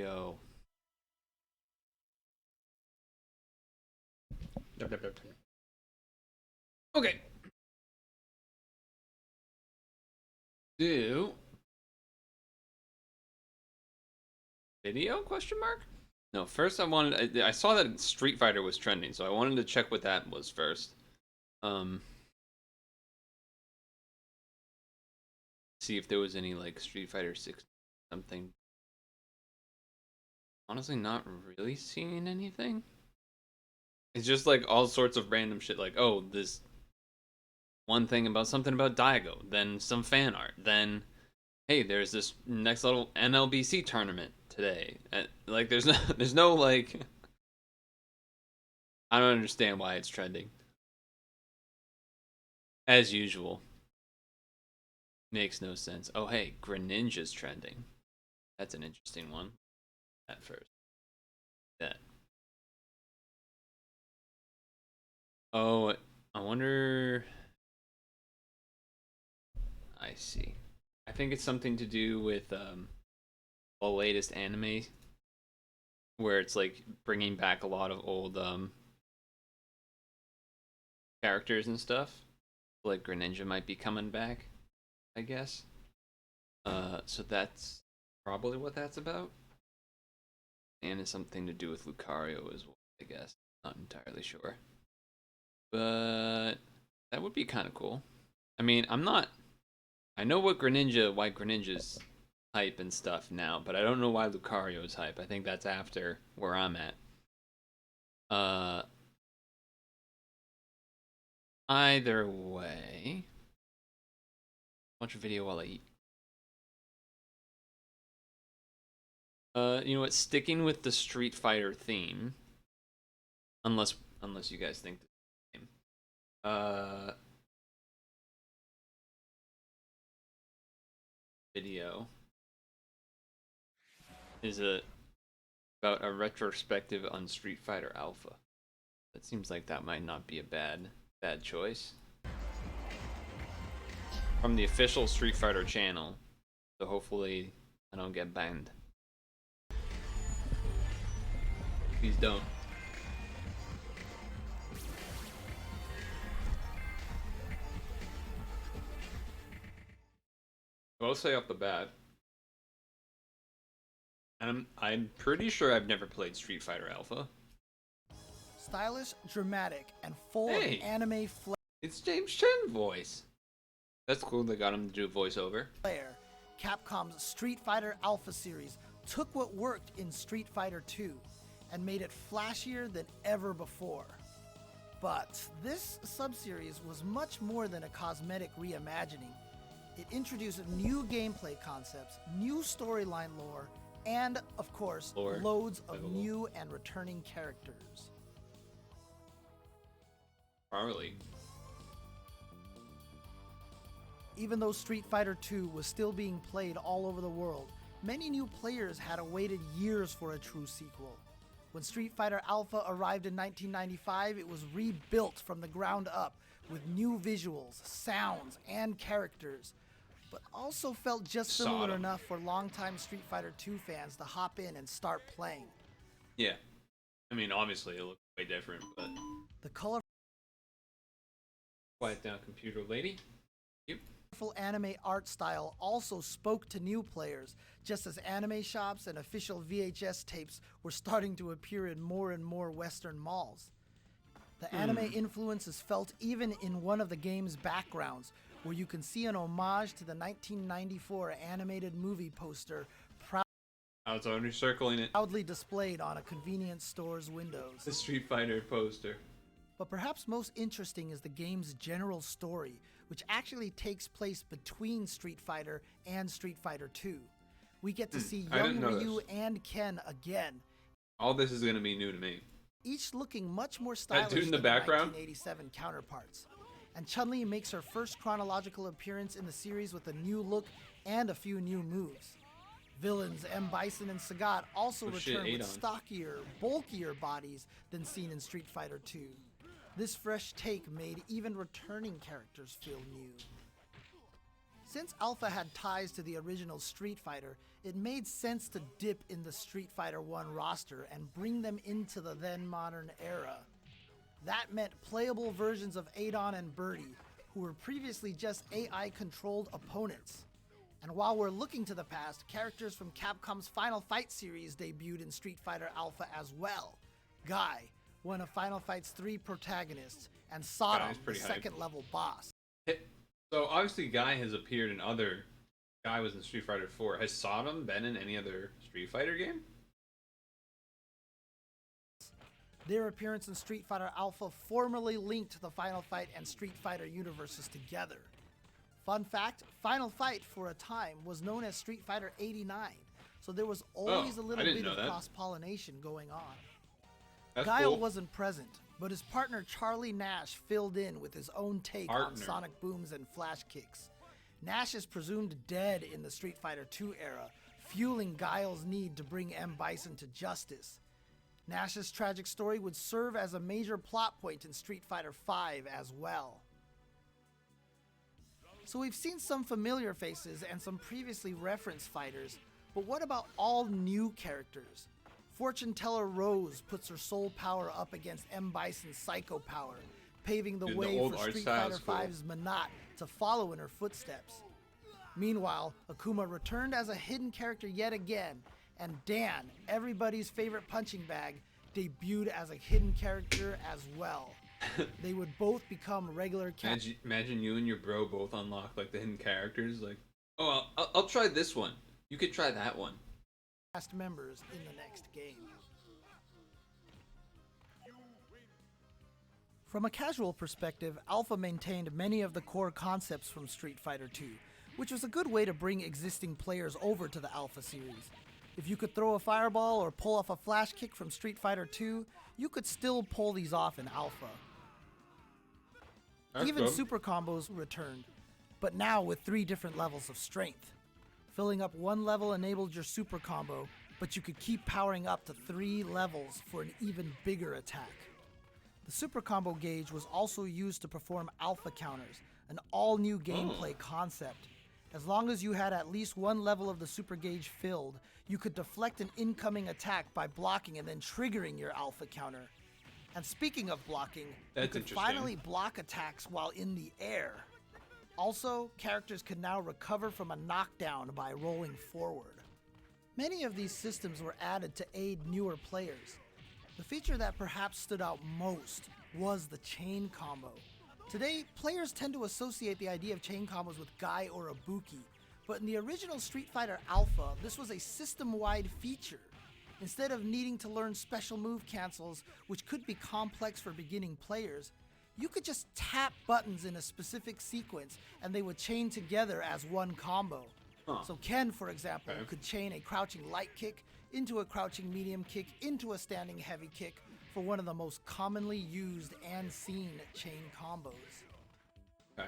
Yo. Okay. Do video question mark? No, first I saw that Street Fighter was trending, so I wanted to check what that was first. Um See if there was any like Street Fighter 6 something. Honestly not really seeing anything. It's just like all sorts of random shit like, oh, this one thing about something about Daigo, then some fan art, then hey, there's this next level NLBC tournament today. Like there's no like I don't understand why it's trending. As usual. Makes no sense. Oh hey, Greninja's trending. That's an interesting one. At first. That. Oh, I wonder. I see. I think it's something to do with the latest anime, where it's like bringing back a lot of old characters and stuff. Like Greninja might be coming back, I guess. So that's probably what that's about, and it's something to do with Lucario as well. I guess not entirely sure, but that would be kind of cool. I mean, I'm not. I know why Greninja's hype and stuff now, but I don't know why Lucario's hype. I think that's after where I'm at. Uh, Either way, watch a video while I eat. You know what? Sticking with the Street Fighter theme, unless you guys think the same. Video is about a retrospective on Street Fighter Alpha. That seems like that might not be a bad choice. From the official Street Fighter channel, so hopefully I don't get banned. Please don't. I'll say off the bat, I'm pretty sure I've never played Street Fighter Alpha. Stylish, dramatic, and full Hey, of anime flair. It's James Chen's voice. That's cool. They got him to do a voiceover. Capcom's Street Fighter Alpha series took what worked in Street Fighter 2 and made it flashier than ever before. But this sub-series was much more than a cosmetic reimagining. It introduced new gameplay concepts, new storyline lore, and, of course, loads of new and returning characters. Probably. Even though Street Fighter 2 was still being played all over the world, many new players had awaited years for a true sequel. When Street Fighter Alpha arrived in 1995, it was rebuilt from the ground up with new visuals, sounds, and characters, but also felt just similar enough for longtime Street Fighter 2 fans to hop in and start playing. Yeah. I mean, obviously it looked way different, but... The colorful Quiet down, computer lady. Yep. Anime art style also spoke to new players, just as anime shops and official VHS tapes were starting to appear in more and more Western malls. The anime influence is felt even in one of the game's backgrounds, where you can see an homage to the 1994 animated movie poster I was only circling it. proudly displayed on a convenience store's windows. The Street Fighter poster. But perhaps most interesting is the game's general story, which actually takes place between Street Fighter and Street Fighter 2. We get to see young Ryu and Ken again. All this is going to be new to me. Each looking much more stylish dude in the than background? their 1987 counterparts. And Chun-Li makes her first chronological appearance in the series with a new look and a few new moves. Villains M. Bison and Sagat also return with stockier, bulkier bodies than seen in Street Fighter 2. This fresh take made even returning characters feel new. Since Alpha had ties to the original Street Fighter, it made sense to dip in the Street Fighter 1 roster and bring them into the then modern era. That meant playable versions of Adon and Birdie, who were previously just AI-controlled opponents. And while we're looking to the past, characters from Capcom's Final Fight series debuted in Street Fighter Alpha as well. Guy, one of Final Fight's 3 protagonists, and Sodom, the second-level boss. So obviously Guy has appeared in other... Guy was in Street Fighter 4. Has Sodom been in any other Street Fighter game? Their appearance in Street Fighter Alpha formally linked the Final Fight and Street Fighter universes together. Fun fact, Final Fight for a time was known as Street Fighter 89, so there was always a little bit of cross-pollination going on. Guile wasn't present, but his partner Charlie Nash filled in with his own take on sonic booms and flash kicks. Nash is presumed dead in the Street Fighter II era, fueling Guile's need to bring M. Bison to justice. Nash's tragic story would serve as a major plot point in Street Fighter V as well. So we've seen some familiar faces and some previously referenced fighters, but what about all new characters? Fortune teller Rose puts her soul power up against M. Bison's psycho power, paving the way for Street Fighter V's Menat to follow in her footsteps. Meanwhile, Akuma returned as a hidden character yet again, and Dan, everybody's favorite punching bag, debuted as a hidden character as well. They would both become regular characters. Imagine you and your bro both unlock like the hidden characters. Like, oh, I'll try this one. You could try that one. Cast members in the next game. From a casual perspective, Alpha maintained many of the core concepts from Street Fighter II, which was a good way to bring existing players over to the Alpha series. If you could throw a fireball or pull off a flash kick from Street Fighter II, you could still pull these off in Alpha. Even super combos returned, but now with 3 different levels of strength. Filling up 1 level enabled your super combo, but you could keep powering up to 3 levels for an even bigger attack. The super combo gauge was also used to perform alpha counters, an all-new gameplay concept. As long as you had at least 1 level of the super gauge filled, you could deflect an incoming attack by blocking and then triggering your alpha counter. And speaking of blocking, you could finally block attacks while in the air. Also, characters could now recover from a knockdown by rolling forward. Many of these systems were added to aid newer players. The feature that perhaps stood out most was the chain combo. Today, players tend to associate the idea of chain combos with Guy or Ibuki, but in the original Street Fighter Alpha, this was a system-wide feature. Instead of needing to learn special move cancels, which could be complex for beginning players, you could just tap buttons in a specific sequence and they would chain together as one combo. So Ken, for example, could chain a crouching light kick into a crouching medium kick into a standing heavy kick for one of the most commonly used and seen chain combos.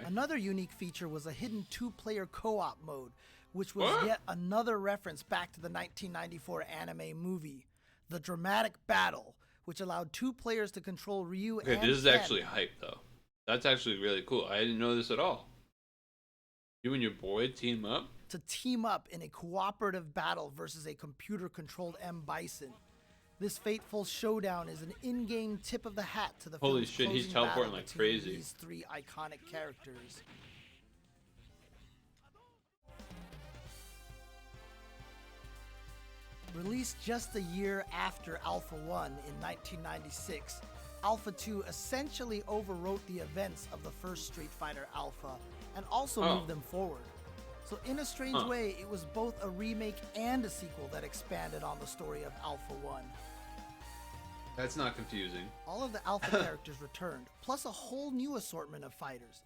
Another unique feature was a hidden 2-player co-op mode, which was yet another reference back to the 1994 anime movie, The Dramatic Battle, which allowed 2 players to control Ryu and this is Ken. actually hype, though. That's actually really cool. I didn't know this at all. You and your boy team up? To team up in a cooperative battle versus a computer-controlled M. Bison. This fateful showdown is an in-game tip of the hat to the Holy shit, he's teleporting like crazy. These 3 iconic characters. Released just a year after Alpha 1 in 1996, Alpha 2 essentially overwrote the events of the first Street Fighter Alpha and also moved them forward. So in a strange way, it was both a remake and a sequel that expanded on the story of Alpha 1. That's not confusing. All of the Alpha characters returned, plus a whole new assortment of fighters.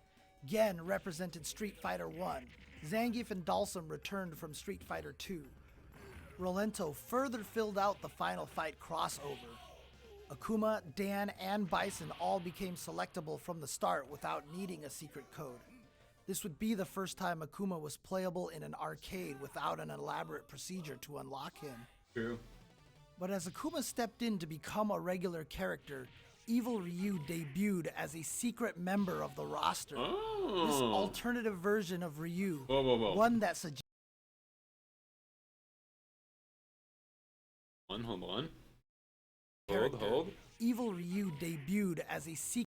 Gen represented Street Fighter 1. Zangief and Dalsum returned from Street Fighter 2. Rolento further filled out the Final Fight crossover. Akuma, Dan, and Bison all became selectable from the start without needing a secret code. This would be the first time Akuma was playable in an arcade without an elaborate procedure to unlock him. True. But as Akuma stepped in to become a regular character, Evil Ryu debuted as a secret member of the roster. Oh. This alternative version of Ryu, Whoa. one that suggests Hold on. character. Hold. Evil Ryu debuted as a secret.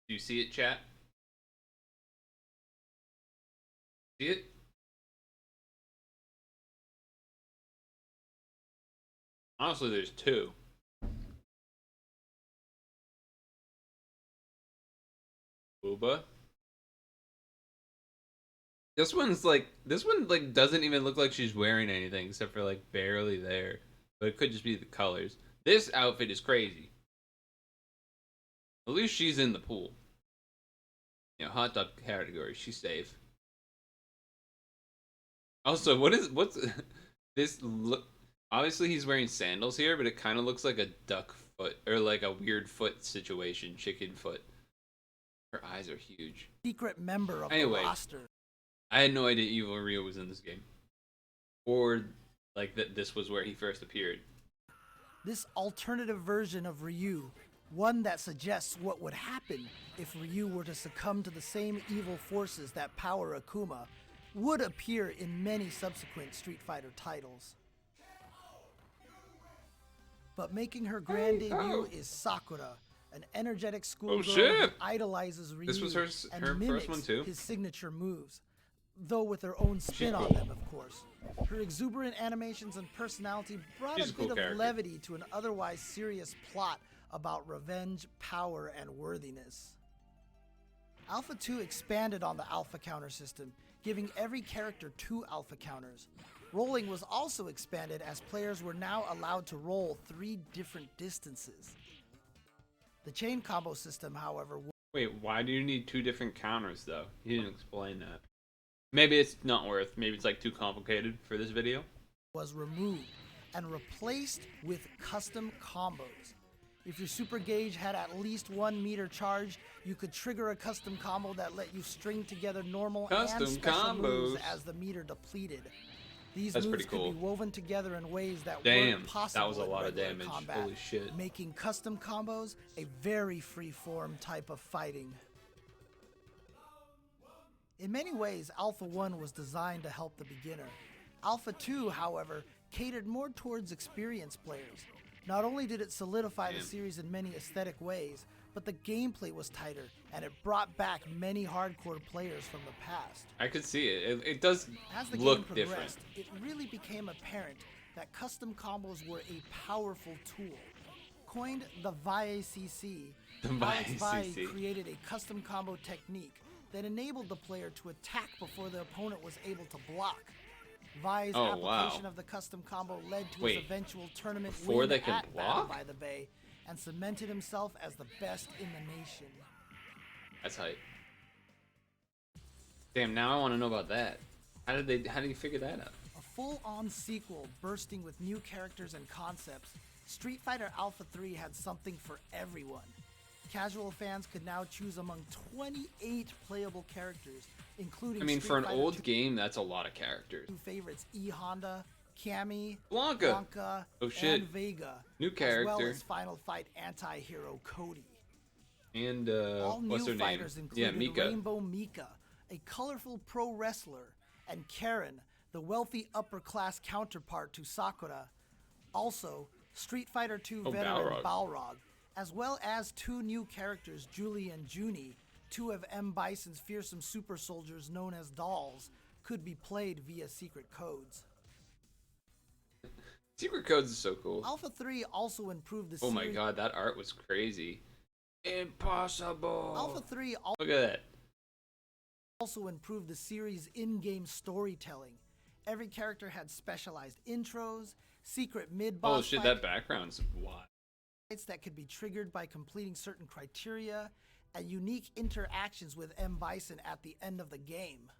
Do you see it, chat? See it? Honestly, there's two. Booba. This one like doesn't even look like she's wearing anything except for like barely there. But it could just be the colors. This outfit is crazy. At least she's in the pool. You know, hot dog category, she's safe. Also, what's this look? Obviously, he's wearing sandals here, but it kind of looks like a duck foot or like a weird foot situation, chicken foot. Her eyes are huge. Secret member of the roster. I had no idea Evil Ryu was in this game, or like that this was where he first appeared. This alternative version of Ryu, one that suggests what would happen if Ryu were to succumb to the same evil forces that power Akuma, would appear in many subsequent Street Fighter titles. But making her grand debut is Sakura, an energetic schoolgirl who idolizes Ryu this was her and mimics first one too? his signature moves, though with her own spin on them, of course. Her exuberant animations and personality brought a bit of levity to an otherwise serious plot about revenge, power, and worthiness. Alpha 2 expanded on the Alpha counter system, giving every character 2 Alpha counters. Rolling was also expanded as players were now allowed to roll 3 different distances. The chain combo system, however... Wait, why do you need 2 different counters, though? You didn't explain that. Maybe it's not worth, maybe it's like too complicated for this video. ...was removed and replaced with custom combos. If your super gauge had at least 1 meter charged, you could trigger a custom combo that let you string together normal and special moves as the meter depleted. These moves could be woven together in ways that weren't possible that was a lot of damage. Combat, holy shit. making custom combos a very free-form type of fighting. In many ways, Alpha 1 was designed to help the beginner. Alpha 2, however, catered more towards experienced players. Not only did it solidify the series in many aesthetic ways, but the gameplay was tighter, and it brought back many hardcore players from the past. I could see it. It does As the look game different. progressed, it really became apparent that custom combos were a powerful tool. Coined the VICC, Alex created a custom combo technique that enabled the player to attack before the opponent was able to block. Vi's application of the custom combo led to his eventual tournament win at Battle by the Bay, and cemented himself as the best in the nation. That's hype. Damn, now I want to know about that. How did you figure that out? A full-on sequel bursting with new characters and concepts, Street Fighter Alpha 3 had something for everyone. Casual fans could now choose among 28 playable characters, including for an old game, that's a lot of characters. Two favorites, E Honda, Cammy, Blanca, and Vega, new character, as well as Final Fight anti-hero Cody. And all what's new her fighters name? included Mika. Rainbow Mika, a colorful pro wrestler, and Karen, the wealthy upper-class counterpart to Sakura. Also, Street Fighter II veteran Balrog, as well as 2 new characters, Julie and Junie, 2 of M. Bison's fearsome super soldiers known as dolls, could be played via secret codes. Secret codes is so cool. Alpha 3 also improved the series. Oh my god, that art was crazy. Impossible. Alpha 3 Look at that. Also improved the series' in-game storytelling. Every character had specialized intros, secret mid-boss Oh shit, that background's wild. That could be triggered by completing certain criteria, and unique interactions with M. Bison at the end of the game.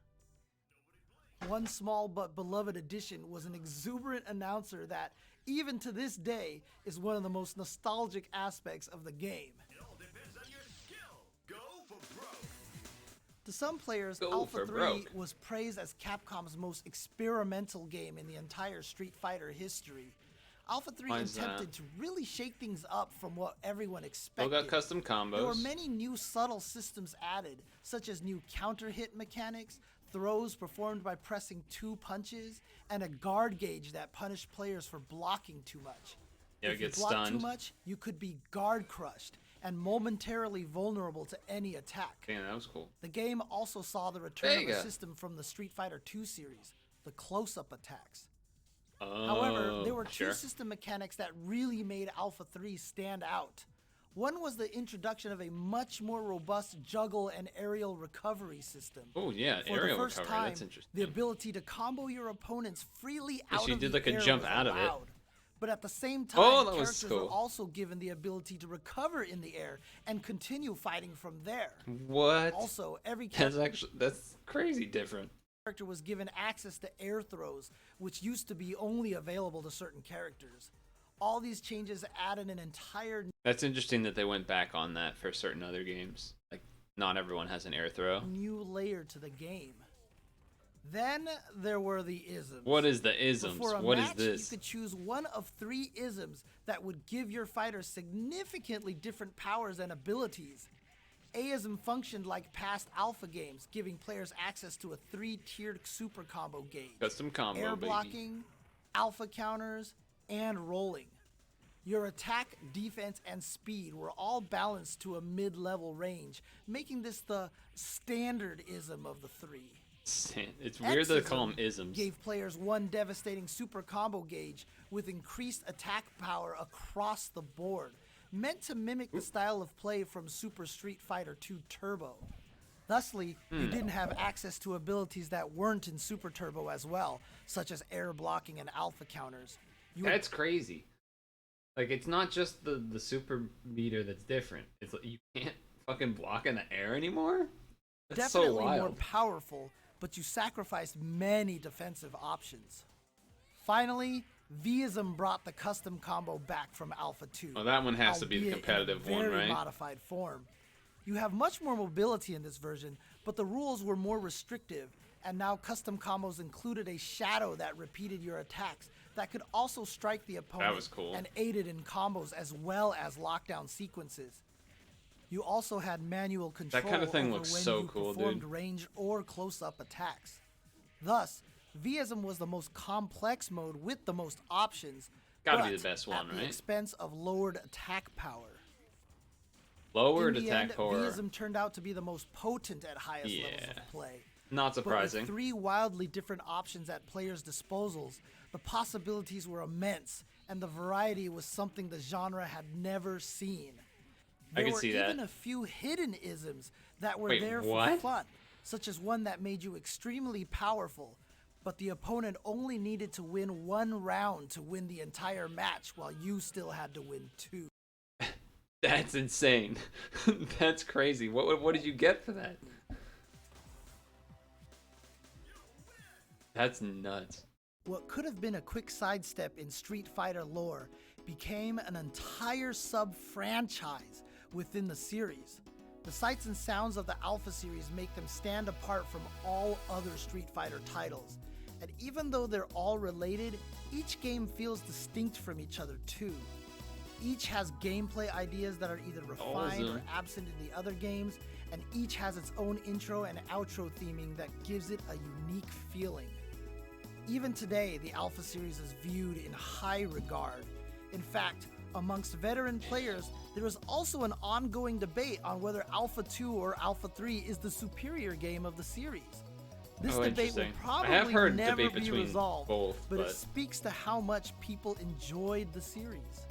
One small but beloved addition was an exuberant announcer that, even to this day, is one of the most nostalgic aspects of the game. To some players, Alpha 3 was praised as Capcom's most experimental game in the entire Street Fighter history. Alpha 3 Why is attempted that? to really shake things up from what everyone Still expected. got custom combos. There were many new subtle systems added, such as new counter hit mechanics, throws performed by pressing 2 punches, and a guard gauge that punished players for blocking too much. Yeah, If you get blocked too stunned. much, you could be guard crushed and momentarily vulnerable to any attack. Damn, that was cool. The game also saw the return of a system from the Street Fighter II series, the close-up attacks. However, there were two system mechanics that really made Alpha 3 stand out. One was the introduction of a much more robust juggle and aerial recovery system. Oh yeah, For aerial the first recovery. time, That's interesting. the ability to combo your opponents freely out she of did the like a air jump was out of it. allowed. But at the same time, Oh, that was characters were cool. also given the ability to recover in the air and continue fighting from there. What? Also, every That's crazy different. character was given access to air throws, which used to be only available to certain characters. All these changes added an entire That's interesting that they went back on that for certain other games. Like, not everyone has an air throw. new layer to the game. Then there were the isms. What is the isms? Before a What is match, this? you could choose one of 3 isms that would give your fighter significantly different powers and abilities. A-ism functioned like past alpha games, giving players access to a 3-tiered super combo gauge. Custom combo, Air baby. blocking, alpha counters, and rolling. Your attack, defense, and speed were all balanced to a mid-level range, making this the standard ism of the 3. It's weird that they call them X-ism isms. gave players one devastating super combo gauge with increased attack power across the board, meant to mimic the style of play from Super Street Fighter II Turbo. Thusly, you didn't have access to abilities that weren't in Super Turbo as well, such as air blocking and alpha counters. That's crazy. Like, it's not just the super meter that's different. It's like you can't fucking block in the air anymore? That's definitely so wild. more powerful, but you sacrificed many defensive options. Finally, V-ism brought the custom combo back from Alpha 2. Well, that one has to be the albeit in a competitive one, very right? modified form. You have much more mobility in this version, but the rules were more restrictive, and now custom combos included a shadow that repeated your attacks that could also strike the opponent was cool. and aided in combos as well as lockdown sequences. You also had manual control kind of thing over looks when so you cool, performed dude. range or close-up attacks. Thus, V-ism was the most complex mode with the most options, Gotta be but the best one, at the right? expense of lowered attack power. Lowered In the attack end, power. V-ism turned out to be the most potent at highest levels Yeah. of play. Not But surprising. with 3 wildly different options at players' disposals, the possibilities were immense, and the variety was something the genre had never seen. There can were see that. even a few hidden isms that were Wait, there what? for fun, such as one that made you extremely powerful, but the opponent only needed to win 1 round to win the entire match, while you still had to win 2. That's insane. That's crazy. What did you get for that? That's nuts. What could have been a quick sidestep in Street Fighter lore became an entire sub-franchise within the series. The sights and sounds of the Alpha series make them stand apart from all other Street Fighter titles. And even though they're all related, each game feels distinct from each other too. Each has gameplay ideas that are either refined or Awesome. absent in the other games, and each has its own intro and outro theming that gives it a unique feeling. Even today, the Alpha series is viewed in high regard. In fact, amongst veteran players, there is also an ongoing debate on whether Alpha 2 or Alpha 3 is the superior game of the series. This Oh, debate will interesting. I have probably heard never debate be between resolved, both, but it but- speaks to how much people enjoyed the series.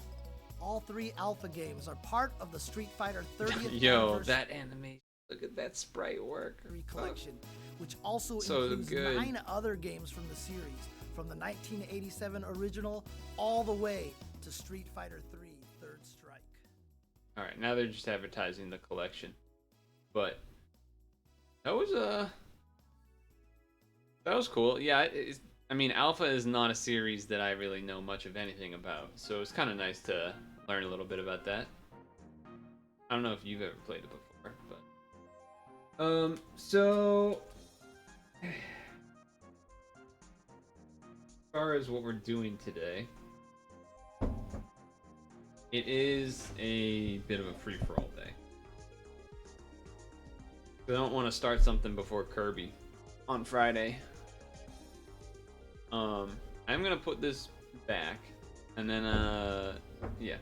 All 3 Alpha games are part of the Street Fighter 30th Yo, anniversary that animation. Look at that sprite work. collection, which also So includes good. 9 other games from the series, from the 1987 original all the way to Street Fighter 3 Third Strike. All right, now they're just advertising the collection, but that was cool. Yeah, I mean, Alpha is not a series that I really know much of anything about, so it's kind of nice to learn a little bit about that. I don't know if you've ever played it before, but so as far as what we're doing today, It is a bit of a free-for-all day. I don't want to start something before Kirby on Friday. I'm gonna put this back, and then yeah.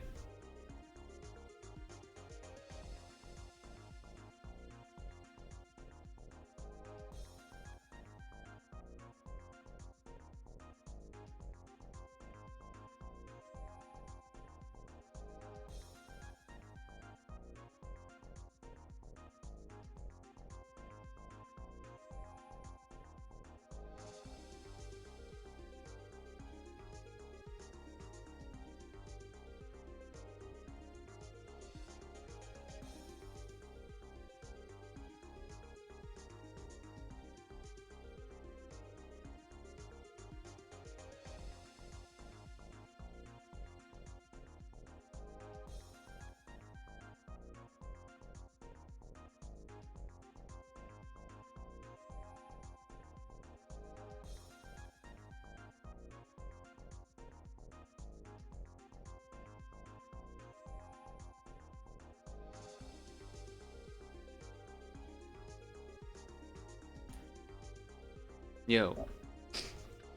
Yo.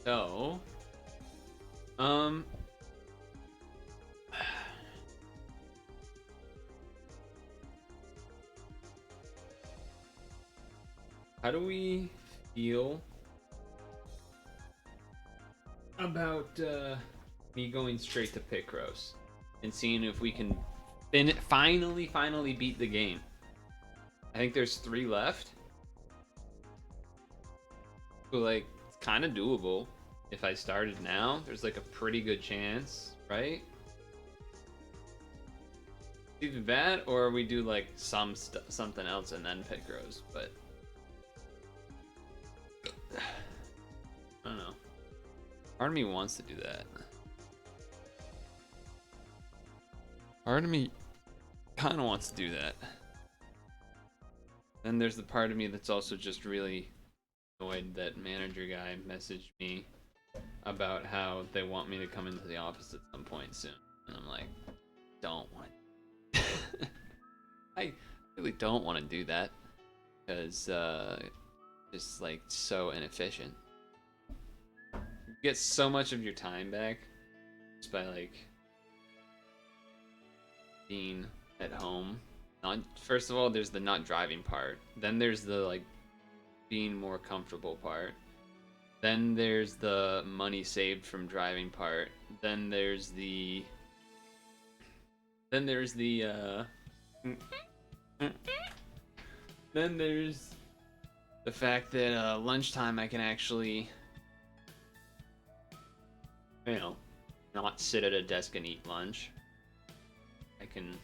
So, how do we feel about me going straight to Picross and seeing if we can finally beat the game? I think there's 3 left. So like, it's kind of doable. If I started now, there's like a pretty good chance, right? Either that, or we do like something else and then Picross. But I don't know. Part of me wants to do that. Part of me kind of wants to do that. Then there's the part of me that's also just really annoyed that manager guy messaged me about how they want me to come into the office at some point soon, and I'm like, don't want I really don't want to do that, because it's like so inefficient. You get so much of your time back just by like being at home. First of all, there's the not driving part, then there's the like being more comfortable part, then there's the money saved from driving part, then there's the then there's the fact that lunchtime I can actually, you know, not sit at a desk and eat lunch. I can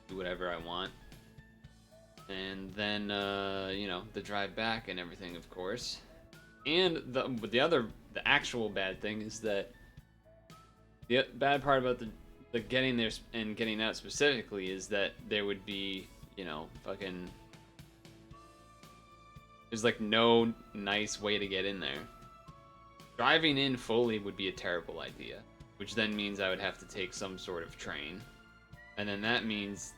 do whatever I want. And then you know, the drive back and everything, of course. And the actual bad thing is that the bad part about the getting there and getting out specifically is that there would be, you know, fucking, there's like no nice way to get in there. Driving in fully would be a terrible idea, which then means I would have to take some sort of train, and then that means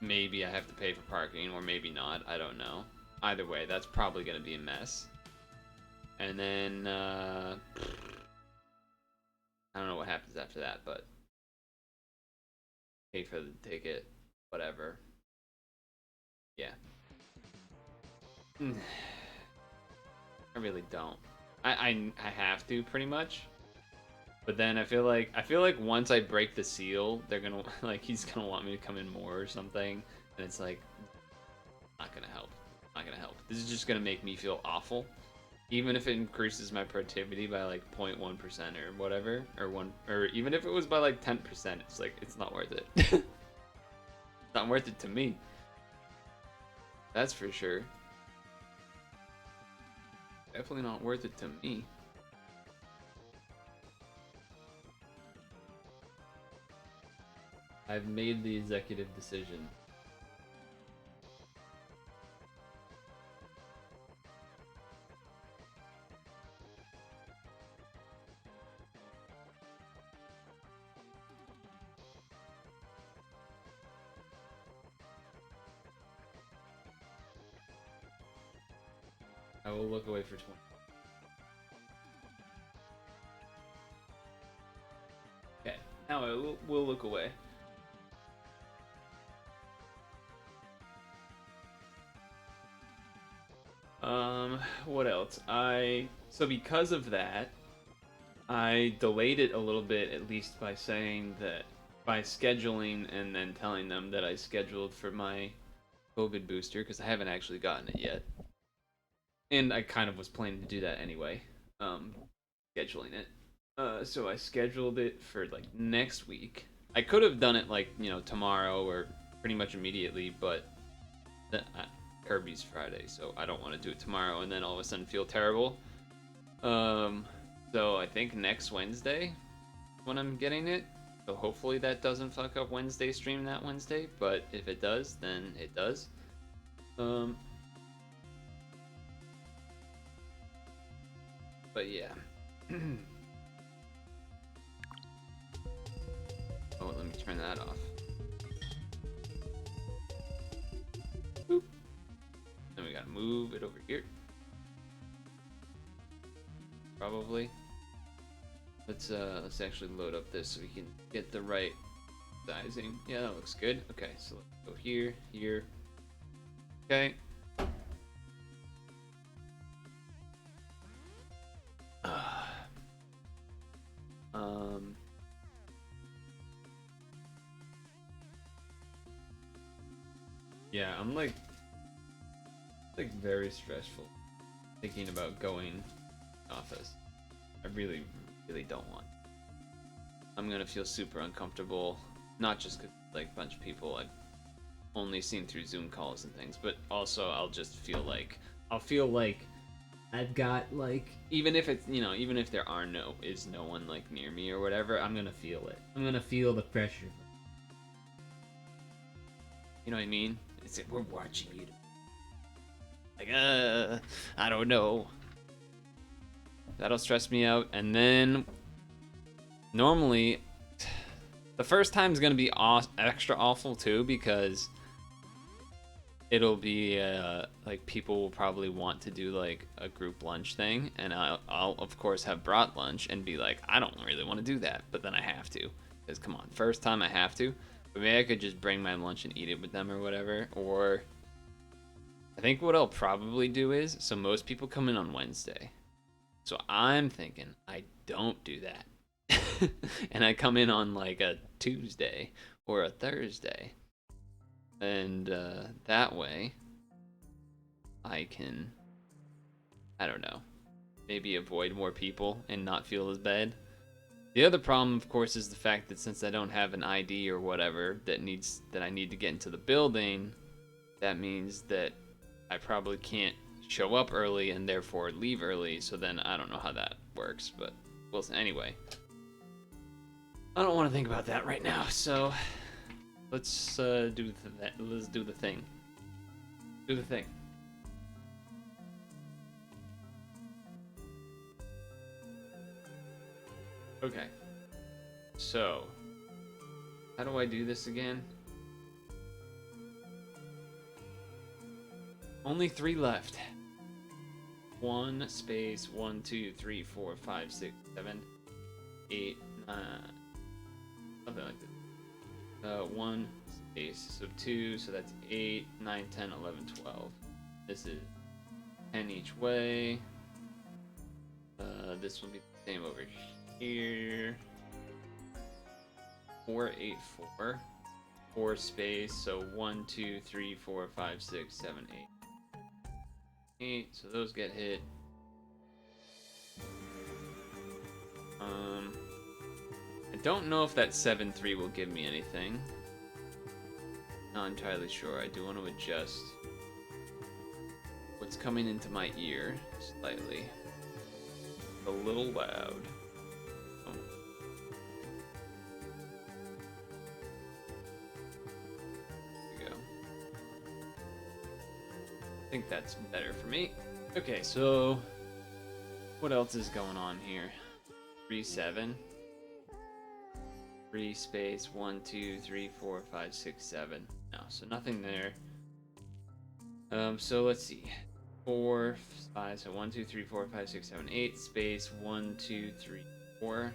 maybe I have to pay for parking, or maybe not, I don't know. Either way, that's probably gonna be a mess. And then I don't know what happens after that, but pay for the ticket, whatever. Yeah. I really don't. I have to, pretty much. But then I feel like once I break the seal, they're gonna like, he's gonna want me to come in more or something, and it's like, not gonna help. Not gonna help. This is just gonna make me feel awful. Even if it increases my productivity by like 0.1% or whatever, or even if it was by like 10%, it's like, it's not worth it. It's not worth it to me. That's for sure. Definitely not worth it to me. I've made the executive decision. I will look away for 20. Okay, now I will look away. What else? So because of that, I delayed it a little bit, at least by saying that, by scheduling and then telling them that I scheduled for my COVID booster, because I haven't actually gotten it yet. And I kind of was planning to do that anyway, scheduling it. So I scheduled it for like next week. I could have done it like, tomorrow or pretty much immediately, but Kirby's Friday, so I don't want to do it tomorrow and then all of a sudden feel terrible. So I think next Wednesday when I'm getting it. So hopefully that doesn't fuck up Wednesday stream that Wednesday, but if it does, then it does. But yeah. Oh, let me turn that off. Boop. Then we gotta move it over here. Probably. Let's actually load up this so we can get the right sizing. Yeah, that looks good. Okay, so let's go here, here. Okay. Yeah, I'm like very stressful thinking about going to office. I really don't want. I'm gonna feel super uncomfortable, not just because like a bunch of people I've only seen through Zoom calls and things, but also I'll feel like I've got like, even if it's, even if there are no one like near me or whatever, I'm gonna feel it. I'm gonna feel the pressure. You know what I mean? It's like, we're watching you. Like, I don't know. That'll stress me out. And then normally the first time is gonna be extra awful too, because it'll be like people will probably want to do like a group lunch thing, and I'll of course have brought lunch and be like, I don't really want to do that, but then I have to, because come on, first time I have to. But maybe I could just bring my lunch and eat it with them or whatever. Or I think what I'll probably do is, so most people come in on Wednesday, so I'm thinking I don't do that. And I come in on like a Tuesday or a Thursday, and that way I can, I don't know, maybe avoid more people and not feel as bad. The other problem, of course, is the fact that since I don't have an ID or whatever that I need to get into the building, that means that I probably can't show up early and therefore leave early. So then I don't know how that works, but well, anyway, I don't want to think about that right now. So let's do the thing. Do the thing. Okay. So, how do I do this again? Only 3 left. 1 space 1 2 3 4 5 6 7 8 9, something like that. 1 space, so 2, so that's 8 9 10 11 12. This is 10 each way. This will be the same over here. 4 8 4. 4 space, so 1 2 3 4 5 6 7 8. 8, so those get hit. I don't know if that 7 3 will give me anything. Not entirely sure. I do want to adjust what's coming into my ear slightly. A little loud. Oh. There we go. I think that's better for me. Okay, so what else is going on here? 3 7. 3 space 1 2 3 4 5 6 7. No, so nothing there. So let's see. 4, 5, so 1, 2, 3, 4, 5, 6, 7, 8, space 1, 2, 3, 4.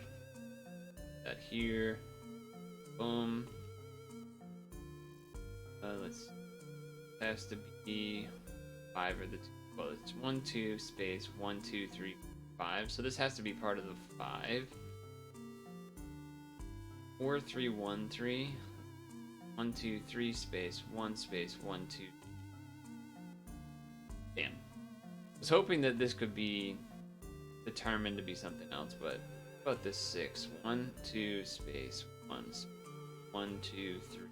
That here. Boom. Let's see. It has to be 5 or the 2. Well, it's 1, 2, space 1, 2, 3, 5. So this has to be part of the 5. 4, 3, 1, 3. 1, 2, 3, space 1, space 1, 2. Damn. I was hoping that this could be determined to be something else, but how about this 6? 1, 2, space 1, 1, 2, 3,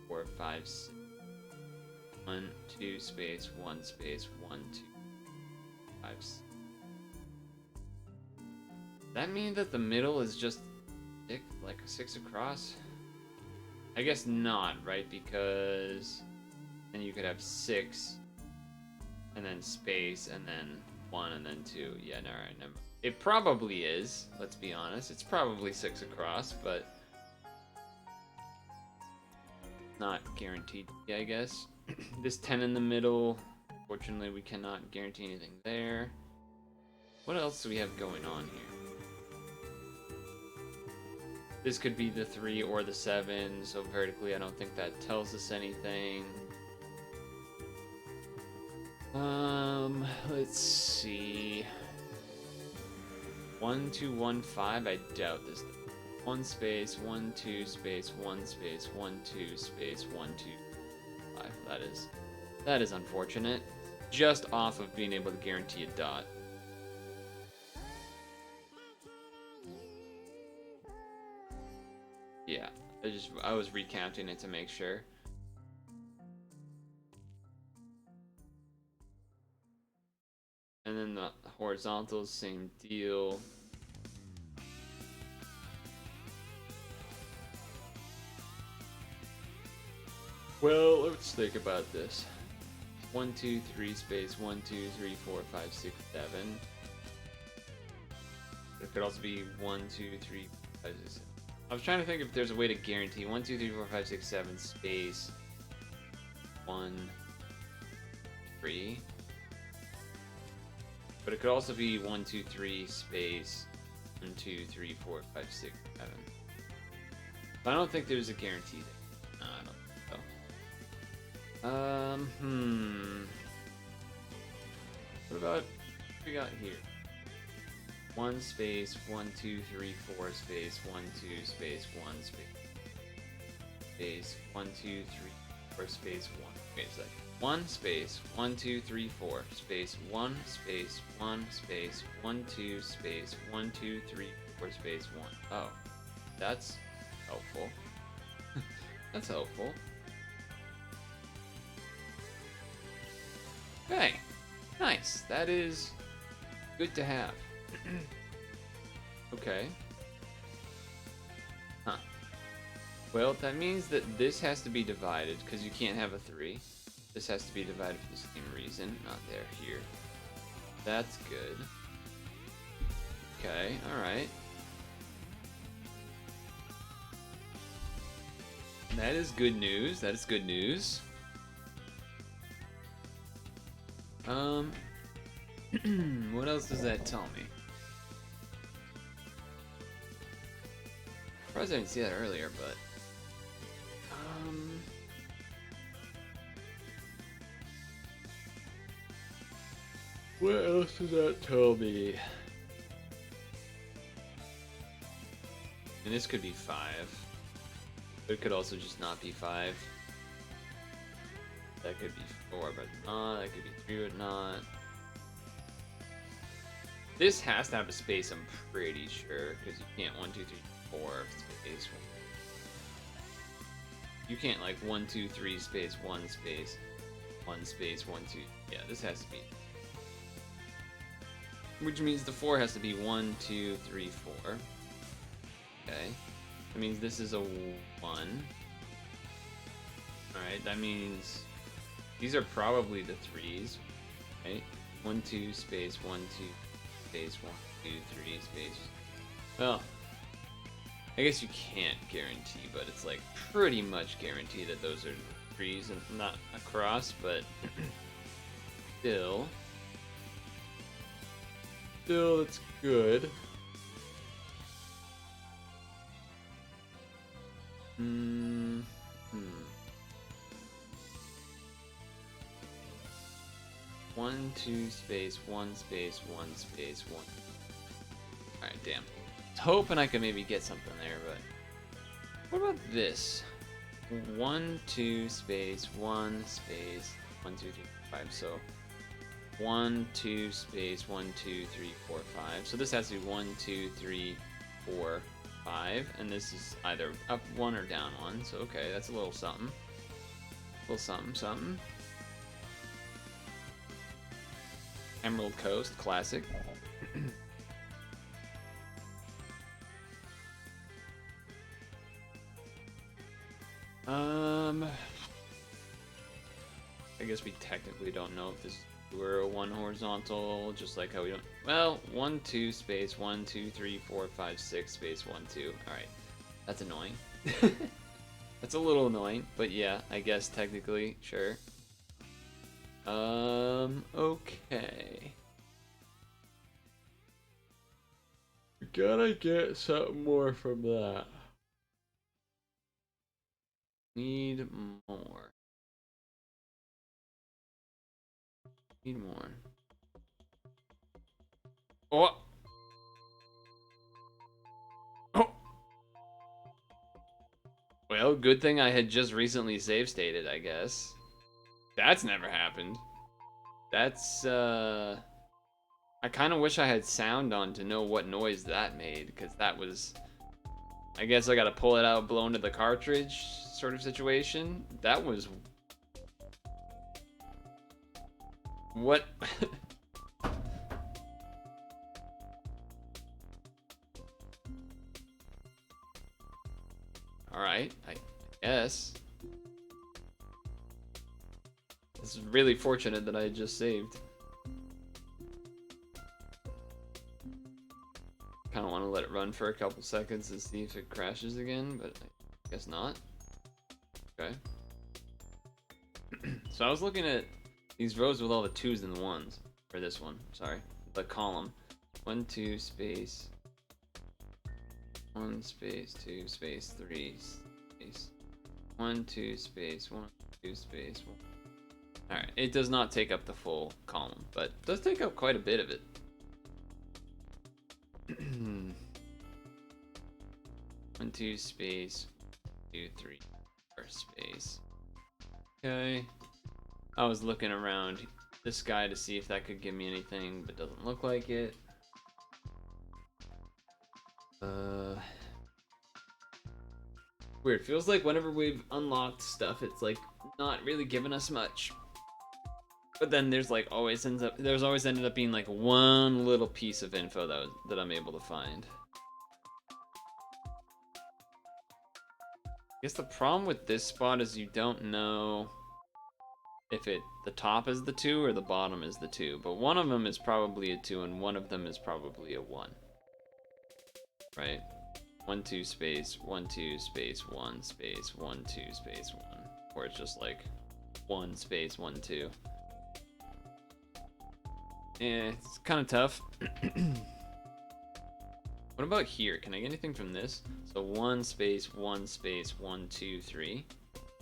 4, 5, 6. 1, 2, space 1, space 1, 2, 5, 6. Does that mean that the middle is just like a 6 across? I guess not, right? Because then you could have 6 and then space and then 1 and then 2. Yeah, no, alright, never mind. It probably is, let's be honest. It's probably 6 across, but not guaranteed, I guess. This 10 in the middle, fortunately we cannot guarantee anything there. What else do we have going on here? This could be the 3 or the 7, so vertically I don't think that tells us anything. Let's see. 1, 2, 1, 5, I doubt this. 1 space, 1, 2 space, 1 space, 1, 2 space, 1, 2, 5. That is unfortunate. Just off of being able to guarantee a dot. Yeah, I was recounting it to make sure. And then the horizontals, same deal. Well, let's think about this. 1, 2, 3 space 1, 2, 3, 4, 5, 6, 7. It could also be 1, 2, 3, 5, 6, 7. I was trying to think if there's a way to guarantee 1, 2, 3, 4, 5, 6, 7 space 1, 3. But it could also be 1, 2, 3 space 1, 2, 3, 4, 5, 6, 7. But I don't think there's a guarantee there. No, I don't think so. What about what we got here? 1 space 1, 2, 3, 4 space 1, 2 space 1 space 1, 2, 3, 4 space 1. Wait a second. 1 space 1, 2, 3, 4 space 1 space 1 space 1, 2 space 1, 2, 3, 4 space 1. Oh, that's helpful. That's helpful. Okay, nice. That is good to have. Okay. Huh. Well, that means that this has to be divided because you can't have a 3. This has to be divided for the same reason. Not there, here. That's good. Okay, alright. That is good news. That is good news. What else does that tell me? Surprised I didn't see that earlier, but what else does that tell me? And this could be 5. But it could also just not be 5. That could be 4, but not. That could be 3, but not. This has to have a space, I'm pretty sure, because you can't 1, 2, 3, 4 space. You can't like 1, 2, 3 space 1 space 1 space 1, 2. Yeah, this has to be. Which means the 4 has to be 1, 2, 3, 4. Okay. That means this is a 1. Alright, that means these are probably the 3s. Right? 1, 2 space 1, 2 space 1, 2, 3 space. Well, I guess you can't guarantee, but it's like pretty much guaranteed that those are 3s and not across, but Still, it's good. Hmm. 1, 2, space, 1, space, 1, space, 1. Alright, damn. I was hoping I could maybe get something there, but... What about this? 1, 2, space, 1, space, 1, 2, 3, 4, 5. So, 1, 2, space, 1, 2, 3, 4, 5. So this has to be 1, 2, 3, 4, 5. And this is either up 1 or down 1. So, okay, that's a little something. A little something, something. Emerald Coast, classic. I guess we technically don't know if this were a 1 horizontal, just like how we don't. Well, 1, 2, space, 1, 2, 3, 4, 5, 6, space, 1, 2. Alright. That's annoying. That's a little annoying, but yeah, I guess technically, sure. Okay. We gotta get something more from that. Need more. Need more. Oh! Oh! Well, good thing I had just recently save stated, I guess. That's never happened. That's, I kind of wish I had sound on to know what noise that made, because that was... I guess I gotta pull it out, blow into the cartridge sort of situation. That was... What? Alright, I guess. It's really fortunate that I just saved. Kind of want to let it run for a couple seconds and see if it crashes again, but I guess not. Okay. So I was looking at these rows with all the 2s and the 1s. Or this one, sorry. The column. 1, 2, space. 1, space, 2, space, 3, space. 1, 2, space, 1, 2, space, 1. Alright, it does not take up the full column, but it does take up quite a bit of it. 1, 2, space, 2, 3, 4, space. Okay. I was looking around this guy to see if that could give me anything, but doesn't look like it. Weird. Feels like whenever we've unlocked stuff, it's like not really giving us much. But then there's like always ended up being like one little piece of info that I'm able to find. I guess the problem with this spot is you don't know if the top is the 2 or the bottom is the 2, but one of them is probably a 2 and one of them is probably a 1. Right? 1, 2, space, 1, 2, space, 1, space, 1, 2, space, 1. Or it's just like 1, space, 1, 2. Yeah, it's kind of tough. What about here? Can I get anything from this? So 1, space, 1, space, 1, 2, 3.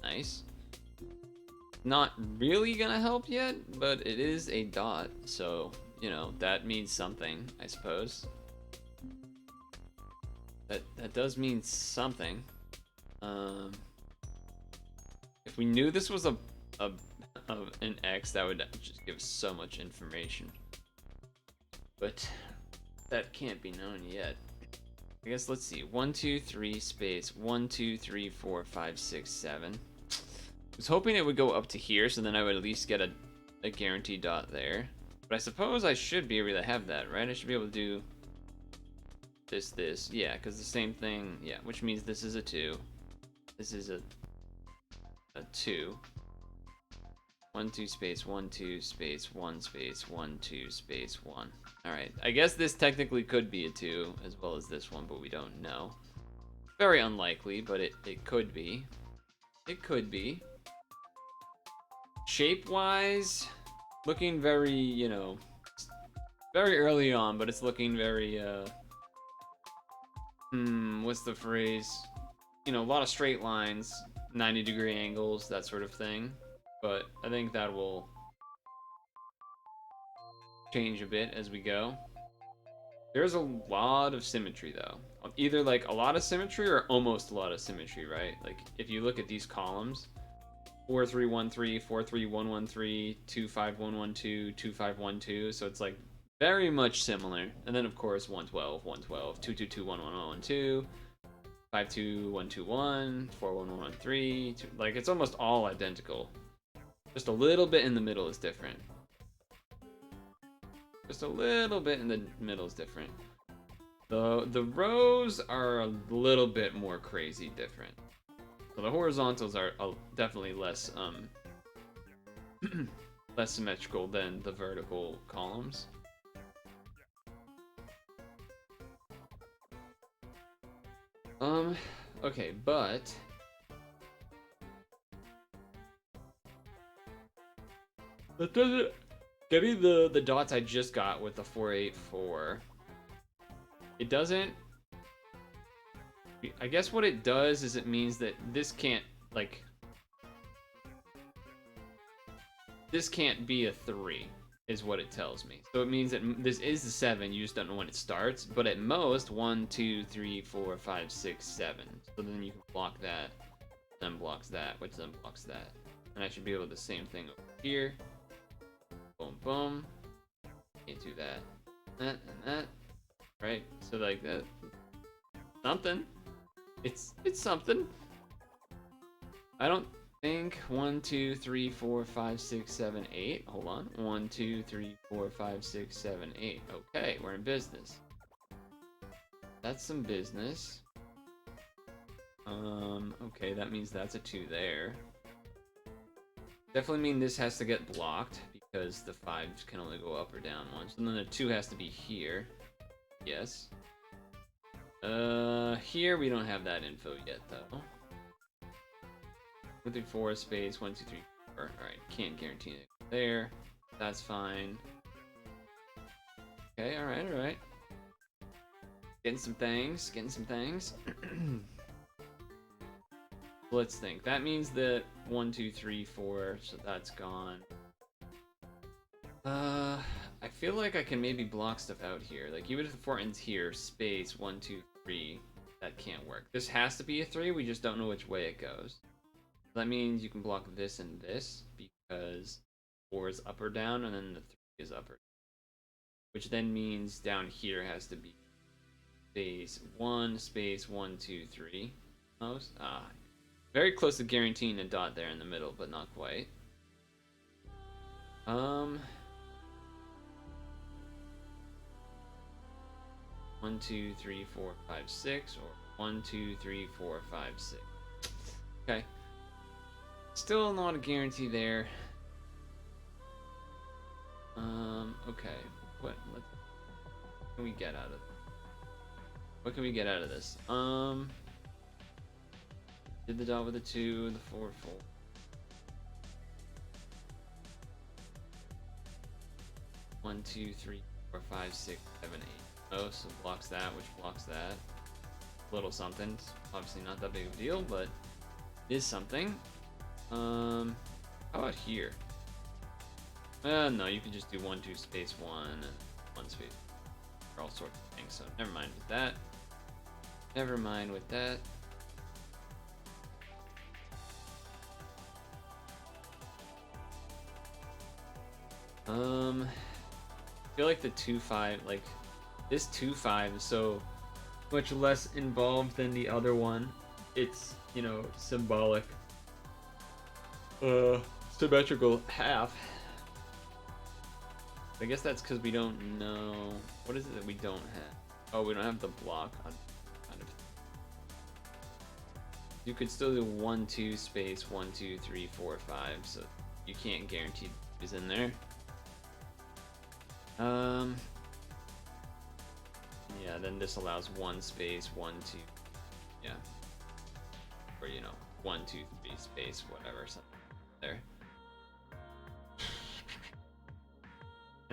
Nice. Not really gonna help yet, but it is a dot, so, you know, that means something, I suppose. That does mean something. If we knew this was an X, that would just give so much information. But that can't be known yet. I guess let's see. 1, 2, 3, space. 1, 2, 3, 4, 5, 6, 7. I was hoping it would go up to here, so then I would at least get a guaranteed dot there. But I suppose I should be able to have that, right? I should be able to do this. Yeah, because the same thing. Yeah, which means this is a 2. This is a 2. 1, 2, space, 1, 2, space, 1, space, 1, 2, space, 1. Alright, I guess this technically could be a 2, as well as this one, but we don't know. Very unlikely, but it could be. It could be. Shape-wise, looking very, you know, very early on, but it's looking very, what's the phrase? You know, a lot of straight lines, 90-degree angles, that sort of thing. But I think that will change a bit as we go. There's a lot of symmetry though. Either like a lot of symmetry or almost a lot of symmetry, right? Like if you look at these columns, 4313, 43113, 25112, 2512, so it's like very much similar. And then of course 112, 112, 222, 11112, 52121, 41113, like it's almost all identical. Just a little bit in the middle is different. Just a little bit in the middle is different. The rows are a little bit more crazy different. So the horizontals are definitely less less symmetrical than the vertical columns. Okay, but that doesn't. Getting the dots I just got with the 484, it doesn't. I guess what it does is it means that this can't, like, this can't be a 3, is what it tells me. So it means that this is the 7, you just don't know when it starts, but at most 1, 2, 3, 4, 5, 6, 7. So then you can block that, then blocks that, which then blocks that. And I should be able to do the same thing over here. Boom, boom. Can't do that. That and that. Right? So like that. Something. It's something. I don't think 1, 2, 3, 4, 5, 6, 7, 8. Hold on. 1, 2, 3, 4, 5, 6, 7, 8. Okay, we're in business. That's some business. Okay, that means that's a 2 there. Definitely mean this has to get blocked because the 5s can only go up or down once. And then the 2 has to be here. Yes. Here we don't have that info yet though. 1, 3, 4 space 1, 2, 3, 4. Alright, can't guarantee it there. That's fine. Okay, alright. Getting some things, Let's think. That means that 1, 2, 3, 4, so that's gone. I feel like I can maybe block stuff out here. Like even if the 4 ends here, space 1, 2, 3, that can't work. This has to be a 3. We just don't know which way it goes. That means you can block this and this because 4 is up or down, and then the 3 is up or down. Which then means down here has to be space 1, space 1, 2, 3. Most very close to guaranteeing a dot there in the middle, but not quite. 1, 2, 3, 4, 5, 6, or 1, 2, 3, 4, 5, 6. Okay. Still not a guarantee there. Okay. What can we get out of this? What can we get out of this? Did the dot with the 2, the 4, 4. One, 2, 3, 4, 5, 6, 7, 8. Oh, so blocks that, which blocks that. Little something. Obviously not that big of a deal, but it is something. How about here? No, you could just do 1, 2, space 1, and 1 space for all sorts of things. So never mind with that. Never mind with that. I feel like the 2-5, like this 2-5 is so much less involved than the other one. It's, you know, symbolic. Symmetrical half. I guess that's because we don't know. What is it that we don't have? Oh, we don't have the block on kind of. You could still do 1, 2 space 1, 2, 3, 4, 5, so you can't guarantee is in there. Yeah, then this allows 1 space 1, 2, yeah, or you know 1, 2, 3 space whatever something there.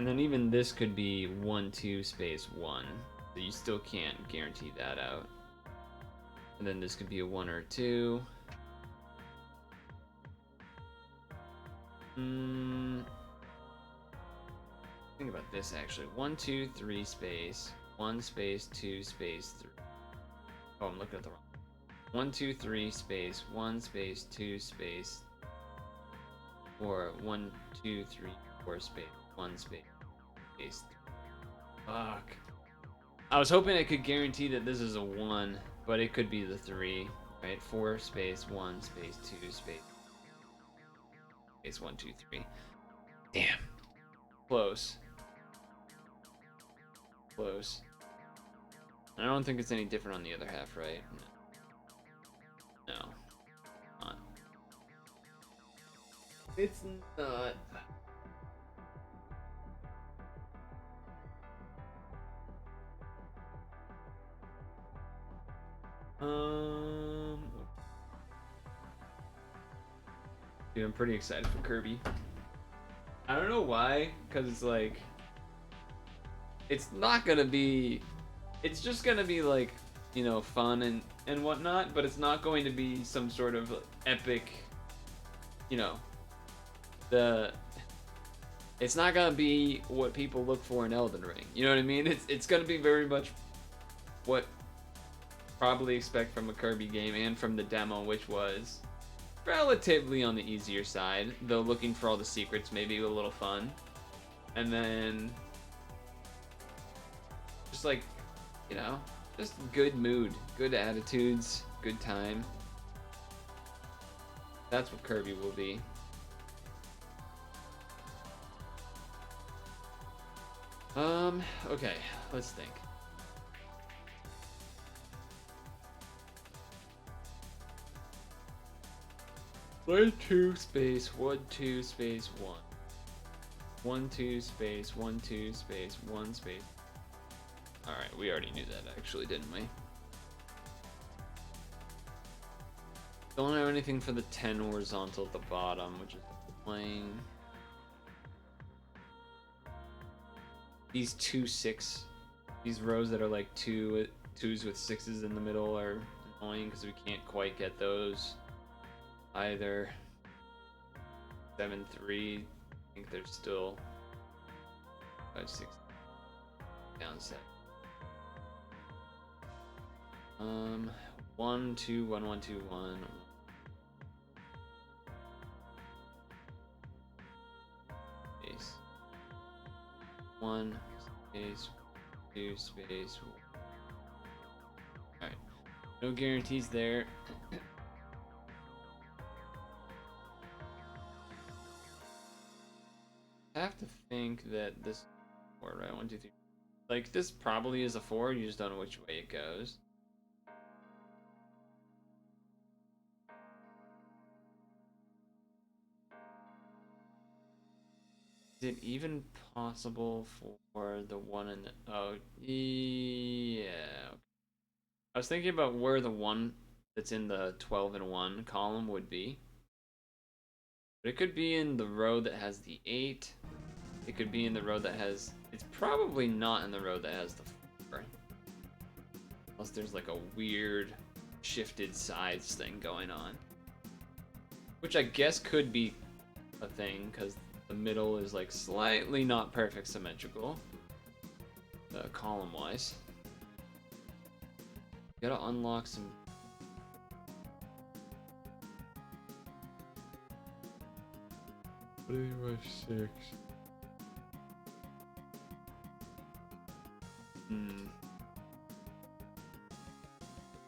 And then even this could be 1 2 space 1. So you still can't guarantee that out. And then this could be a 1 or 2. Think about this actually. 1 2 3 space 1 space 2 space 3. Oh, I'm looking at the wrong. 1 2 3 space 1 space 2 space, or 1 2 3 4 space 1 space 3. Fuck. I was hoping I could guarantee that this is a 1, but it could be the 3, right? 4 space 1 space 2 space 1 2 3. Damn. Close. Close. I don't think it's any different on the other half, right? No. Not. It's not. Dude, I'm pretty excited for Kirby. I don't know why, because it's like, it's not gonna be, it's just gonna be like, you know, fun and whatnot, but it's not going to be some sort of epic, you know, it's not gonna be what people look for in Elden Ring. You know what I mean? It's gonna be very much what probably expect from a Kirby game and from the demo, which was relatively on the easier side, though looking for all the secrets maybe a little fun. And then just like, you know, just good mood, good attitudes, good time. That's what Kirby will be. Okay, let's think. One two space 1 2 space 1. 1 2 space 1 2 space 1 space. Alright, we already knew that actually, didn't we? Don't have anything for the 10 horizontal at the bottom, which is playing. These 2 6, these rows that are like 2s with 6s in the middle are annoying because we can't quite get those either. 7 3, I think there's still 5 6 down 7. 1 2 1 1 2 1. Space 1 space 2 space. Alright, no guarantees there. I have to think that this is 4, right? 1 2 3. Like, this probably is a 4, you just don't know which way it goes. Is it even possible for the 1 and the... Oh, yeah. I was thinking about where the 1 that's in the 12 and 1 column would be. But it could be in the row that has the 8. It could be in the row that has... It's probably not in the row that has the 4. Unless there's like a weird shifted sides thing going on. Which I guess could be a thing, because the middle is like slightly not perfect symmetrical. Column-wise. Gotta unlock some... 3 by 6.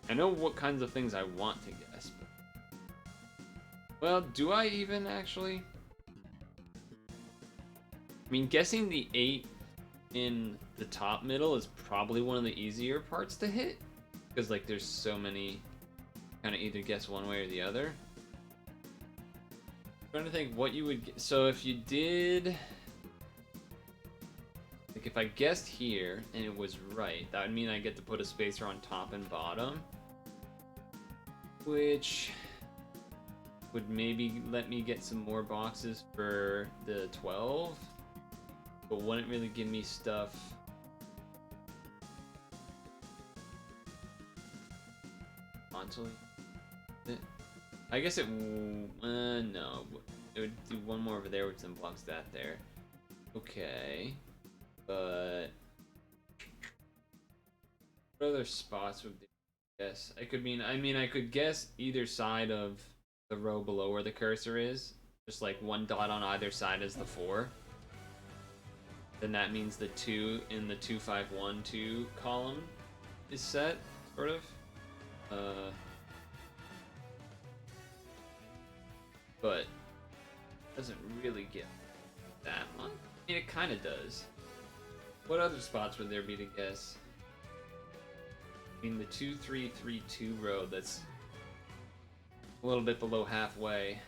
I know what kinds of things I want to guess, but... Well, do I even actually? I mean, guessing the 8 in the top middle is probably one of the easier parts to hit. Because, like, there's so many... Kind of either guess one way or the other. I'm trying to think what you would... So if you did... Like, if I guessed here and it was right, that would mean I get to put a spacer on top and bottom. Which would maybe let me get some more boxes for the 12. but wouldn't really give me stuff. Constantly. I guess it. No, it would do one more over there, which then blocks that there. Okay, but what other spots would be? Yes, I could mean. I mean, I could guess either side of the row below where the cursor is, just like one dot on either side is the 4. Then that means the 2 in the 2512 column is set, sort of. But doesn't really get that much. I mean, it kind of does. What other spots would there be to guess? I mean, the 2332 row that's a little bit below halfway.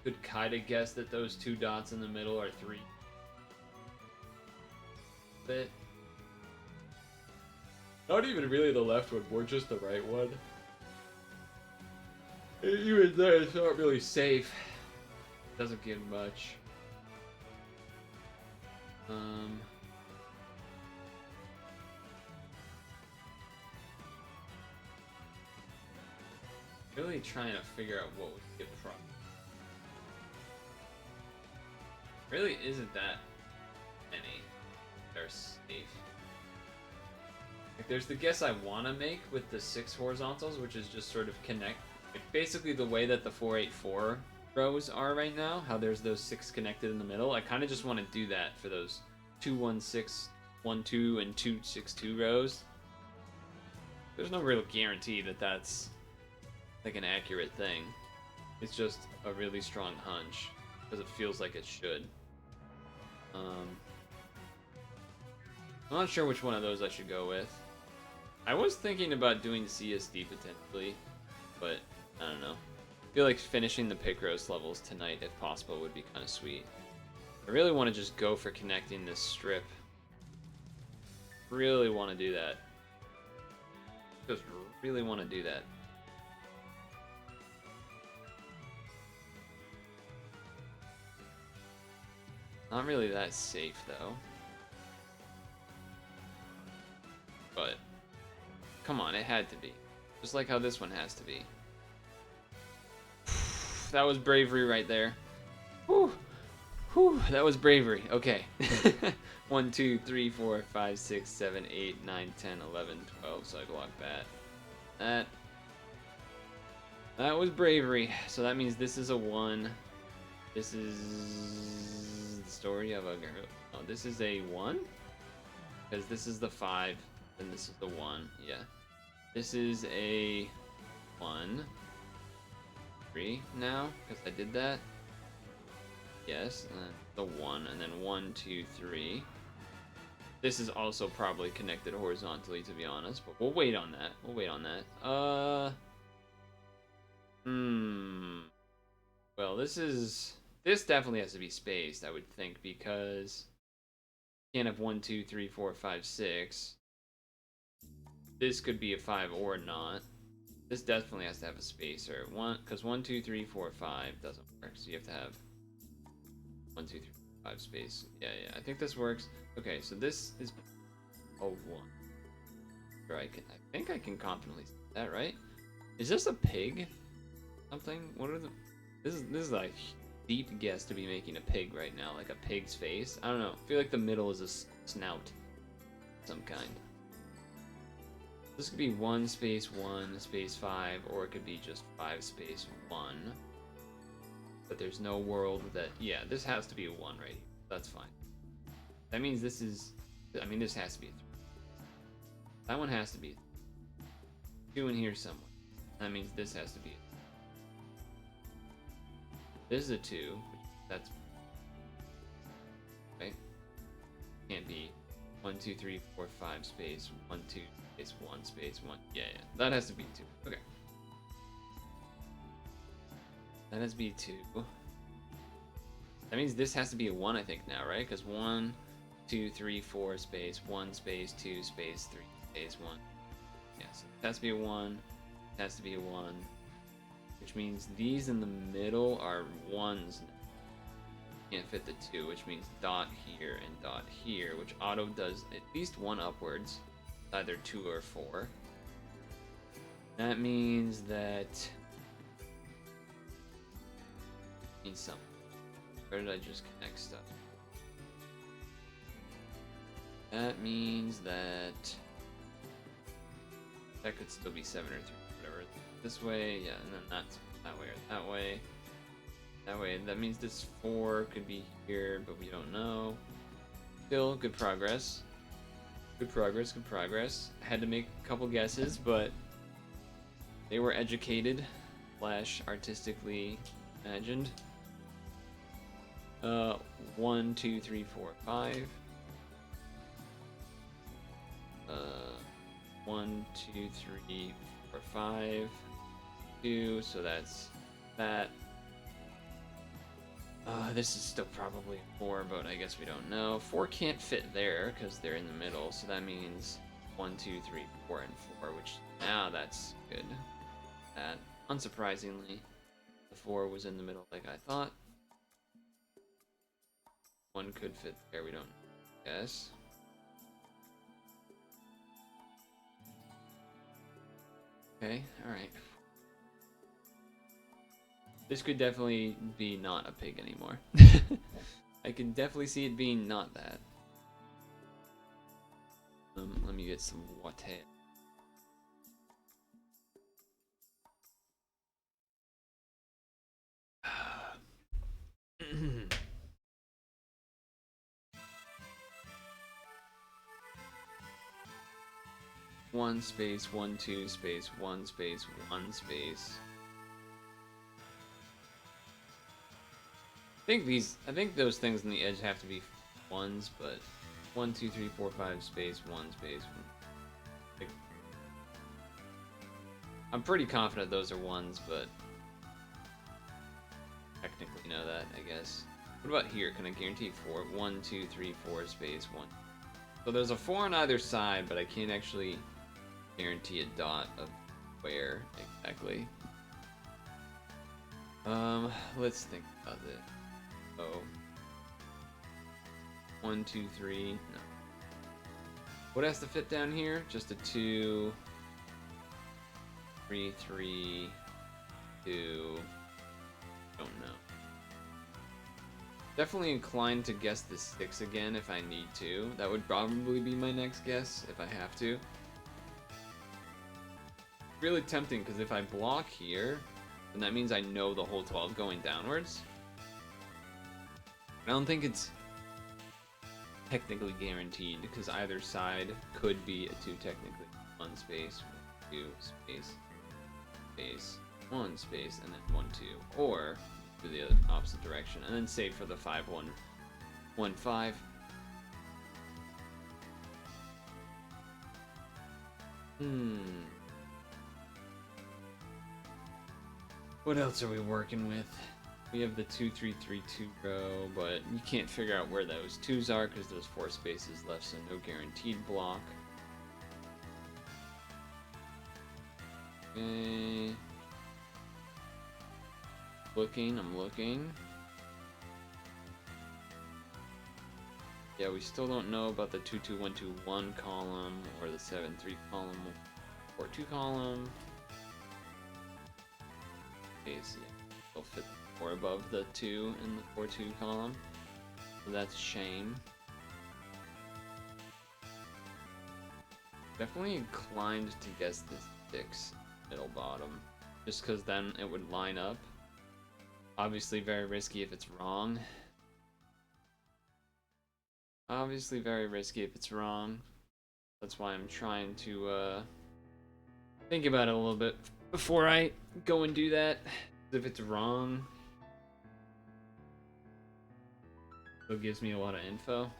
Could kind of guess that those 2 dots in the middle are 3. Bit. Not even really the left one, more just the right one. Even there, it's not really safe. Doesn't give much. Really trying to figure out what would get from. Really isn't that many that are safe. Like, there's the guess I want to make with the 6 horizontals, which is just sort of connect. Like, basically the way that the 484 rows are right now, how there's those 6 connected in the middle. I kind of just want to do that for those 21612 and 262 rows. There's no real guarantee that that's like an accurate thing. It's just a really strong hunch because it feels like it should. I'm not sure which one of those I should go with. I was thinking about doing CSD potentially, but I don't know. I feel like finishing the Picross levels tonight, if possible, would be kind of sweet. I really want to just go for connecting this strip. Really want to do that. Just really want to do that. Not really that safe, though. But, come on, it had to be. Just like how this one has to be. That was bravery right there. Whew. Whew, that was bravery. Okay. 1, 2, 3, 4, 5, 6, 7, 8, 9, 10, 11, 12. So I block that. That was bravery. So that means this is a 1. This is the story of a girl. Oh, this is a 1? Because this is the 5, and this is the 1. Yeah. This is a 1. 3 now, because I did that. Yes, and then the 1, and then 1, 2, 3. This is also probably connected horizontally, to be honest, but we'll wait on that. We'll wait on that. Well, this definitely has to be spaced, I would think, because you can't have 1, 2, 3, 4, 5, 6. This could be a 5 or not. This definitely has to have a spacer. Because 1, 2, 3, 4, 5 doesn't work, so you have to have 1, 2, 3, 4, 5 space. Yeah, I think this works. Okay, so this is a 1. Sure, I think I can confidently say that, right? Is this a pig? Something? What are the? This is like deep guess to be making a pig right now, like a pig's face. I don't know. I feel like the middle is a snout, of some kind. This could be 1 space 1 space 5, or it could be just 5 space 1. But there's no world that, yeah, this has to be a 1 right here. That's fine. That means this is, I mean, this has to be a 3. That one has to be a 2 in here somewhere. That means this has to be a 3. This is a 2. That's, right? Can't be 1, 2, 3, 4, 5 space 1, 2 space 1 space 1. Yeah. That has to be 2. Okay. That has to be 2. That means this has to be a 1, I think, now, right? Because 1, 2, 3, 4 space 1 space 2 space 3 space 1. Yes. It has to be a 1. It has to be a 1. Which means these in the middle are 1s. can't fit the 2, which means dot here and dot here, which auto does at least one upwards, either 2 or 4. That means that means something. Where did I just connect stuff? That means that could still be 7 or 3, whatever. This way, yeah, and then that's that way or that way. That way, that means this 4 could be here, but we don't know. Still, good progress. Good progress, good progress. I had to make a couple guesses, but they were educated / artistically imagined. 1, 2, 3, 4, 5. 1, 2, 3, 4, 5. 2, so that's that. This is still probably 4, but I guess we don't know. 4 can't fit there because they're in the middle, so that means 1, 2, 3, 4, and 4, which now that's good. That, unsurprisingly, the 4 was in the middle like I thought. 1 could fit there, we don't guess. Okay, alright. This could definitely be not a pig anymore. I can definitely see it being not that. Let me get some water. One space, 1, 2 space, 1 space, 1 space. I think those things on the edge have to be 1s, but 1, 2, 3, 4, 5 space, 1 space. Like, I'm pretty confident those are 1s, but technically know that, I guess. What about here? Can I guarantee 4? 1, 2, 3, 4 space, 1. So there's a 4 on either side, but I can't actually guarantee a dot of where exactly. Let's think about it. Oh. 1, 2, 3. No. What has to fit down here? Just a 2, 3, 3, 2. Don't know. Definitely inclined to guess the 6 again if I need to. That would probably be my next guess if I have to. Really tempting because if I block here, then that means I know the whole 12 going downwards. I don't think it's technically guaranteed because either side could be a 2 technically. 1 space, 2 space, space, 1 space, and then 1, 2. Or do the other opposite direction and then save for the 5, 1, 1, 5. What else are we working with? We have the 2, 3, 3, 2 row, but you can't figure out where those 2s are because there's 4 spaces left, so no guaranteed block. Okay. I'm looking. Yeah, we still don't know about the 2, 2, 1, 2, 1 column or the 7, 3 column or 2 column. Okay, so yeah, they'll fit 4 above the 2 in the 4, 2 column. So that's a shame. Definitely inclined to guess this 6 middle bottom, just because then it would line up. Obviously very risky if it's wrong. Obviously very risky if it's wrong. That's why I'm trying to think about it a little bit before I go and do that. If it's wrong, it gives me a lot of info.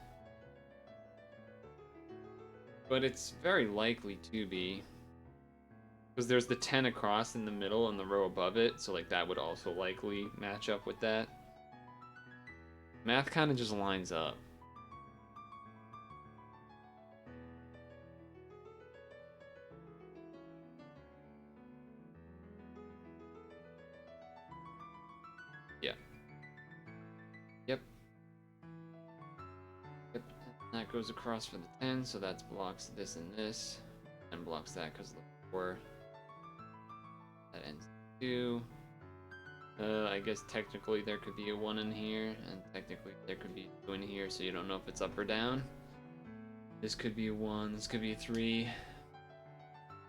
But it's very likely to be. Because there's the 10 across in the middle and the row above it, so like that would also likely match up with that. Math kind of just lines up. Yeah. Yep. That goes across for the 10, so that blocks this and this. And blocks that because of the 4. That ends 2. I guess technically there could be a 1 in here, and technically there could be a 2 in here, so you don't know if it's up or down. This could be a 1, this could be a 3.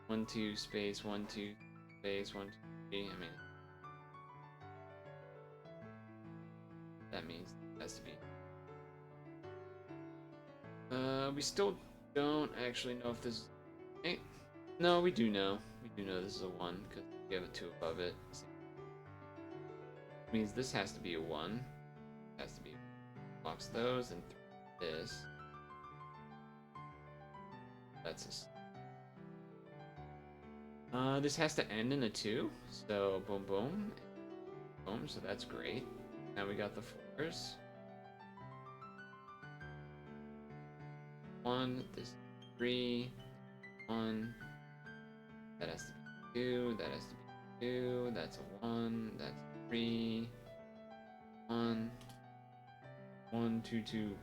1, 2, space, 1, 2, space, 1, 2, 3. I mean, that means it has to be. We still don't actually know if this is. Hey, no, we do know. We do know this is a 1 because we have a 2 above it. So means this has to be a 1. It has to be. Blocks those and this. That's a. This has to end in a 2. So boom, boom, boom. So that's great. Now we got the 4s. 1. This 3. 1. That has to be 2. That has to be 2. That's a 1. That's 3. 1. 1, 2, 2.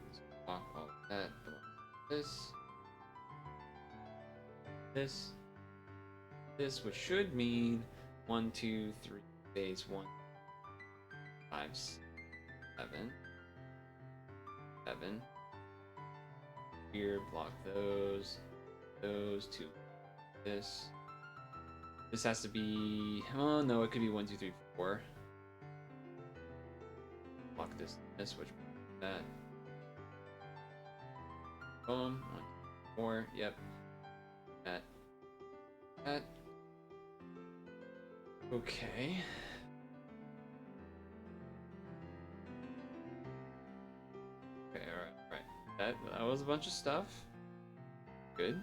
Block all of that. Block this. This, which should mean 1, 2, 3, space 1, 5, 7. 7. Here, block those. Those, 2. This. This has to be. Oh no, it could be 1, 2, 3, 4. Block this, which that. Boom. 1, 2, 4. Yep. That. Okay. Okay, alright. That was a bunch of stuff. Good.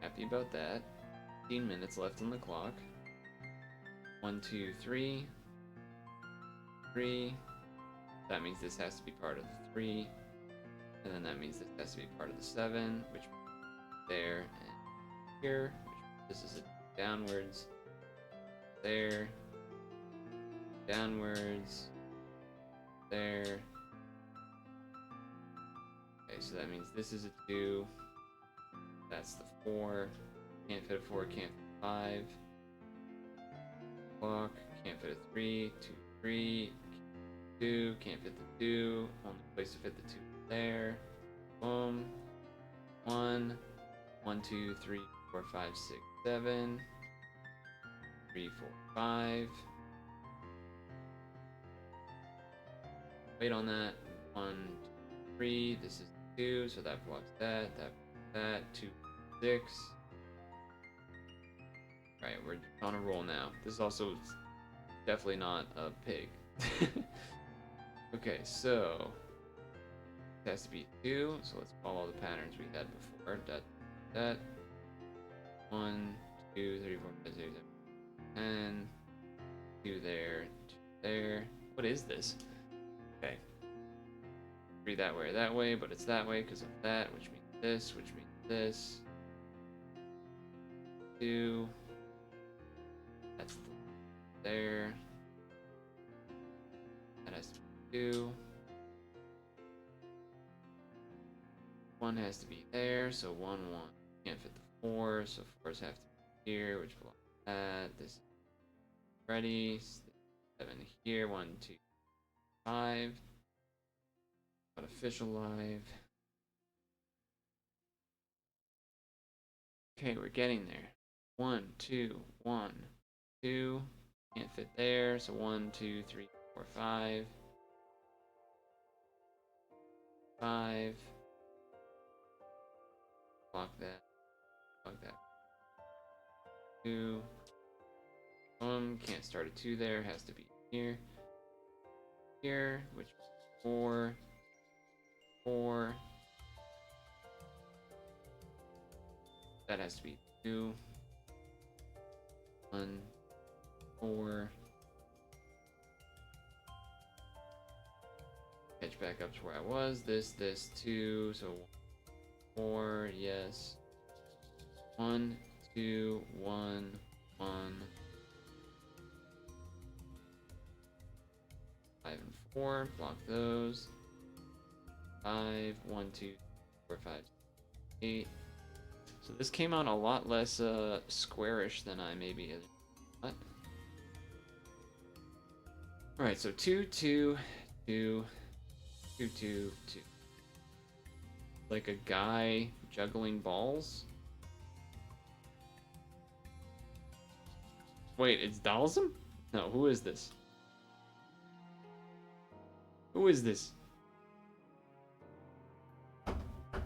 Happy about that. 15 minutes left on the clock. 1, 2, 3. 3. That means this has to be part of the 3. And then that means this has to be part of the 7, which there and here. This is a downwards. There. Downwards. There. Okay, so that means this is a 2. That's the 4. Can't fit a 4, can't fit a 5. Block. Can't fit a 3. 2, 3. 2. Can't fit the 2. Only place to fit the 2 there. Boom. 1. 1, 2, 3, 4, 5, 6, 7. 3, 4, 5. Wait on that. 1, 2, 3. This is 2, so that blocks that. That. 2, 6. Right, we're on a roll now. This is also definitely not a pig. Okay, so it has to be 2. So let's follow the patterns we had before. That. 1, 2, 3, 4, 5, 6, 7, 10. 2 there. 2 there. What is this? Okay. 3 that way, but it's that way because of that, which means this, which means this. 2. That's there. That has to be 2. 1 has to be there, so 1, 1. Can't fit the 4, so 4s have to be here, which blocks that. This is ready. 7 here. 1, 2, 5. But official live. Okay, we're getting there. 1, 2, 1, 2. Can't fit there, so 1, 2, 3, 4, 5. 5. Block that. Block that. 2. Can't start a 2 there. Has to be here. Here, which 4. 4. That has to be 2. 1. 4. Catch back up to where I was. This, 2. So 4. Yes. 1, 2, 1, 1. 5 and 4. Block those. 5, 1, 2, 4, 5, 8. So this came out a lot less squarish than I maybe thought. Alright, so 2, 2, 2, 2, 2, 2. Like a guy juggling balls. Wait, it's Dalsum? No, who is this? Who is this?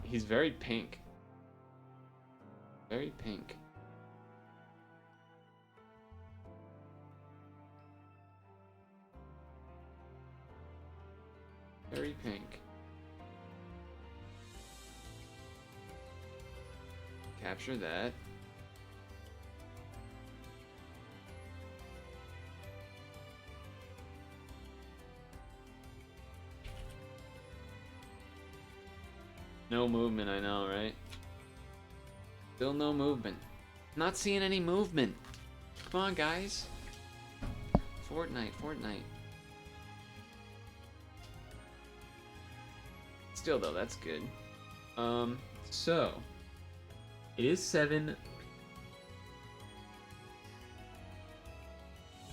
He's very pink. Very pink. Very pink. Capture that. No movement, I know, right? Still no movement. Not seeing any movement. Come on, guys. Fortnite. Still, though, that's good. So it is 7.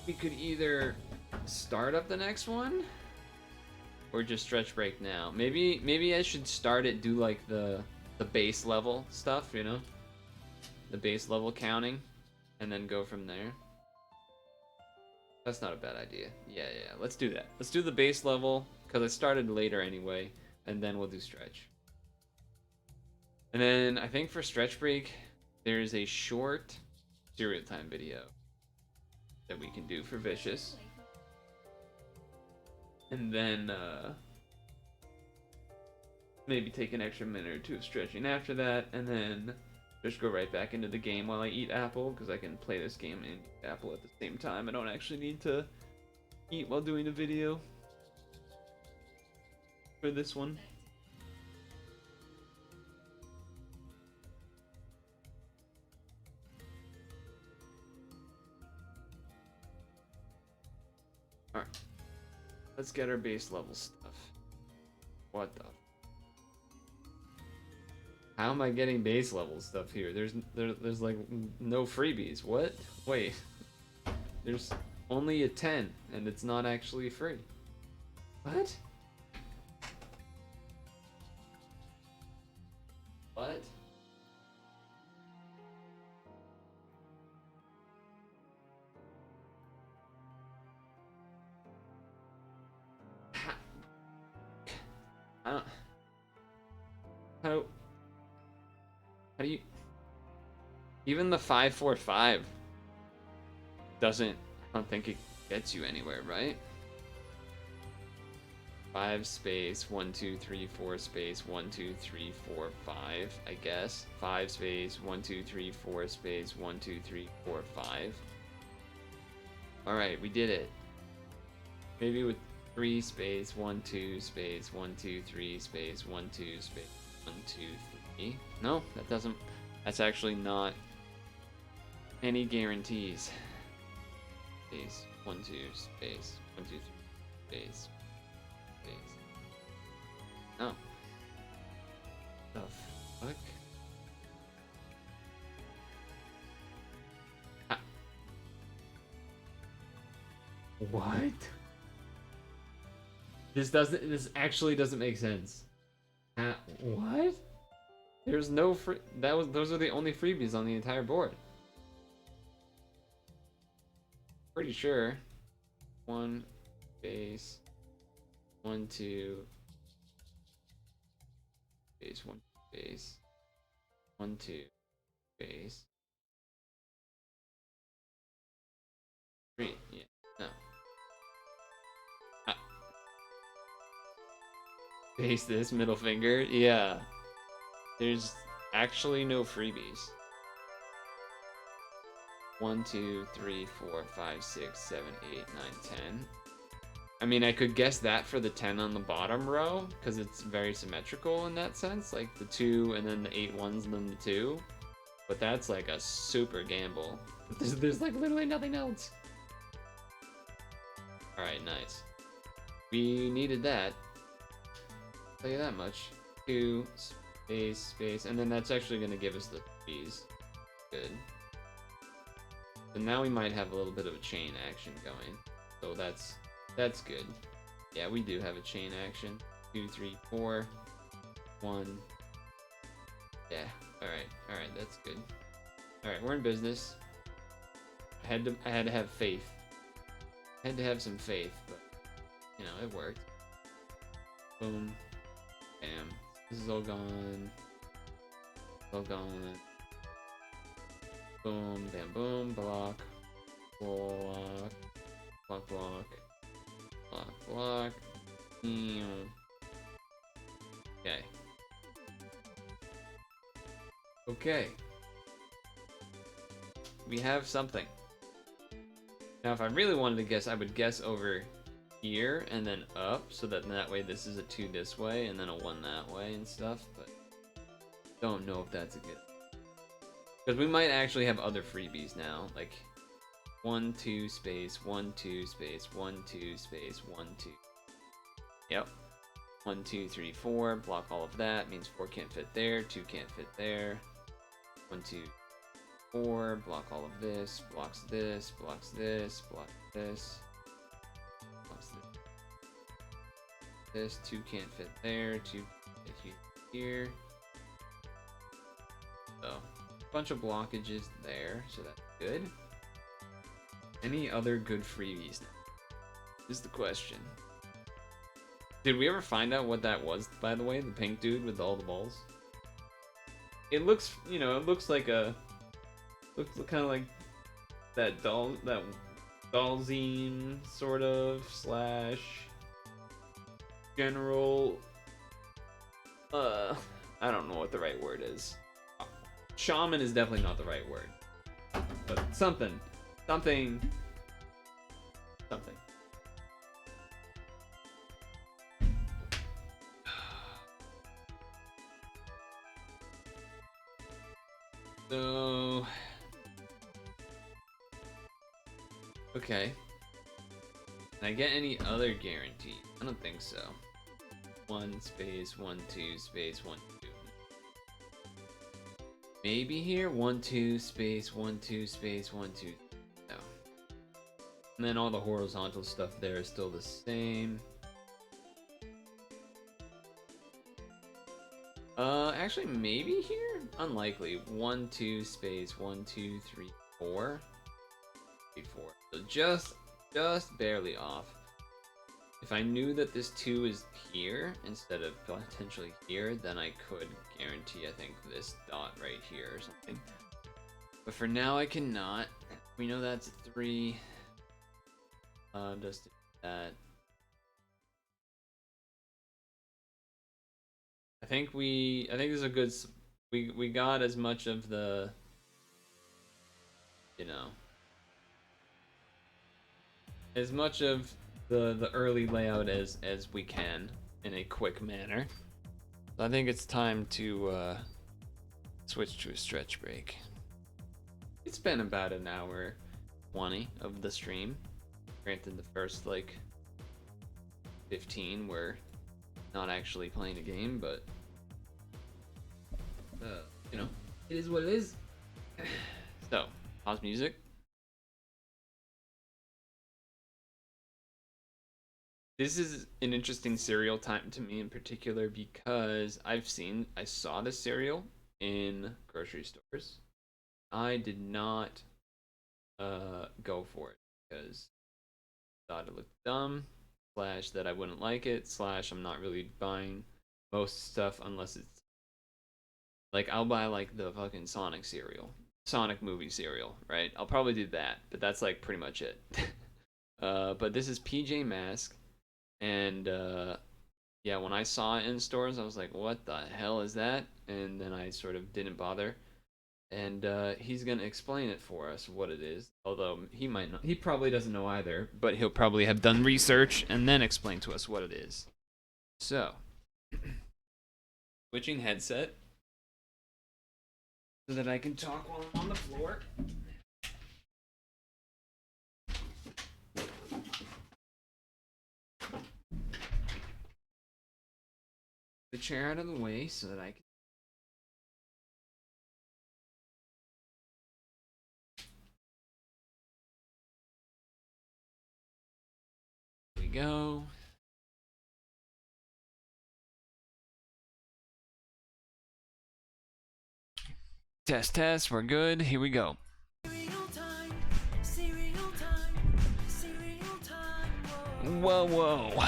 We could either start up the next one or just stretch break now. Maybe I should start it, do like the base level stuff, you know? The base level counting, and then go from there. That's not a bad idea. Yeah, let's do that. Let's do the base level, because I started later anyway, and then we'll do stretch. And then I think for stretch break, there's a short serial time video that we can do for Vicious. And then maybe take an extra minute or two of stretching after that, and then just go right back into the game while I eat apple, because I can play this game and eat apple at the same time. I don't actually need to eat while doing a video for this one. Alright. Let's get our base level stuff. What the? How am I getting base level stuff here? There's like no freebies. What? Wait. There's only a 10 and it's not actually free. What? What? I don't... How do you... Even the 545 doesn't... I don't think it gets you anywhere, right? 5 space 1 2 3 4 space 1 2 3 4 5, I guess. 5 space 1 2 3 4 space 1 2 3 4 5. Alright, we did it. Maybe with 3 space 1 2 space 1 2 3 space 1 2 space 1 2 3. No, that doesn't. That's actually not any guarantees. Space 1 2 space 1 2 3 space space. No. The fuck? What? This actually doesn't make sense. What? There's no free. Those are the only freebies on the entire board. Pretty sure. 1 base 1 2 base 1 base 1 2 base 3. Yeah. No. Base this middle finger. Yeah. There's actually no freebies. 1 2 3 4 5 6 7 8 9 10. I mean, I could guess that for the 10 on the bottom row, because it's very symmetrical in that sense, like the 2 and then the 8 ones and then the 2. But that's like a super gamble. There's like literally nothing else. Alright, nice. We needed that. tell you that much. 2 space, and then that's actually gonna give us the 3s. Good. So now we might have a little bit of a chain action going. So that's good. Yeah, we do have a chain action. 2, 3, 4, 1. Yeah. All right, that's good. All right, we're in business. I had to have faith. I had to have some faith, but you know it worked. Boom, bam. This is all gone. All gone. Boom, bam, boom. Block, block, block, block, block, block. Okay. Okay. We have something. Now, if I really wanted to guess, I would guess over here and then up, so that way this is a 2 this way and then a 1 that way and stuff, but don't know if that's a good. Because we might actually have other freebies now, like 1, 2, space, 1, 2, space, 1, 2, space, 1, 2. Yep. 1, 2, 3, 4. Block all of that. Means 4 can't fit there. 2 can't fit there. 1, 2, 4. Block all of this. Blocks this. Blocks this. Blocks this. Blocks this. 2 can't fit there. 2 can't fit here. So, a bunch of blockages there. So that's good. Any other good freebies now? Is the question. Did we ever find out what that was, by the way? The pink dude with all the balls? It looks, you know, it looks like a... Looks kind of like that dollzine sort of, slash... General... I don't know what the right word is. Shaman is definitely not the right word. But something. Something. So, okay. Can I get any other guarantee? I don't think so. 1 space, 1, 2 space, 1, 2. Maybe here 1, 2 space, 1, 2 space, 1, 2. No. And then all the horizontal stuff there is still the same. Actually, maybe here? Unlikely. 1, 2 space, 1, 2, 3, 4. 3, 4. So just barely off. If I knew that this 2 is here instead of potentially here, then I could guarantee, I think, this dot right here or something. But for now, I cannot. We know that's a 3. Just that. I think this is a good. We got as much of the, you know, as much of the early layout as we can in a quick manner. So I think it's time to switch to a stretch break. It's been about an hour 20 of the stream. Granted, the first like 15 were not actually playing a game, but you know, it is what it is. So, pause music. This is an interesting cereal time to me in particular because I saw this cereal in grocery stores. I did not go for it because I thought it looked dumb, slash that I wouldn't like it, slash I'm not really buying most stuff unless it's like I'll buy like the fucking Sonic cereal, Sonic movie cereal, right? I'll probably do that, but that's like pretty much it. But this is PJ Masks. And yeah, when I saw it in stores, I was like, what the hell is that? And then I sort of didn't bother. And he's going to explain it for us, what it is. Although he might not, he probably doesn't know either, but he'll probably have done research and then explain to us what it is. So, switching headset so that I can talk while I'm on the floor. the chair out of the way so that I can. Here we go. Test, test. We're good. Here we go. Whoa, whoa.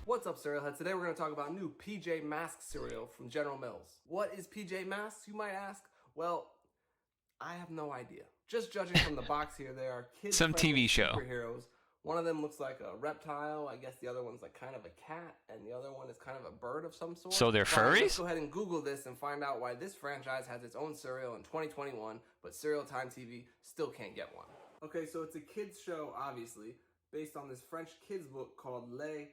What's up, cereal heads? Today we're going to talk about new PJ Masks cereal from General Mills. What is PJ Masks, you might ask? Well, I have no idea. Just judging from the box here, they are kids Some TV show. Superheroes. One of them looks like a reptile. I guess the other one's like kind of a cat, and the other one is kind of a bird of some sort. So they're furries? Let's go ahead and Google this and find out why this franchise has its own cereal in 2021, but Cereal Time TV still can't get one. Okay, so it's a kids show, obviously, based on this French kids book called Les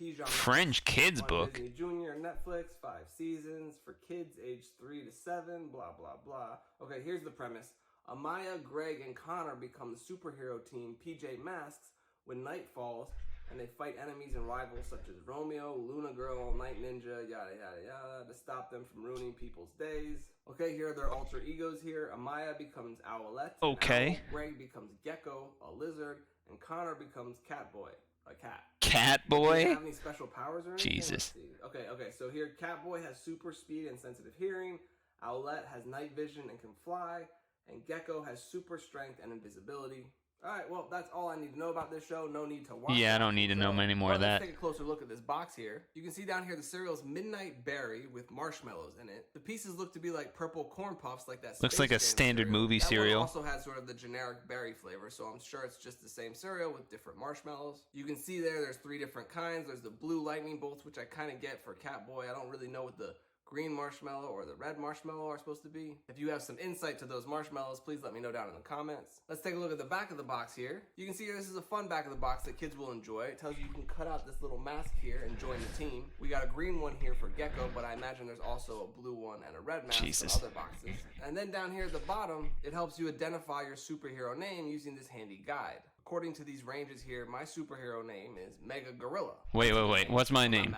Pijamas. French kids on book? Disney Junior, Netflix, 5 seasons for kids aged 3 to 7, blah, blah, blah. Okay, here's the premise. Amaya, Greg, and Connor become the superhero team PJ Masks when night falls, and they fight enemies and rivals such as Romeo, Luna Girl, Night Ninja, yada yada yada, to stop them from ruining people's days. Okay, here are their alter egos here. Amaya becomes Owlette. Okay. Owl. Greg becomes Gecko, a lizard, and Connor becomes Catboy, a cat. Catboy? Do you have any special powers or anything? Jesus. Okay, so here Catboy has super speed and sensitive hearing, Owlette has night vision and can fly, and Gecko has super strength and invisibility. Alright, well, that's all I need to know about this show. No need to watch. Yeah, I don't need to know any more of that. Let's take a closer look at this box here. You can see down here the cereal's Midnight Berry with marshmallows in it. The pieces look to be like purple corn puffs, like that. Looks like a standard movie cereal. That one also has sort of the generic berry flavor, so I'm sure it's just the same cereal with different marshmallows. You can see there's 3 different kinds. There's the blue lightning bolts, which I kind of get for Catboy. I don't really know what the green marshmallow or the red marshmallow are supposed to be. If you have some insight to those marshmallows, please let me know down in the comments. Let's take a look at the back of the box here. You can see here this is a fun back of the box that kids will enjoy. It tells you can cut out this little mask here and join the team. We got a green one here for Gecko, but I imagine there's also a blue one and a red mask for other boxes. And then down here at the bottom, it helps you identify your superhero name using this handy guide. According to these ranges here, my superhero name is Mega Gorilla. Wait. What's my name?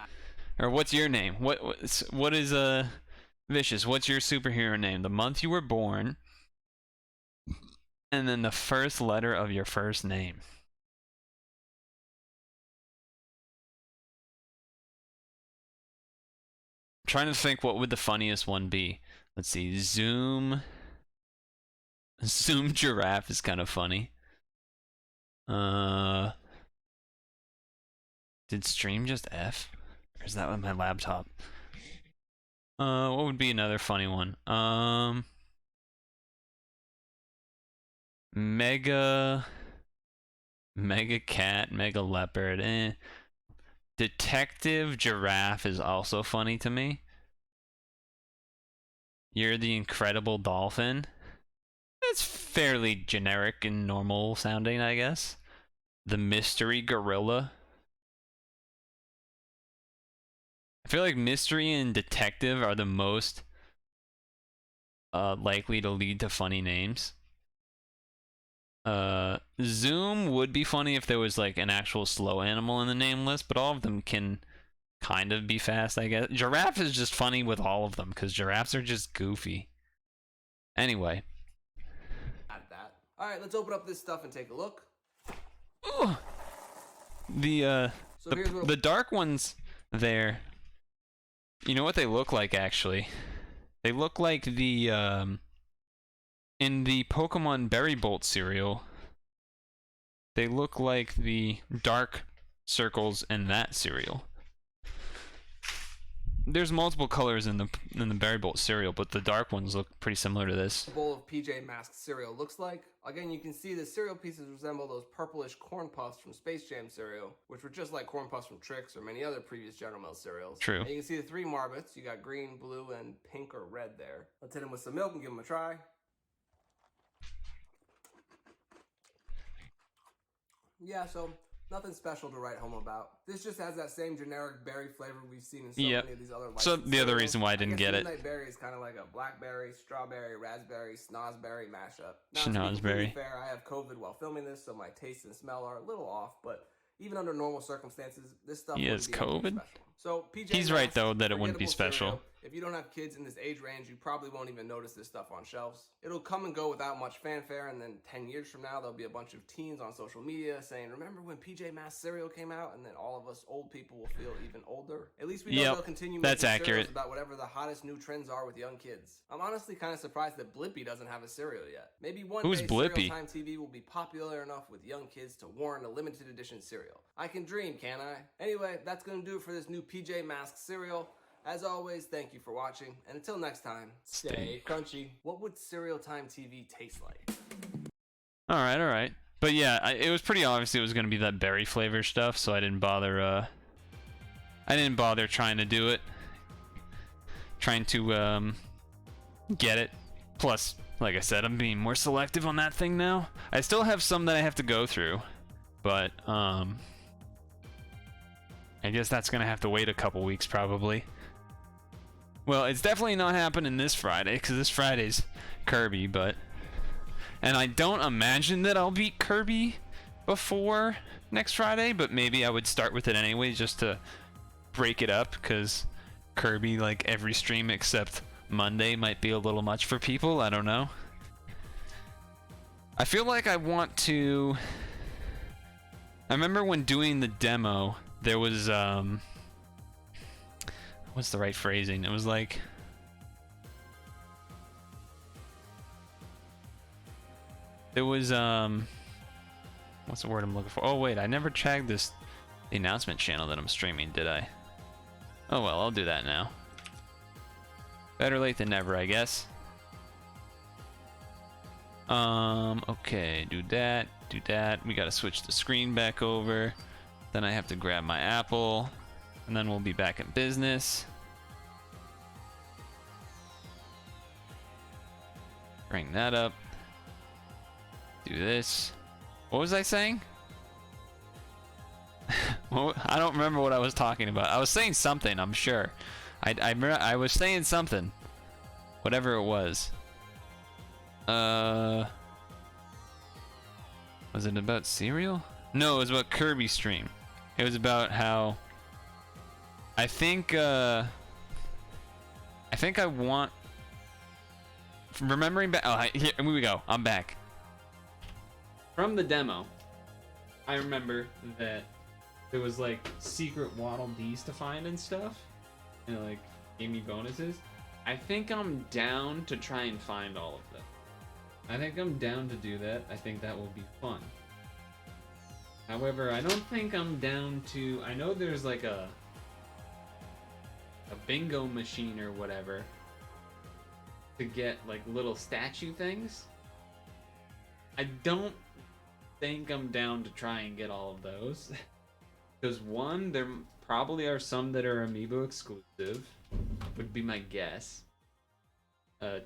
Or what's your name? What is Vicious? What's your superhero name? The month you were born, and then the first letter of your first name. I'm trying to think what would the funniest one be. Let's see. Zoom Giraffe is kind of funny. Did stream just F? Or is that with my laptop? What would be another funny one? Mega Cat, Mega Leopard. Detective Giraffe is also funny to me. You're the Incredible Dolphin. It's fairly generic and normal sounding, I guess. The Mystery Gorilla. I feel like mystery and detective are the most likely to lead to funny names. Zoom would be funny if there was like an actual slow animal in the name list, but all of them can kind of be fast, I guess. Giraffe is just funny with all of them because giraffes are just goofy. Anyway. Alright, let's open up this stuff and take a look. Ooh. The dark ones there. You know what they look like, actually? They look like the, in the Pokemon Berry Bolt cereal, they look like the dark circles in that cereal. There's multiple colors in the Berry Bolt cereal, but the dark ones look pretty similar to this. A bowl of PJ Masks cereal looks like. Again, you can see the cereal pieces resemble those purplish corn puffs from Space Jam cereal, which were just like corn puffs from Trix or many other previous General Mills cereals. True. And you can see the 3 Marbits. You got green, blue, and pink or red there. Let's hit them with some milk and give them a try. Yeah, so nothing special to write home about. This just has that same generic berry flavor we've seen in so many of these other licensed So the other reason why I didn't get it. Midnight Berry is kind of like a blackberry, strawberry, raspberry, snozberry mashup. Now, Snozberry. to be fair, I have COVID while filming this, so my taste and smell are a little off, but Even under normal circumstances, this stuff He has wouldn't be anything COVID? special. So PJ He's right Masks, though that it wouldn't be forgettable special. cereal. If you don't have kids in this age range, you probably won't even notice this stuff on shelves. It'll come and go without much fanfare, and then 10 years from now, there'll be a bunch of teens on social media saying, remember when PJ Masks cereal came out? And then all of us old people will feel even older. At least we know they'll continue making cereals about whatever the hottest new trends are with young kids. I'm honestly kind of surprised that Blippi doesn't have a cereal yet. Maybe one day Cereal Time TV will be popular enough with young kids to warrant a limited edition cereal. I can dream, can't I? Anyway, that's gonna do it for this new PJ Masks cereal. As always, thank you for watching, and until next time, stay crunchy. What would Cereal Time TV taste like? Alright. But yeah, it was pretty obvious it was going to be that berry flavor stuff, so I didn't bother trying to do it. Trying to, get it. Plus, like I said, I'm being more selective on that thing now. I still have some that I have to go through, but, I guess that's going to have to wait a couple weeks, probably. Well, it's definitely not happening this Friday, because this Friday's Kirby, but... And I don't imagine that I'll beat Kirby before next Friday, but maybe I would start with it anyway, just to break it up, because Kirby, like, every stream except Monday might be a little much for people, I don't know. I feel like I want to... I remember when doing the demo, there was, what's the right phrasing? It was like... There was, what's the word I'm looking for? Oh, wait, I never checked the announcement channel that I'm streaming, did I? Oh, well, I'll do that now. Better late than never, I guess. Okay, do that. We gotta switch the screen back over. Then I have to grab my apple. And then we'll be back in business. Bring that up. Do this. What was I saying? Well, I don't remember what I was talking about. I was saying something, I'm sure. I was saying something. Whatever it was. Was it about cereal? No, it was about Kirby stream. It was about how... I think I want... Remembering back... Oh, here we go. I'm back. From the demo, I remember that there was like secret Waddle Dees to find and stuff, and it, like, gave me bonuses. I think I'm down to try and find all of them. I think I'm down to do that. I think that will be fun. However, I don't think I'm down to... I know there's like a bingo machine or whatever to get like little statue things. I don't think I'm down to try and get all of those. Because one, there probably are some that are amiibo exclusive, would be my guess.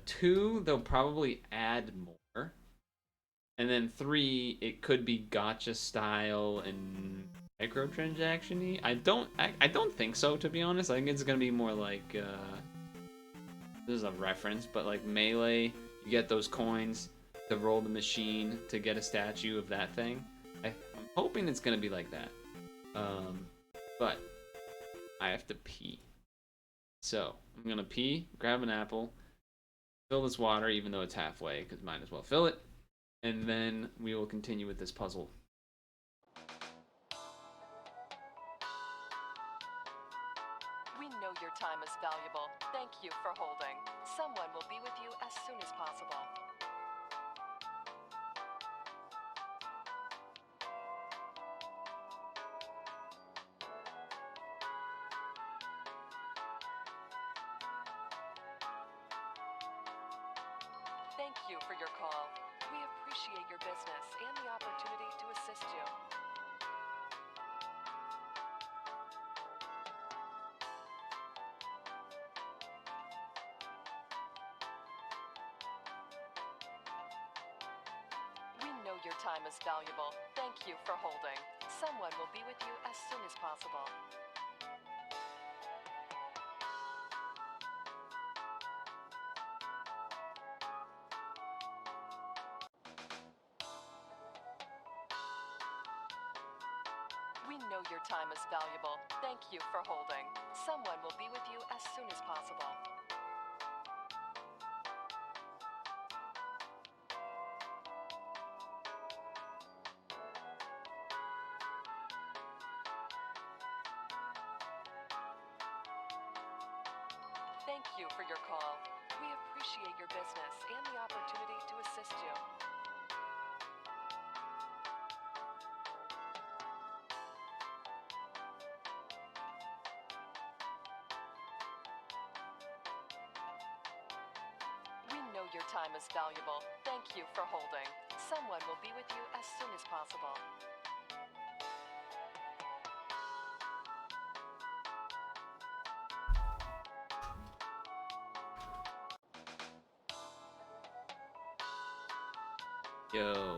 Two, they'll probably add more. And then three, it could be gacha style and microtransaction-y. I don't think so, to be honest. I think it's gonna be more like this is a reference, but like Melee, you get those coins to roll the machine to get a statue of that thing. I'm hoping it's gonna be like that. But I have to pee. So I'm gonna pee, grab an apple, fill this water, even though it's halfway, because might as well fill it, and then we will continue with this puzzle. We know your time is valuable. Thank you for holding. Someone will be with you as soon as possible. Thank you for your call. We appreciate your business and the opportunity to assist you. We know your time is valuable. Thank you for holding. Someone will be with you as soon as possible. We We know your time is valuable. Thank you for holding. Someone will be with you as soon as possible. Thank you for your call. We appreciate your business and the opportunity to assist you. We know your time is valuable. Thank you for holding. Someone will be with you as soon as possible. Yo.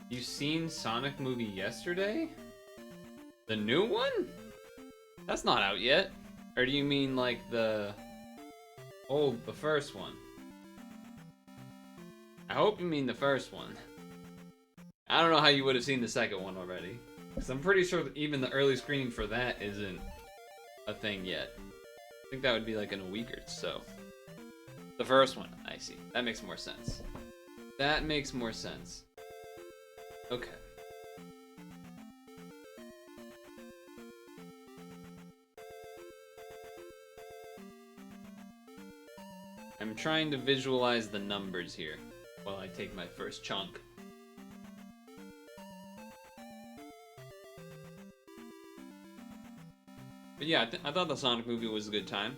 You seen Sonic movie yesterday? The new one? That's not out yet. Or do you mean like the first one? I hope you mean the first one. I don't know how you would have seen the second one already. Because I'm pretty sure that even the early screening for that isn't a thing yet. I think that would be like in a week or so. The first one, I see. That makes more sense. That makes more sense. Okay. I'm trying to visualize the numbers here while I take my first chunk. But yeah, I thought the Sonic movie was a good time.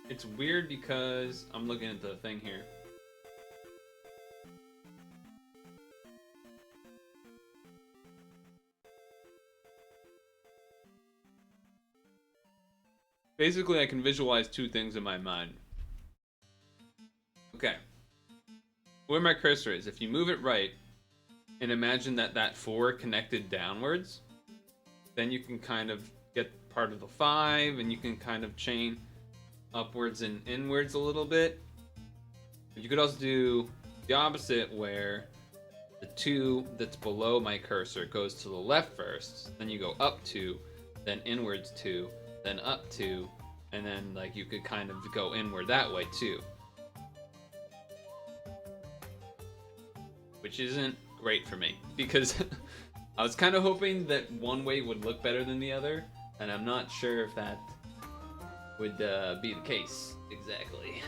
It's weird because I'm looking at the thing here. Basically, I can visualize two things in my mind. Okay. Where my cursor is, if you move it right, and imagine that 4 connected downwards, then you can kind of get part of the 5, and you can kind of chain upwards and inwards a little bit. But you could also do the opposite, where the 2 that's below my cursor goes to the left first, then you go up 2, then inwards 2, then up 2, and then like you could kind of go inward that way too. Which isn't great for me, because I was kind of hoping that one way would look better than the other, and I'm not sure if that would be the case exactly.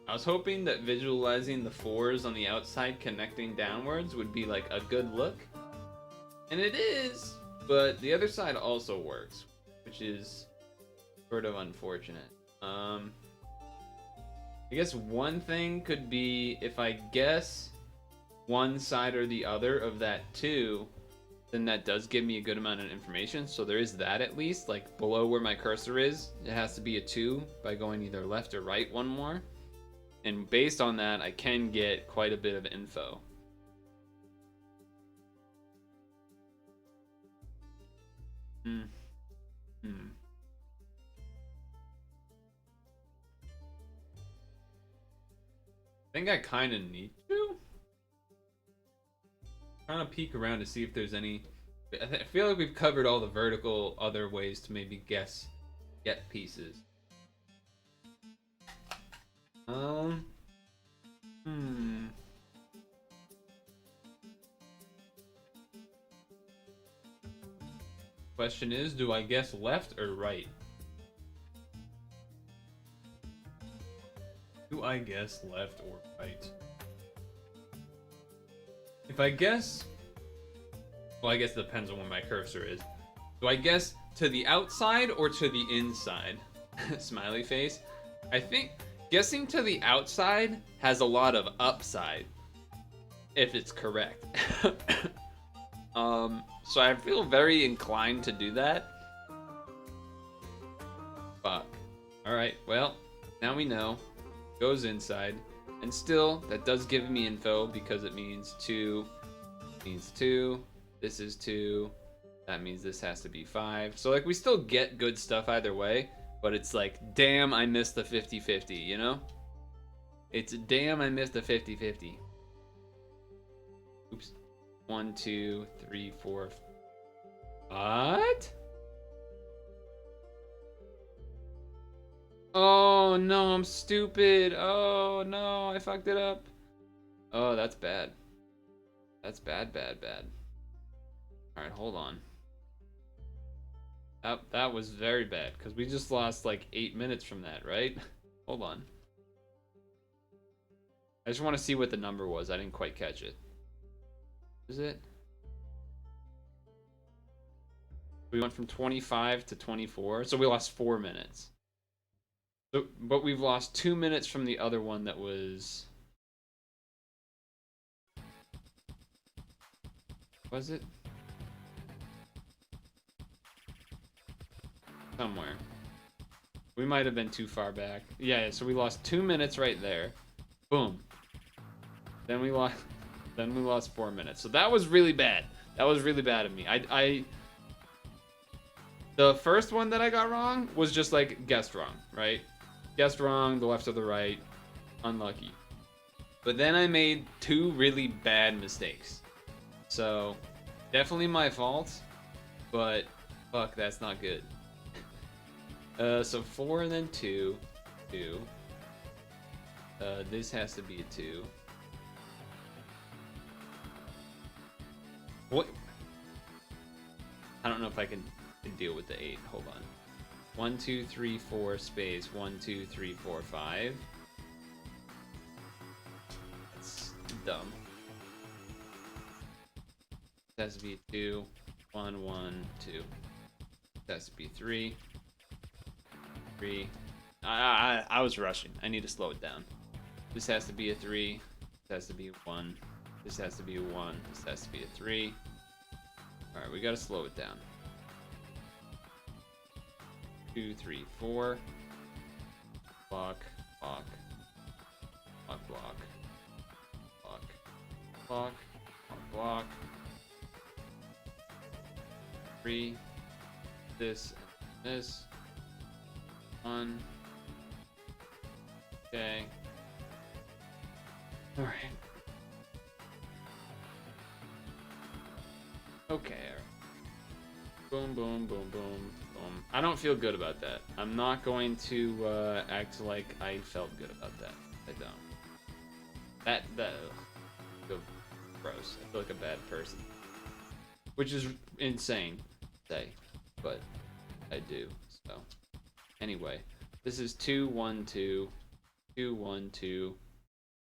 I was hoping that visualizing the 4s on the outside connecting downwards would be like a good look, and it is, but the other side also works, which is sort of unfortunate. I guess one thing could be if I guess one side or the other of that 2, then that does give me a good amount of information. So there is that at least, like below where my cursor is, it has to be a 2 by going either left or right one more. And based on that, I can get quite a bit of info. I think I kind of need to. Trying to peek around to see if there's any. I feel like we've covered all the vertical other ways to maybe get pieces. Question is, do I guess left or right? Do I guess left or right? If I guess... Well, I guess it depends on where my cursor is. Do I guess to the outside or to the inside? Smiley face. I think guessing to the outside has a lot of upside, if it's correct. So I feel very inclined to do that. Fuck. Alright, well, now we know. Goes inside. And still, that does give me info because it means 2. Means 2. This is 2. That means this has to be 5. So like we still get good stuff either way, but it's like, damn, I missed the 50-50, you know? It's damn, I missed the 50-50. Oops. 1, 2, 3, 4. What? Oh no, I'm stupid. Oh no, I fucked it up. Oh, that's bad. That's bad, bad, bad. Alright, hold on. That was very bad, because we just lost like 8 minutes from that, right? Hold on. I just want to see what the number was. I didn't quite catch it. Is it? We went from 25 to 24, so we lost 4 minutes. So, but we've lost 2 minutes from the other one that was... Was it? Somewhere. We might have been too far back. Yeah, so we lost 2 minutes right there. Boom. Then we lost 4 minutes. So that was really bad. That was really bad of me. The first one that I got wrong was just like guessed wrong, right? Guessed wrong, the left or the right. Unlucky. But then I made 2 really bad mistakes. So definitely my fault, but fuck, that's not good. So 4 and then 2. 2. This has to be a 2. What? I don't know if I can deal with the 8. Hold on. 1, 2, 3, 4 space. 1, 2, 3, 4, 5. That's dumb. This has to be 2. 1, 1, 2. This has to be 3. 3. I was rushing. I need to slow it down. This has to be a 3. This has to be a 1. This has to be a 1. This has to be a 3. Alright, we gotta slow it down. 2, 3, 4. Block, block, block, block, block, block, block. 3. This and this. 1. Okay. Alright. Okay. Boom, boom, boom, boom, boom. I don't feel good about that. I'm not going to act like I felt good about that. I don't. That I feel gross. I feel like a bad person. Which is insane to say, but I do. So anyway, this is 2, 1, 2, 2, 1, 2.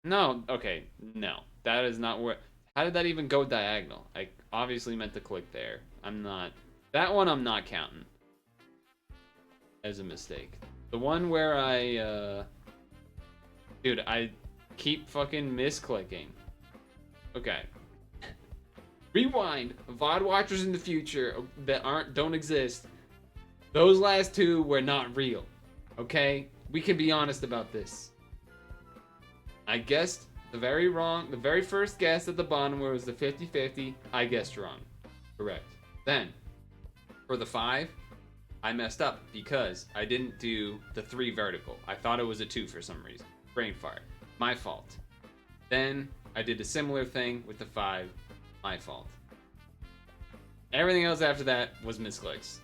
No, okay, no. That is not where... How did that even go diagonal? I obviously meant to click there. I'm not... That one I'm not counting as a mistake. The one where I, Dude, I keep fucking misclicking. Okay. Rewind. VOD watchers in the future that don't exist. Those last 2 were not real. Okay? We can be honest about this. I guessed the very first guess at the bottom where it was the 50-50, I guessed wrong. Correct. Then, for the 5, I messed up because I didn't do the 3 vertical. I thought it was a 2 for some reason. Brain fart. My fault. Then, I did a similar thing with the 5. My fault. Everything else after that was misclicks.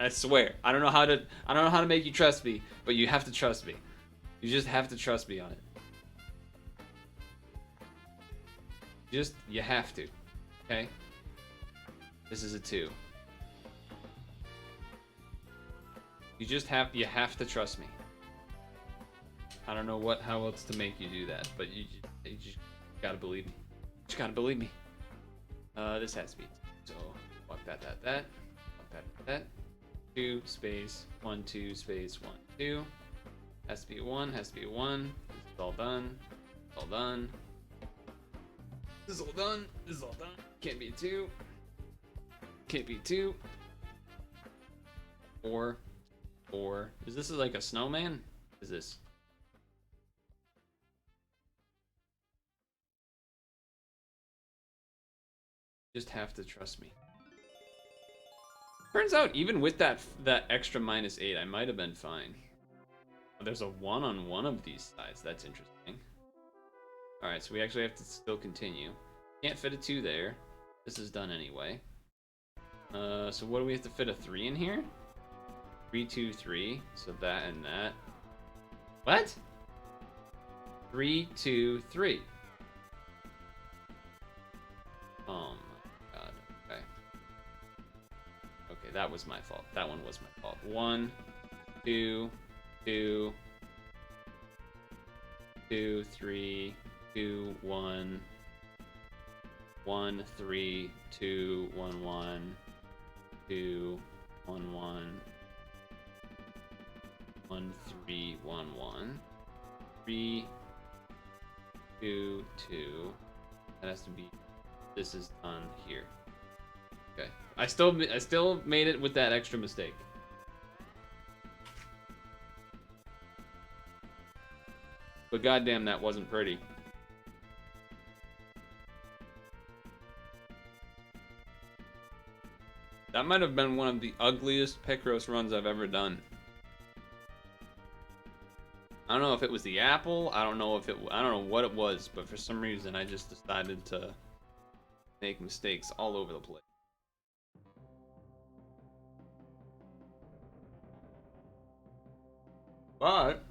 I swear. I don't know how to make you trust me, but you have to trust me. You just have to trust me on it. You have to. Okay? This is a 2. You have to trust me. I don't know how else to make you do that, but you just gotta believe me. Just gotta believe me. This has to be. So, fuck that. 2 space 1 2 space 1 2. Has to be 1. Has to be 1. This is all done. All done. This is all done. This is all done. Can't be 2. Can't be 2. 4. 4. Is this like a snowman? Is this? Just have to trust me. Turns out, even with that extra -8, I might have been fine. There's a 1 on one of these sides. That's interesting. Alright, so we actually have to still continue. Can't fit a 2 there. This is done anyway. So what do we have to fit a 3 in here? 3, 2, 3. So that and that. What? 3, 2, 3. Oh my god. Okay. Okay, that was my fault. That one was my fault. 1, 2, 2, 2, 3, 2, 1, 1, 3, 2, 1, 1, 2, 1, 1, 1, 3, 1, 1, 3, 2, 2. That has to be. This is done here. Okay. I still made it with that extra mistake. But goddamn, that wasn't pretty. That might have been one of the ugliest Picross runs I've ever done. I don't know if it was the apple. I don't know what it was, but for some reason I just decided to make mistakes all over the place. But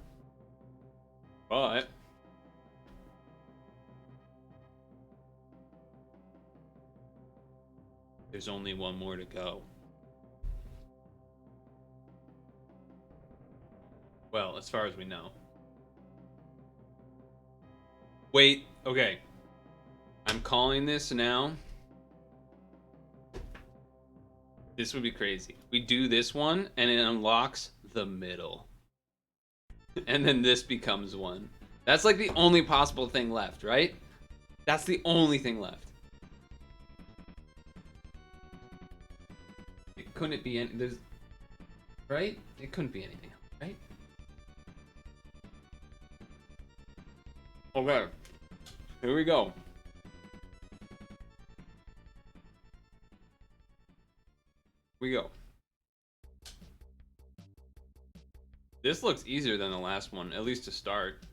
there's only one more to go. Well, as far as we know. Wait, okay. I'm calling this now. This would be crazy. We do this one, and it unlocks the middle. And then this becomes one. That's like the only possible thing left, right? That's the only thing left. It couldn't be any. There's, right? It couldn't be anything else, right? Okay. Here we go. We go. This looks easier than the last one, at least to start.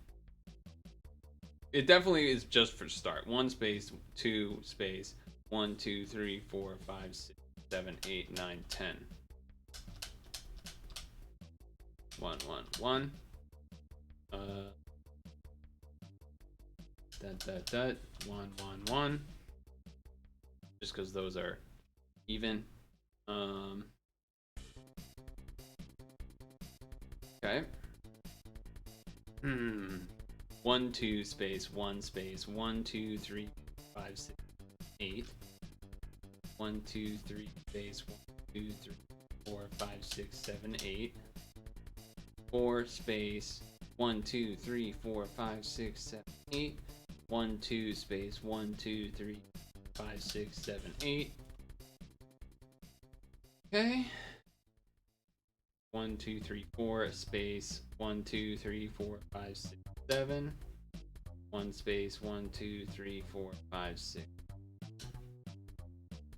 It definitely is just for start. 1 space, 2 space, 1, 2, 3, 4, 5, 6, 7, 8, 9, 10. 1, 1, 1. Dot, 1, 1, 1. Just because those are even. Okay. 1, 2 space, 1 space, 1, 2, 3, 5, 6, 8. 1, 2, 3 space, 1, 2, 3, 4, 5, 6, 7, 8. 4 space, 1, 2, 3, 4, 5, 6, 7, 8. 1, 2 space, 1, 2, 3, 5, 6, 7, 8. Okay. 1, 2, 3, 4 space, 1, 2, 3, 4, 5, 6, 7. 1 space, 1, 2, 3, 4, 5, 6.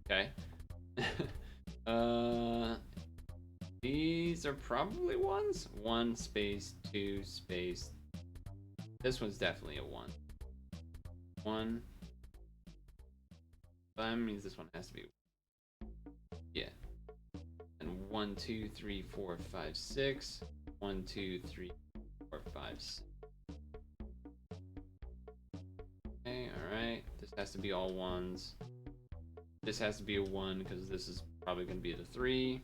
Okay. These are probably ones. 1 space, 2 space. This one's definitely a 1. 1. That means this one has to be. Yeah. And 1, 2, 3, 4, 5, 6. 1, 2, 3, 4, 5, 6. Okay, alright. This has to be all ones. This has to be a 1 because this is probably going to be the 3.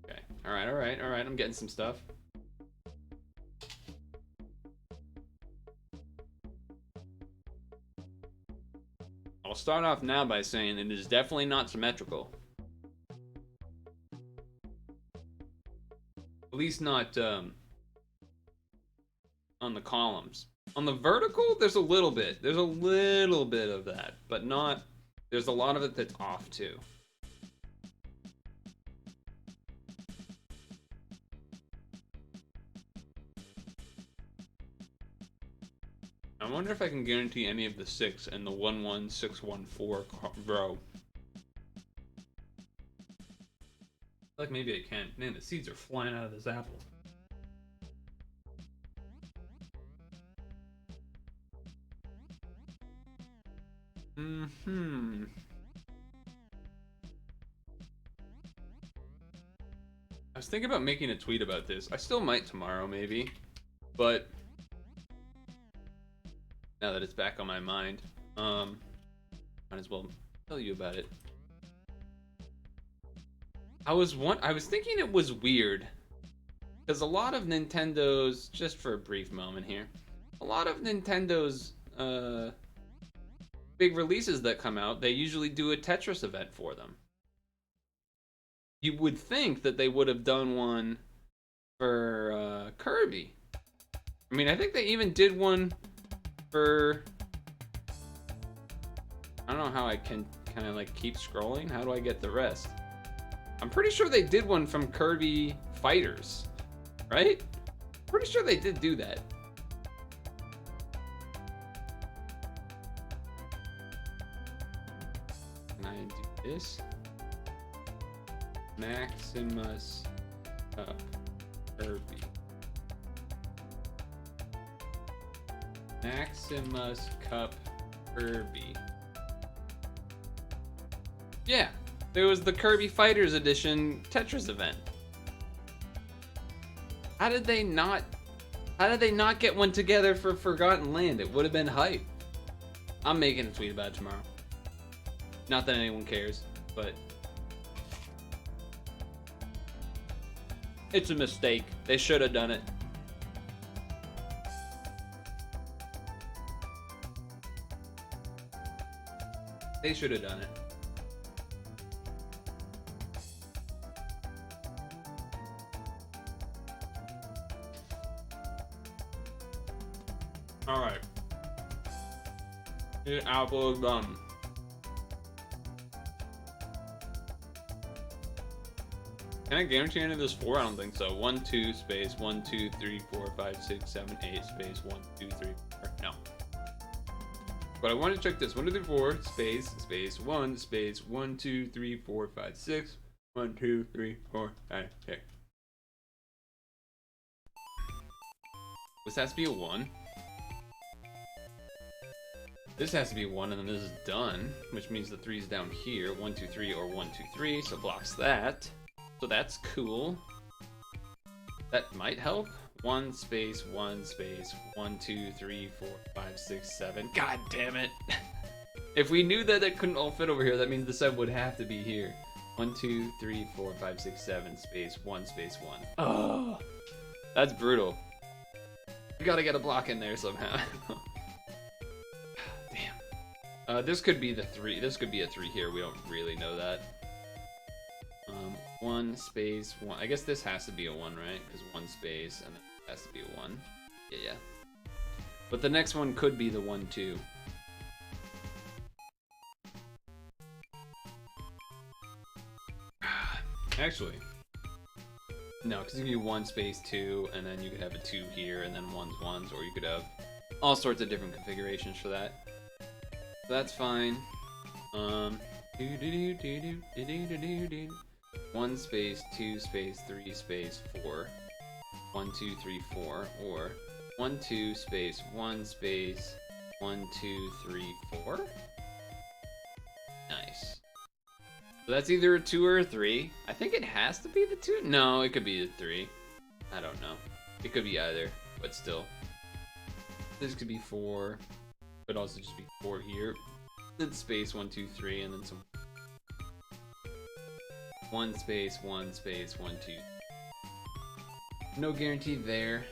Okay. Alright, alright, alright. I'm getting some stuff. I'll start off now by saying it is definitely not symmetrical. At least not on the columns. On the vertical, there's a little bit. There's a little bit of that, but not. There's a lot of it that's off too. I wonder if I can guarantee any of the 6 and the 11614 row. Like maybe I can. Man, the seeds are flying out of this apple. I was thinking about making a tweet about this. I still might tomorrow, maybe. But now that it's back on my mind, might as well tell you about it. I was thinking it was weird because a lot of Nintendo's, just for a brief moment here, a lot of Nintendo's big releases that come out, they usually do a Tetris event for them. You would think that they would have done one for Kirby. I mean, I think they even did one for... I don't know how I can kind of like keep scrolling. How do I get the rest? I'm pretty sure they did one from Kirby Fighters, right? Pretty sure they did do that. Can I do this? Maximus Cup Kirby. Maximus Cup Kirby. Yeah, there was the Kirby Fighters Edition Tetris event. How did they not get one together for Forgotten Land? It would have been hype. I'm making a tweet about it tomorrow. Not that anyone cares, but it's a mistake. They should have done it. They should have done it. All right. Eat apple gum. Can I guarantee any of this 4? I don't think so. 1, 2, space, 1, 2, 3, 4, 5, 6, 7, 8, space, 1, 2, 3, 4. No. But I want to check this. 1, 2, 3, 4, space, space, 1, space, 1, 2, 3, 4, 5, 6. 1, 2, 3, 4, 5, 6. This has to be a 1. This has to be 1, and then this is done, which means the 3 is down here. 1, 2, 3, or 1, 2, 3, so blocks that. So that's cool. That might help. 1 space, 1 space, 1, 2, 3, 4, 5, 6, 7. God damn it! If we knew that it couldn't all fit over here, that means the 7 would have to be here. 1, 2, 3, 4, 5, 6, 7, space, 1 space, 1. Oh, that's brutal. We gotta get a block in there somehow. Damn. This could be the 3. This could be a 3 here. We don't really know that. 1 space 1. I guess this has to be a 1, right? Because 1 space and then it has to be a 1. Yeah. But the next one could be the 1, 2. Actually, no, because you can do 1 space 2, and then you could have a 2 here, and then 1's 1's, or you could have all sorts of different configurations for that. So that's fine. 1 space, 2 space, 3 space, 4. 1, 2, 3, 4. Or 1, 2 space, 1 space, 1, 2, 3, 4. Nice. So that's either a 2 or a 3. I think it has to be the 2. No, it could be the 3. I don't know. It could be either, but still. This could be 4. Could also just be 4 here. Then space, 1, 2, 3, and then some 1 space, 1 space, 1, 2. No guarantee there.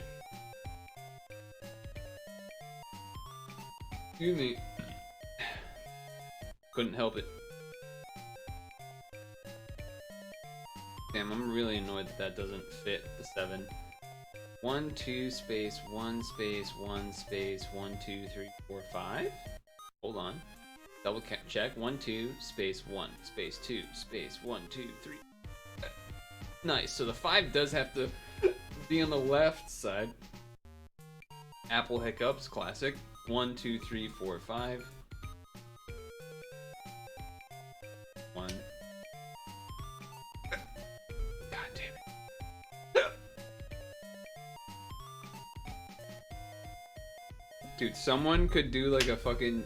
Excuse me. Couldn't help it. Damn, I'm really annoyed that that doesn't fit the 7. 1, 2 space, 1 space, 1 space, 1, 2, 3, 4, 5. Hold on. Double check. 1, 2, space, 1, space, 2, space, 1, 2, 3. Nice. So the 5 does have to be on the left side. Apple hiccups, classic. 1, 2, 3, 4, 5. 1. Dude, someone could do like a fucking...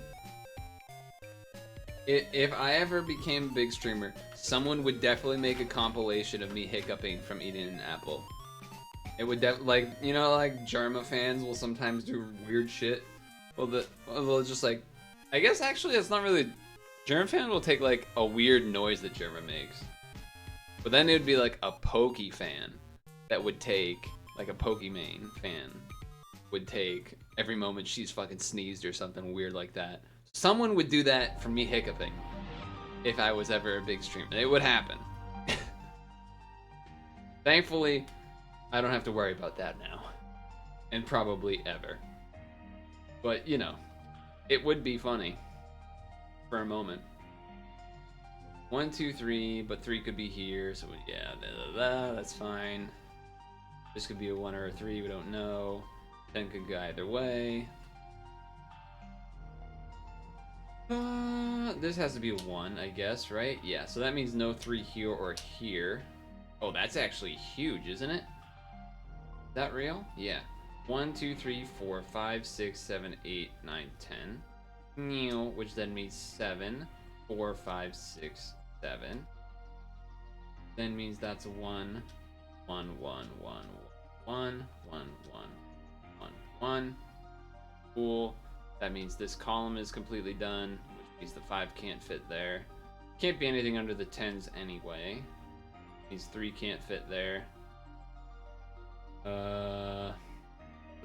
If I ever became a big streamer, someone would definitely make a compilation of me hiccuping from eating an apple. It would like, you know, like Jarma fans will sometimes do weird shit. Well, they'll just like, I guess actually it's not really. German fan will take like a weird noise that German makes, but then it would be like a Pokey fan that would take, like a Pokimane fan would take every moment she's fucking sneezed or something weird like that. Someone would do that for me hiccuping if I was ever a big streamer. It would happen. Thankfully, I don't have to worry about that now. And probably ever. But, you know, it would be funny for a moment. 1, 2, 3, but 3 could be here, so yeah, that's fine. This could be a 1 or a 3, we don't know. 10 could go either way. This has to be a 1, I guess, right? Yeah, so that means no 3 here or here. Oh, that's actually huge, isn't it? Is that real? Yeah. 1, 2, 3, 4, 5, 6, 7, 8, 9, 10. Which then means 7, 4, 5, 6, 7. Then means that's a 1, 1, 1, 1, 1, 1, 1, 1, 1. Cool. That means this column is completely done, which means the 5 can't fit there. Can't be anything under the 10s anyway. These 3 can't fit there. So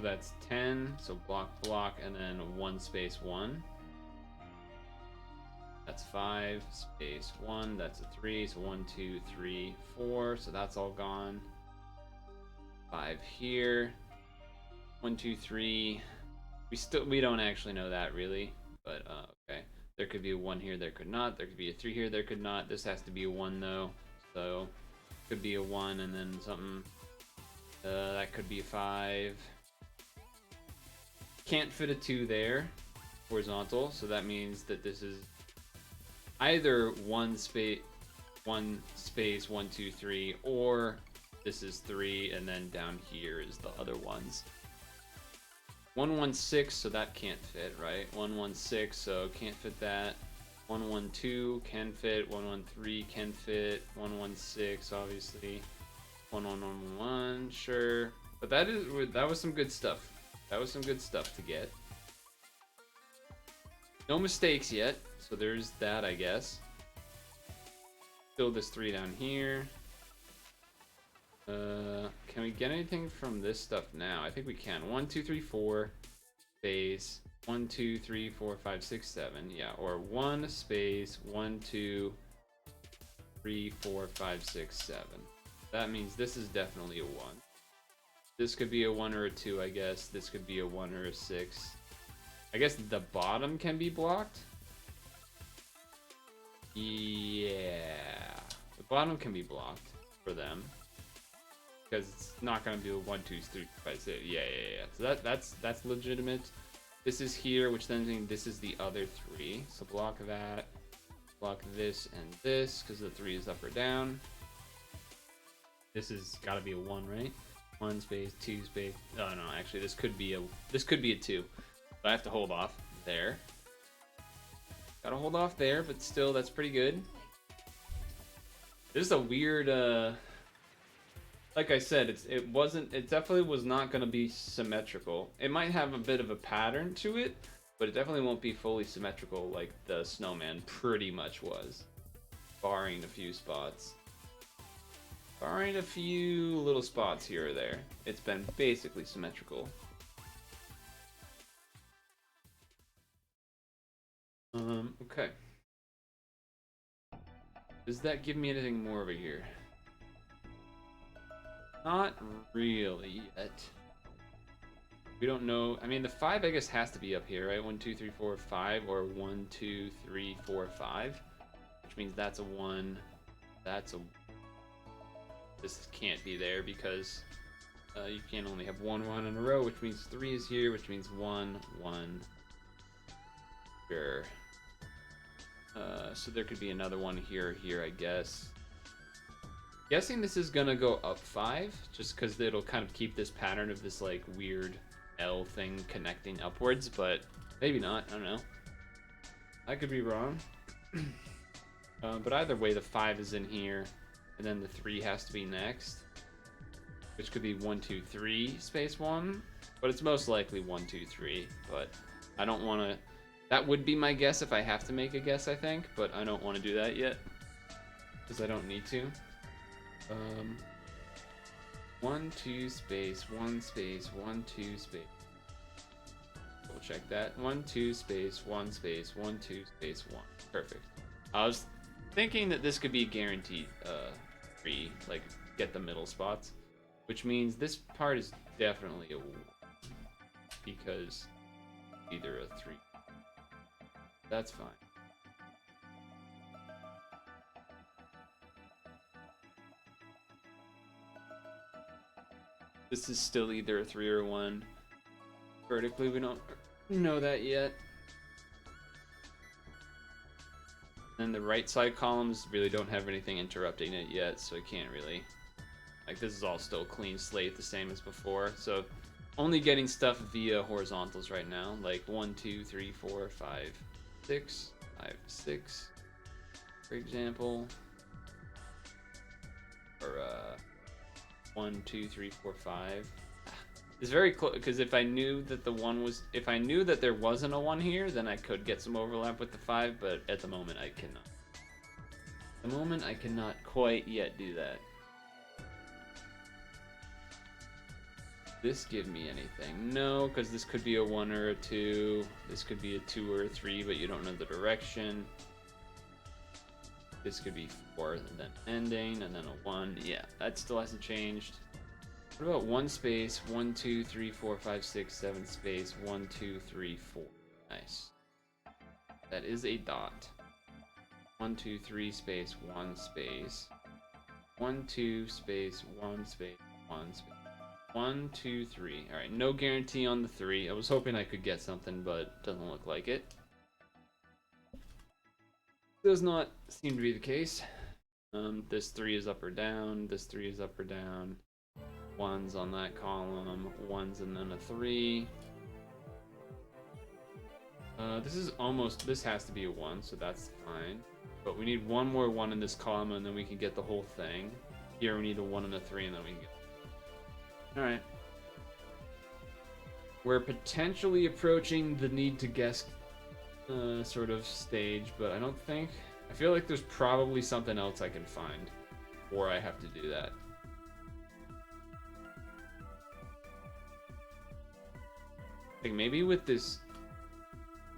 that's 10, so block, and then 1 space 1. That's 5 space 1, that's a 3, so 1, 2, 3, 4, so that's all gone. 5 here. 1, 2, 3. We don't actually know that really, but okay. There could be a 1 here, there could not. There could be a 3 here, there could not. This has to be a 1 though, so could be a 1 and then something. That could be a 5. Can't fit a 2 there, horizontal, so that means that this is either 1 space 1, 2, 3, or this is 3, and then down here is the other ones. 1, 1, 6, so that can't fit, right? 1, 1, 6, so can't fit that. 1, 1, 2 can fit. 1, 1, 3 can fit. 1, 1, 6, obviously. 1, 1, 1, 1, sure. But that was some good stuff. That was some good stuff to get. No mistakes yet, so there's that, I guess. Still this 3 down here. Can we get anything from this stuff now? I think we can. 1, 2, 3, 4 space 1, 2, 3, 4, 5, 6, 7. Yeah, or 1 space 1, 2, 3, 4, 5, 6, 7. That means this is definitely a 1. This could be a 1 or a 2, I guess. This could be a 1 or a 6. I guess the bottom can be blocked. Yeah, the bottom can be blocked for them. Because it's not gonna be a 1, 2, 3, 5, 6. Yeah. So that's legitimate. This is here, which then means this is the other 3. So block that, block this and this, because the 3 is up or down. This has got to be a 1, right? 1 space, 2 space. Oh no, actually this could be a 2. But I have to hold off there. Gotta hold off there, but still that's pretty good. This is a weird. Like I said, it definitely was not going to be symmetrical. It might have a bit of a pattern to it, but it definitely won't be fully symmetrical like the snowman pretty much was, barring a few spots. Barring a few little spots here or there, it's been basically symmetrical. Okay. Does that give me anything more over here? Not really yet. We don't know. I mean, the 5, I guess, has to be up here, right? 1, 2, 3, 4, 5, or 1, 2, 3, 4, 5, which means that's a 1. That's a. This can't be there because you can only have 1 1 in a row, which means 3 is here, which means 1 1. Sure. So there could be another one here or here, I guess. Guessing this is gonna go up 5, just because it'll kind of keep this pattern of this like weird L thing connecting upwards, but maybe not. I don't know. I could be wrong. But either way, the 5 is in here, and then the 3 has to be next, which could be 1, 2, 3 space 1, but it's most likely 1, 2, 3. But I don't want to. That would be my guess if I have to make a guess, I think, but I don't want to do that yet because I don't need to. 1, 2 space 1 space 1 2 space. We'll check that. 1, 2 space 1 space 1 2 space 1. Perfect. I was thinking that this could be guaranteed 3, like get the middle spots, which means this part is definitely a 1 because either a 3. That's fine. This is still either a 3 or a 1. Vertically, we don't know that yet. And the right side columns really don't have anything interrupting it yet, so it can't really. Like, this is all still clean slate, the same as before. So, only getting stuff via horizontals right now, like 1, 2, 3, 4, 5, 6, 5, 6, for example. Or 1, 2, 3, 4, 5. It's very close because if I knew that if I knew that there wasn't a 1 here, then I could get some overlap with the 5. But at the moment, I cannot. At the moment, I cannot quite yet do that. This give me anything? No, because this could be a 1 or a 2. This could be a 2 or a 3, but you don't know the direction. This could be 4, and then ending, and then a 1. Yeah, that still hasn't changed. What about 1 space, 1, 2, 3, 4, 5, 6, 7 space, 1, 2, 3, 4. Nice. That is a dot. 1, 2, 3 space, 1 space. 1, 2 space, 1 space, 1 space. 1, 2, 3. Alright, no guarantee on the 3. I was hoping I could get something, but doesn't look like it. Does not seem to be the case. This 3 is up or down. This 3 is up or down. 1's on that column. 1's and then a 3. This has to be a 1, so that's fine. But we need one more 1 in this column, and then we can get the whole thing. Here we need a 1 and a 3, and then we can get. Alright. We're potentially approaching the need to guess sort of stage, but I feel like there's probably something else I can find, or I have to do that. Like maybe with this.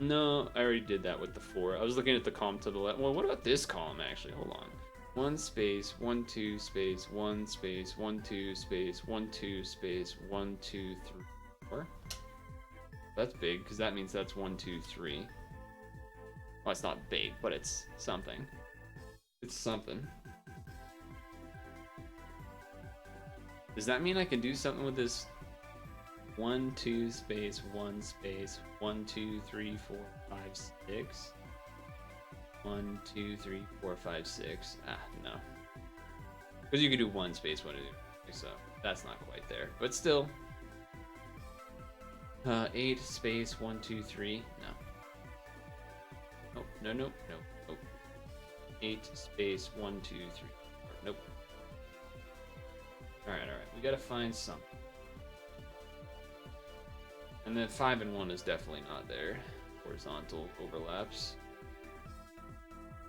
No, I already did that with the 4. I was looking at the column to the left. Well, what about this column actually? Hold on. 1 space, 1, 2 space, 1 space, 1, 2 space, 1, 2 space, 1, 2, 3, 4. That's big because that means that's 1, 2, 3. Well, it's not big, but it's something. It's something. Does that mean I can do something with this 1, 2 space, 1 space, 1, 2, 3, 4, 5, 6? 1, 2, 3, 4, 5, 6. Ah, no. Because you could do 1 space, 1, 2, 3, so that's not quite there. But still. 8 space, 1, 2, 3. No. Nope, no, nope, nope, nope. 8 space, 1, 2, 3, 4. Nope. Alright, we gotta find something. And then 5 and 1 is definitely not there. Horizontal overlaps.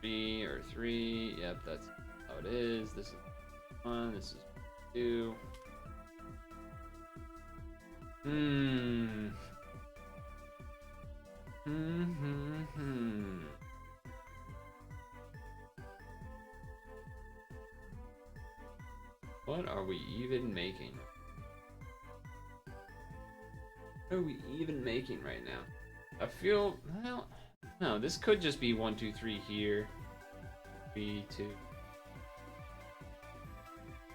3 or 3. Yep, that's how it is. This is 1. This is 2. What are we even making? What are we even making right now? I feel, well, no, this could just be 1, 2, 3 here. 3, 2.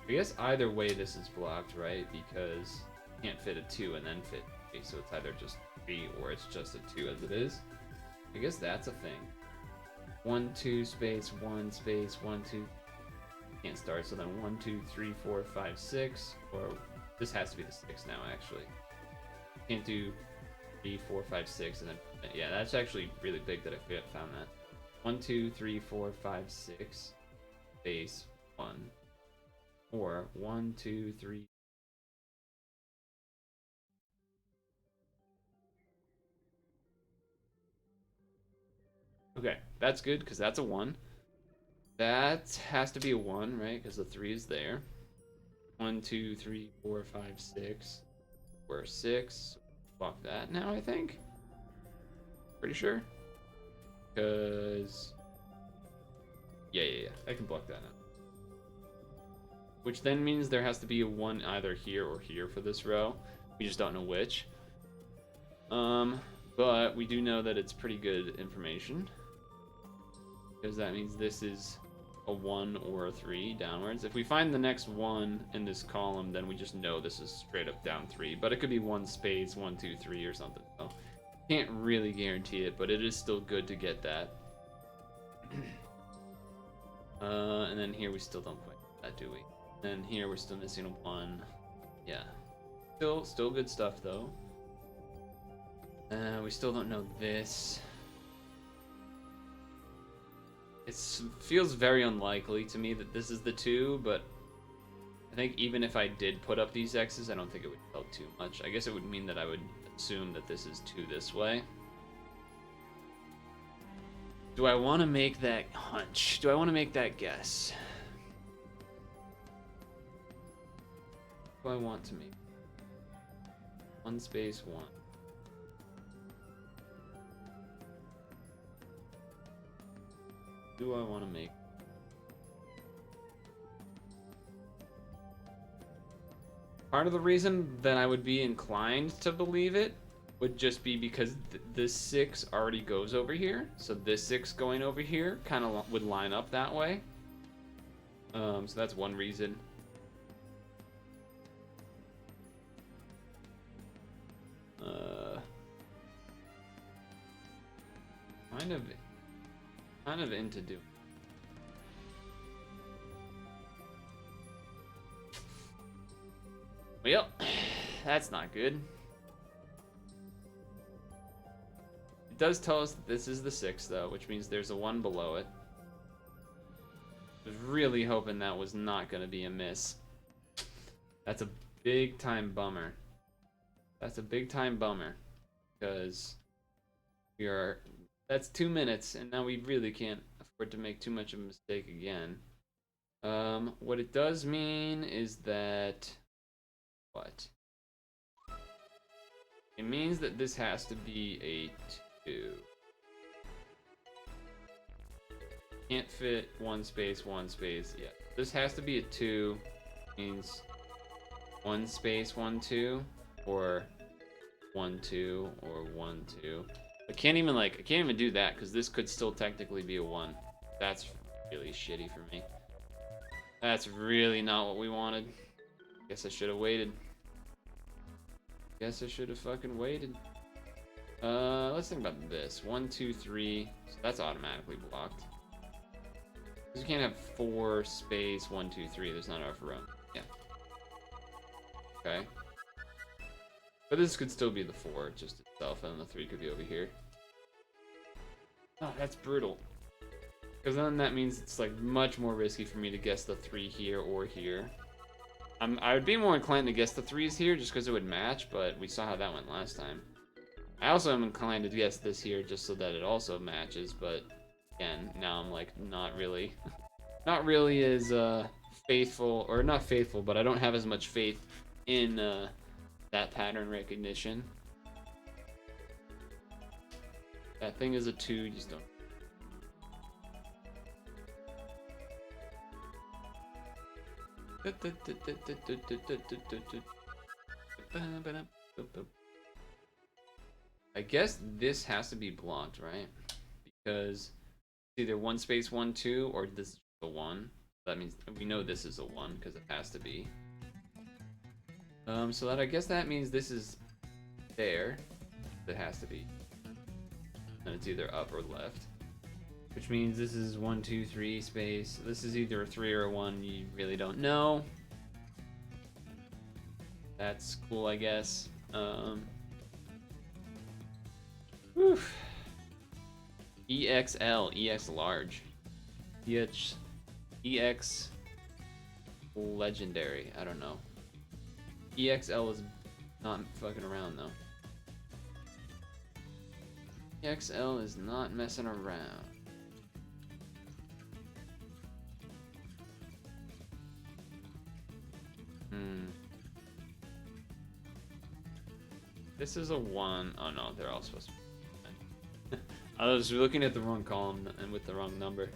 I guess either way this is blocked, right? Because you can't fit a 2 and then fit 3, so it's either just 3 or it's just a 2 as it is. I guess that's a thing. 1, 2 space, 1 space, 1, 2. Can't start, so then 1, 2, 3, 4, 5, 6. Or this has to be the 6 now, actually. Can't do 3, 4, 5, 6, and then yeah, that's actually really big that I found that. 1, 2, 3, 4, 5, 6, space 1, or 1, 2, 3. Okay, that's good because that's a 1. That has to be a 1, right? Because the 3 is there. 1, 2, 3, 4, 5, 6. We're 6. Block that now, I think. Pretty sure. Because yeah. I can block that now. Which then means there has to be a 1 either here or here for this row. We just don't know which. But we do know that it's pretty good information. Because that means this is a 1 or a 3 downwards. If we find the next 1 in this column, then we just know this is straight up down 3. But it could be 1 space, 1, 2, 3 or something. So can't really guarantee it, but it is still good to get that. And then here we still don't quite get that, do we? And here we're still missing a 1. Yeah. Still good stuff though. We still don't know this. It feels very unlikely to me that this is the 2, but I think even if I did put up these X's, I don't think it would tell too much. I guess it would mean that I would assume that this is 2 this way. Do I want to make that hunch? Do I want to make that guess? What do I want to make? 1 space 1. Do I want to make? Part of the reason that I would be inclined to believe it would just be because this 6 already goes over here, so this 6 going over here kind of would line up that way. So that's one reason. Kind of into doing. Well, that's not good. It does tell us that this is the 6 though, which means there's a 1 below it. I was really hoping that was not going to be a miss. That's a big time bummer. That's a big time bummer. Because that's 2 minutes, and now we really can't afford to make too much of a mistake again. What it does mean is that... What? It means that this has to be a 2. Can't fit 1 space, 1 space. Yeah, this has to be a 2. Means 1 space, 1, 2, or 1, 2, or 1, 2. I can't even do that because this could still technically be a 1. That's really shitty for me. That's really not what we wanted. Guess I should have waited. Guess I should have fucking waited. Let's think about this. 1, 2, 3. So that's automatically blocked. Because you can't have 4 space 1, 2, 3. There's not enough room. Yeah. Okay. But this could still be the 4 just itself, and the 3 could be over here. Oh, that's brutal. Because then that means it's like much more risky for me to guess the 3 here or here. I would be more inclined to guess the 3s here just because it would match, but we saw how that went last time. I also am inclined to guess this here just so that it also matches, but again, now I'm like not really as faithful, or not faithful, but I don't have as much faith in that pattern recognition. That thing is a 2, you just don't. I guess this has to be blocked, right? Because it's either 1 space 1, 2, or this is a 1. That means we know this is a 1 because it has to be. So that I guess that means this is there. It has to be. And it's either up or left. Which means this is 1, 2, 3 space. This is either a 3 or a 1. You really don't know. That's cool, I guess. Oof. EXL, EX large. EX legendary. I don't know. EXL is not fucking around though. EXL is not messing around. This is a 1. Oh no, they're all supposed to be. I was looking at the wrong column and with the wrong number.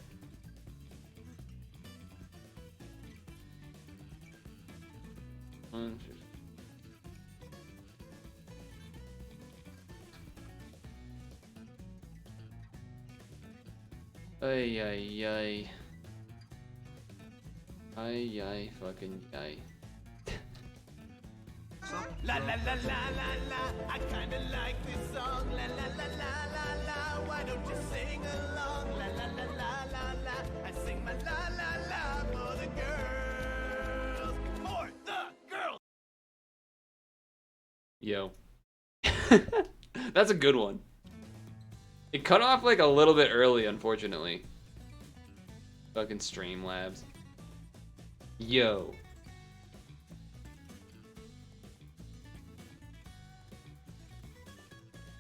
Ay, ay, ay. Ay, ay, fucking ay. La la la la la la, I kinda like this song. La la la la la la, why don't you sing along? La la la la la la, I sing my la la la for the girls. For the girls. Yo. That's a good one. It cut off like a little bit early, unfortunately. Fucking Streamlabs. Yo.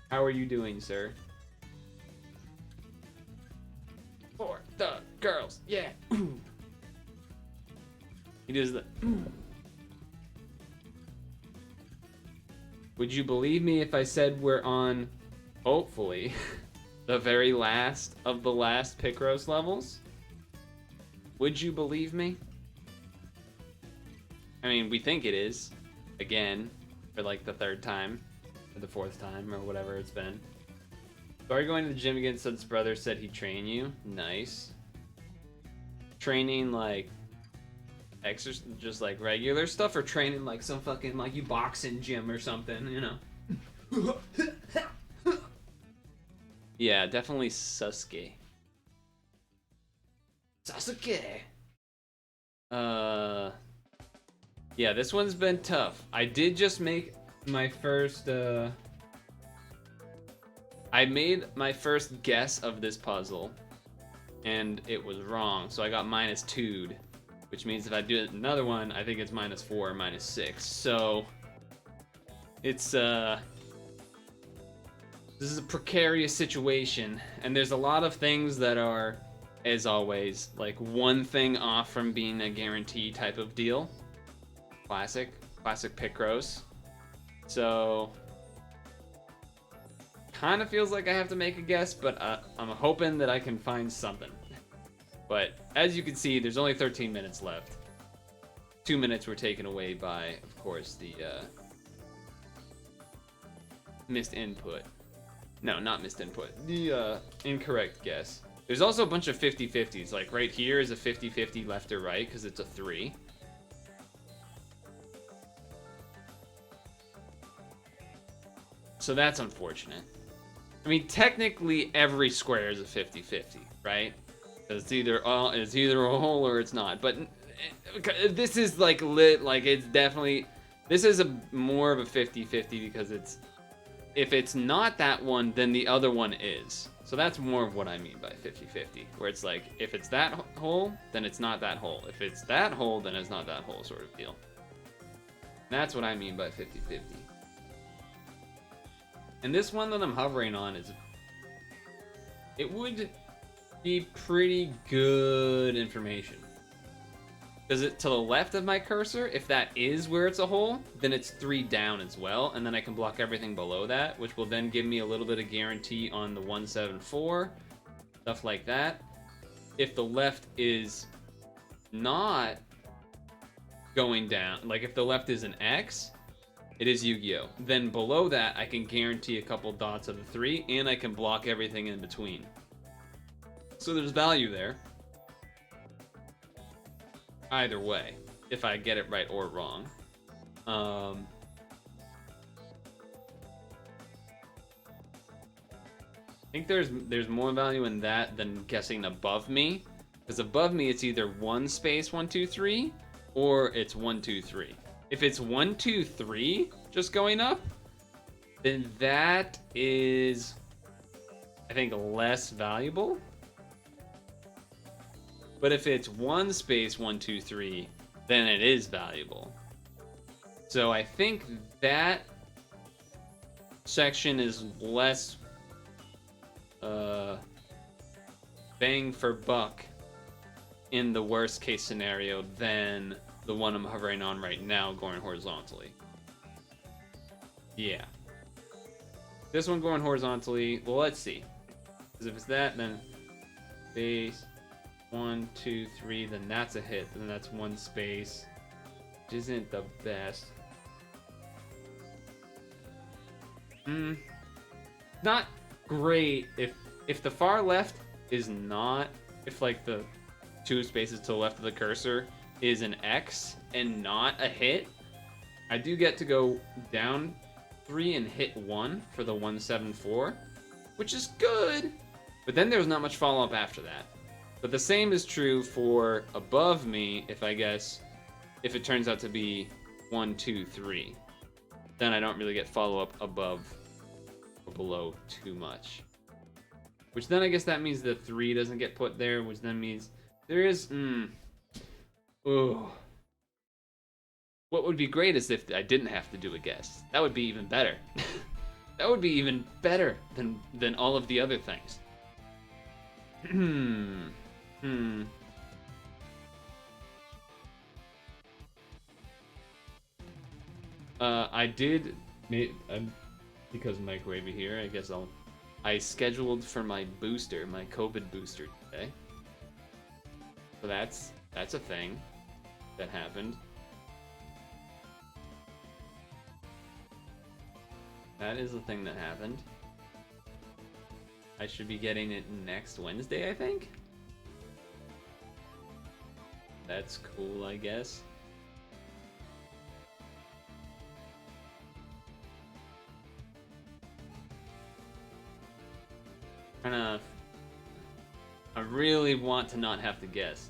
How are you doing, sir? For the girls, yeah. Ooh. He does the. Ooh. Would you believe me if I said we're on, hopefully, the very last of the last Picross levels? Would you believe me? I mean, we think it is. Again, for like the 3rd time. Or the 4th time, or whatever it's been. Started going to the gym again since brother said he'd train you. Nice. Training like exercise, just like regular stuff, or training like some fucking like you boxing gym or something, you know? Yeah, definitely Sasuke. Sasuke. Yeah, this one's been tough. I did just make my first I made my first guess of this puzzle and it was wrong, so I got -2'd, which means if I do another one, I think it's -4 or -6. So it's this is a precarious situation, and there's a lot of things that are, as always, like one thing off from being a guarantee type of deal. Classic Picross. So, kind of feels like I have to make a guess, but I'm hoping that I can find something. But as you can see, there's only 13 minutes left. 2 minutes were taken away by, of course, the missed input. No, not missed input. The incorrect guess. There's also a bunch of 50-50s. Like right here is a 50-50 left or right because it's a 3. So that's unfortunate. I mean, technically every square is a 50-50, right? It's either a hole or it's not. But this is like lit, like it's definitely, this is a more of a 50-50 because it's, if it's not that one, then the other one is. So that's more of what I mean by 50-50, where it's like, if it's that hole, then it's not that hole. If it's that hole, then it's not that hole sort of deal. That's what I mean by 50-50. And this one that I'm hovering on is, it would be pretty good information. Because to the left of my cursor, if that is where it's a hole, then it's 3 down as well, and then I can block everything below that, which will then give me a little bit of guarantee on the 174, stuff like that. If the left is not going down, like if the left is an X, it is Yu-Gi-Oh! Then below that, I can guarantee a couple dots of the 3, and I can block everything in between. So there's value there. Either way, if I get it right or wrong. I think there's more value in that than guessing above me. Because above me, it's either 1 space 1 2 3, or it's 1 2 3. If it's 1 2 3 just going up, then that is I think, less valuable. But if it's 1 space 1 2 3, then it is valuable. So I think that section is less bang for buck in the worst case scenario than the one I'm hovering on right now going horizontally. Yeah. This one going horizontally, well, let's see. Because if it's that, then space 1 2 3, then that's a hit. Then that's 1 space, which isn't the best. Not great if the far left is not, if like the 2 spaces to the left of the cursor is an X and not a hit, I do get to go down 3 and hit 1 for the 174, which is good. But then there's not much follow-up after that. But the same is true for above me, if it turns out to be 1 2 3. Then I don't really get follow-up above or below too much. Which then I guess that means the 3 doesn't get put there, which then means there is... Ooh. What would be great is if I didn't have to do a guess. That would be even better. That would be even better than all of the other things. I did... because Mike Wavy here, I guess I scheduled for my booster, my COVID booster today. So that's a thing that happened. That is the thing that happened. I should be getting it next Wednesday, I think. That's cool, I guess. I really want to not have to guess.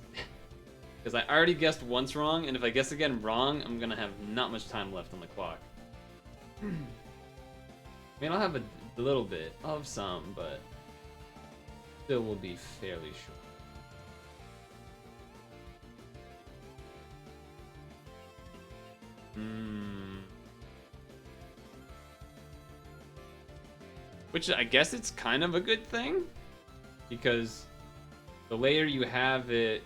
Because I already guessed once wrong, and if I guess again wrong, I'm gonna have not much time left on the clock. I mean, I'll have a little bit of some, but still will be fairly short. Which I guess it's kind of a good thing, because the later you have it,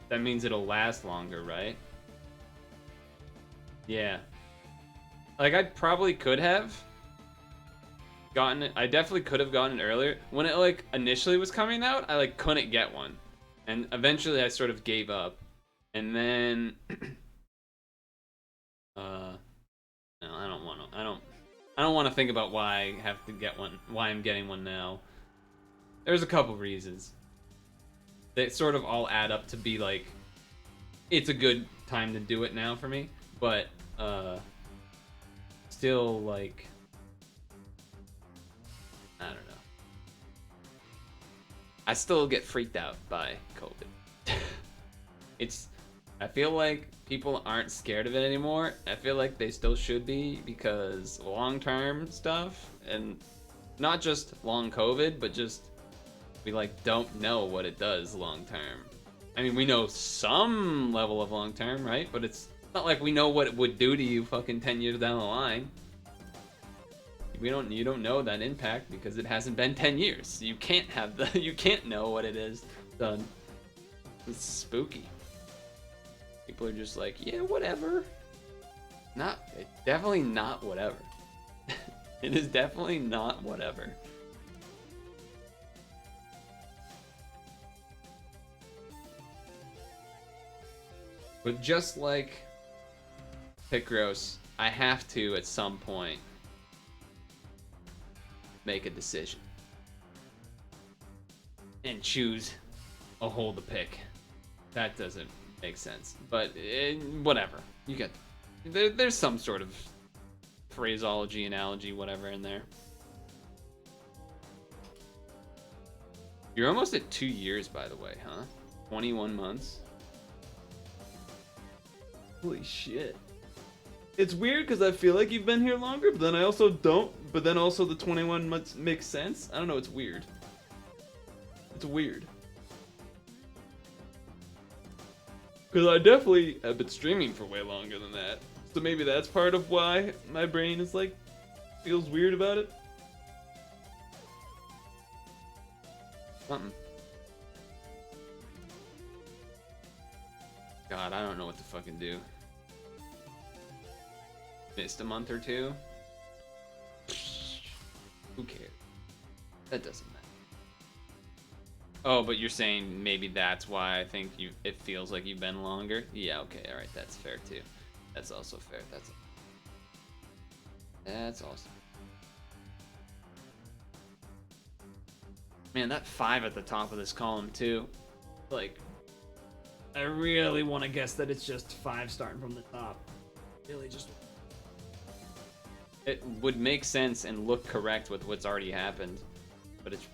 that means it'll last longer, right? Yeah. Like, I probably could have gotten it. I definitely could have gotten it earlier. When it, like, initially was coming out, I, like, couldn't get one. And eventually I sort of gave up. And then... no, I don't want to think about why I have to get one, why I'm getting one now. There's a couple reasons. They sort of all add up to be like, it's a good time to do it now for me, but still, like, I don't know. I still get freaked out by COVID. I feel like people aren't scared of it anymore. I feel like they still should be, because long-term stuff, and not just long COVID, but just we like don't know what it does long-term. I mean, we know some level of long-term, right? But it's not like we know what it would do to you fucking 10 years down the line. You don't know that impact because it hasn't been 10 years. You can't you can't know what it is done. It's spooky. People are just like, yeah, whatever. Definitely not whatever. It is definitely not whatever. But just like Picross, I have to, at some point, make a decision. And choose a hole to pick. That doesn't make sense. But whatever. You get... There's some sort of phraseology, analogy, whatever in there. You're almost at 2 years, by the way, huh? 21 months. Holy shit. It's weird because I feel like you've been here longer, but then I also don't. But then also the 21 months makes sense. I don't know, it's weird. It's weird. Because I definitely have been streaming for way longer than that. So maybe that's part of why my brain is like, feels weird about it. Something. God, I don't know what to fucking do. Missed a month or two? Who cares? That doesn't matter. Oh, but you're saying maybe that's why I think it feels like you've been longer? Yeah, okay, alright, that's fair too. That's also fair. That's awesome. Man, that 5 at the top of this column too. Like, I really want to guess that it's just 5 starting from the top. Really just... It would make sense and look correct with what's already happened, but it's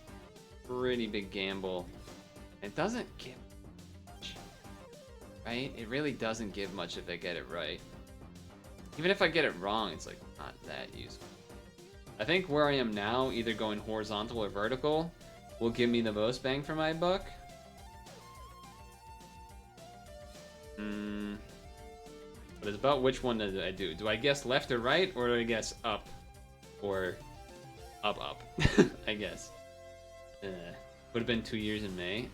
pretty big gamble. It doesn't give much, right? It really doesn't give much if I get it right. Even if I get it wrong, it's like not that useful. I think where I am now, either going horizontal or vertical, will give me the most bang for my buck. But it's about which one did I do. Do I guess left or right, or do I guess up? Or up? I guess. Would have been 2 years in May.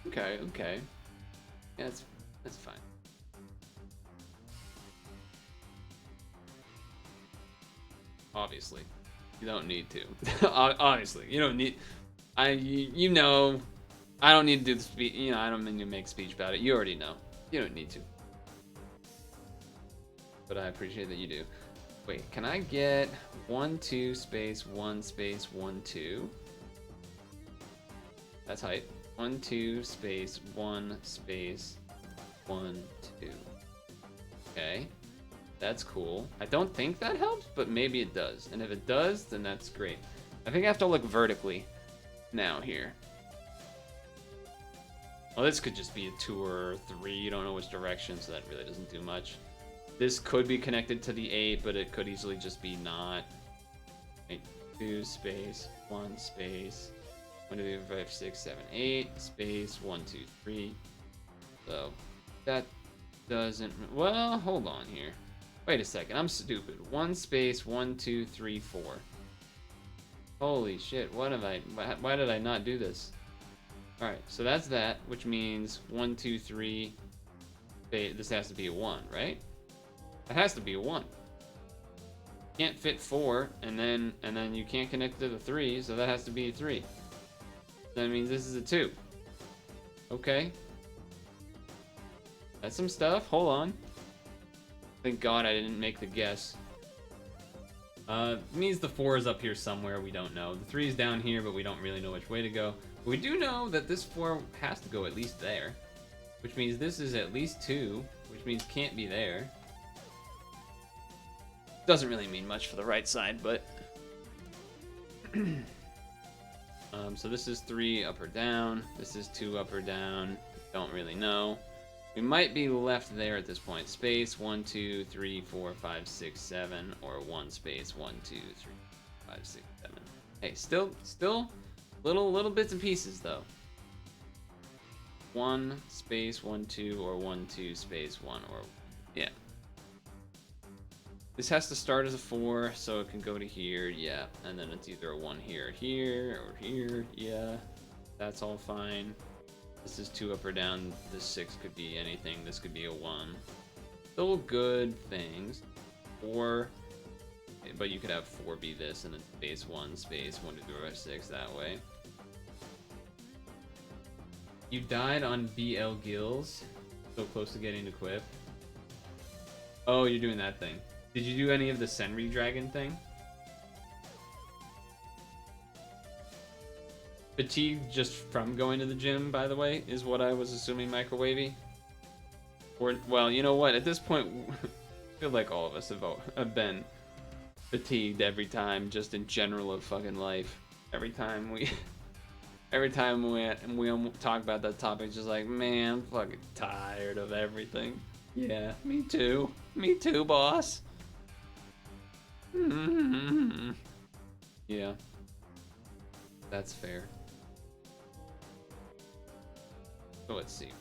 Okay. Yeah, that's fine. Obviously, you don't need to. Obviously, you don't need. You know, I don't need to do the speech. You know, I don't mean to make speech about it. You already know. You don't need to. But I appreciate that you do. Wait, can I get 1 2 space 1 space 1 2? That's height. 1 2 space 1 space 1 2. Okay, that's cool. I don't think that helps, but maybe it does. And if it does, then that's great. I think I have to look vertically now here. Well, this could just be a 2 or 3. You don't know which direction, so that really doesn't do much. This could be connected to the 8, but it could easily just be not. 2 space 1 space 1 2 3 4 5 6 7 8 space 1 2 3. So that doesn't. Well, hold on here. Wait a second. I'm stupid. 1 space 1 2 3 4. Holy shit! What have I? Why did I not do this? All right. So that's that, which means 1 2 3. This has to be a 1, right? It has to be a 1. Can't fit 4, and then you can't connect to the 3, so that has to be a 3. That means this is a 2. Okay. That's some stuff. Hold on. Thank God I didn't make the guess. Means the 4 is up here somewhere. We don't know. The 3 is down here, but we don't really know which way to go. But we do know that this 4 has to go at least there, which means this is at least 2, which means can't be there. Doesn't really mean much for the right side, but so this is 3 up or down. This is 2 up or down. Don't really know. We might be left there at this point. Space 1 2 3 4 5 6 7, or 1 space 1 2 3 5 6 7. Hey, still little bits and pieces though. 1 space 1 2, or 1 2 space 1, or yeah. This has to start as a 4, so it can go to here, yeah. And then it's either a 1 here, or here, yeah. That's all fine. This is 2 up or down. This 6 could be anything. This could be a 1. Still good things. 4, but you could have 4 be this, and then space 1, space 1 2 3 4 5 6 that way. You died on BL Gills. So close to getting equipped. Oh, you're doing that thing. Did you do any of the Senri Dragon thing? Fatigue just from going to the gym, by the way, is what I was assuming microwavy. Or, well, you know what? At this point, I feel like all of us have been fatigued every time, just in general of fucking life. Every time we talk about that topic, just like, man, I'm fucking tired of everything. Yeah, me too. Me too, boss. Yeah. That's fair. So let's see.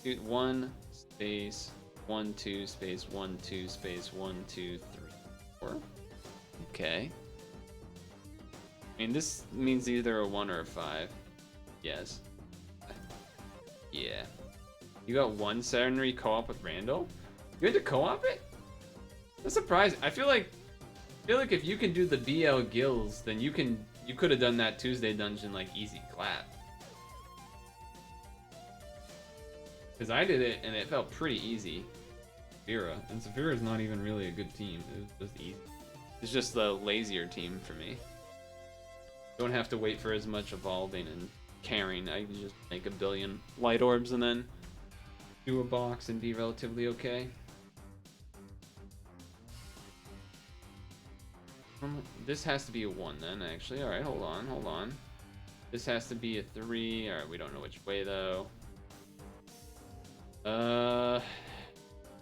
1 space 1 2 space 1 2 space 1 2 3 4. Okay. I mean, this means either a 1 or a 5. Yes. Yeah. You got 1 Saturday co-op with Randall? You had to co-op it? That's surprising. I feel like if you can do the BL Gills, then you could have done that Tuesday dungeon like easy clap. Because I did it and it felt pretty easy. Zafira. And Zafira's not even really a good team. It was easy. It's just the lazier team for me. Don't have to wait for as much evolving and carrying. I can just make a billion light orbs and then do a box and be relatively okay. This has to be a 1 then, actually. Alright, hold on. This has to be a 3. Alright, we don't know which way though.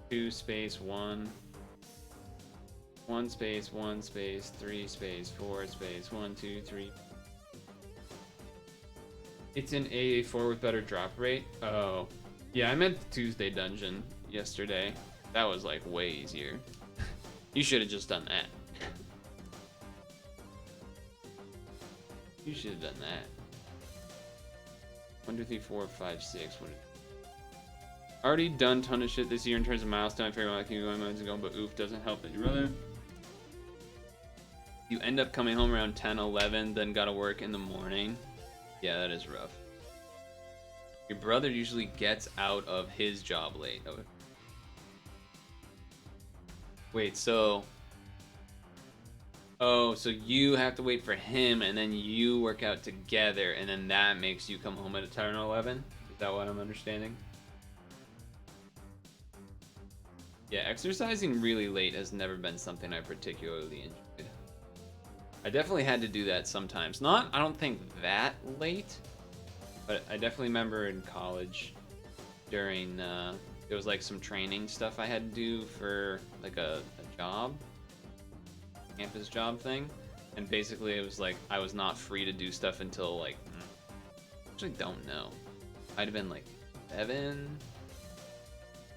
2 space 1. 1 space 1 space 3 space 4 space 1 2 3. It's an AA4 with better drop rate. Oh, yeah, I meant the Tuesday dungeon yesterday. That was like way easier. You should have just done that. You should have done that. 1 2 3 4 5 6. Already done ton of shit this year in terms of milestone. I figured out I can go months ago, but oof doesn't help it. Brother, you end up coming home around 10, 11, then gotta work in the morning. Yeah, that is rough. Your brother usually gets out of his job late. Oh. Wait, so... Oh, so you have to wait for him, and then you work out together, and then that makes you come home at 10 or 11? Is that what I'm understanding? Yeah, exercising really late has never been something I particularly enjoyed. I definitely had to do that sometimes. Not, I don't think that late, but I definitely remember in college during, there was like some training stuff I had to do for like a job, campus job thing. And basically it was like, I was not free to do stuff until like, I actually don't know. I'd have been like 7,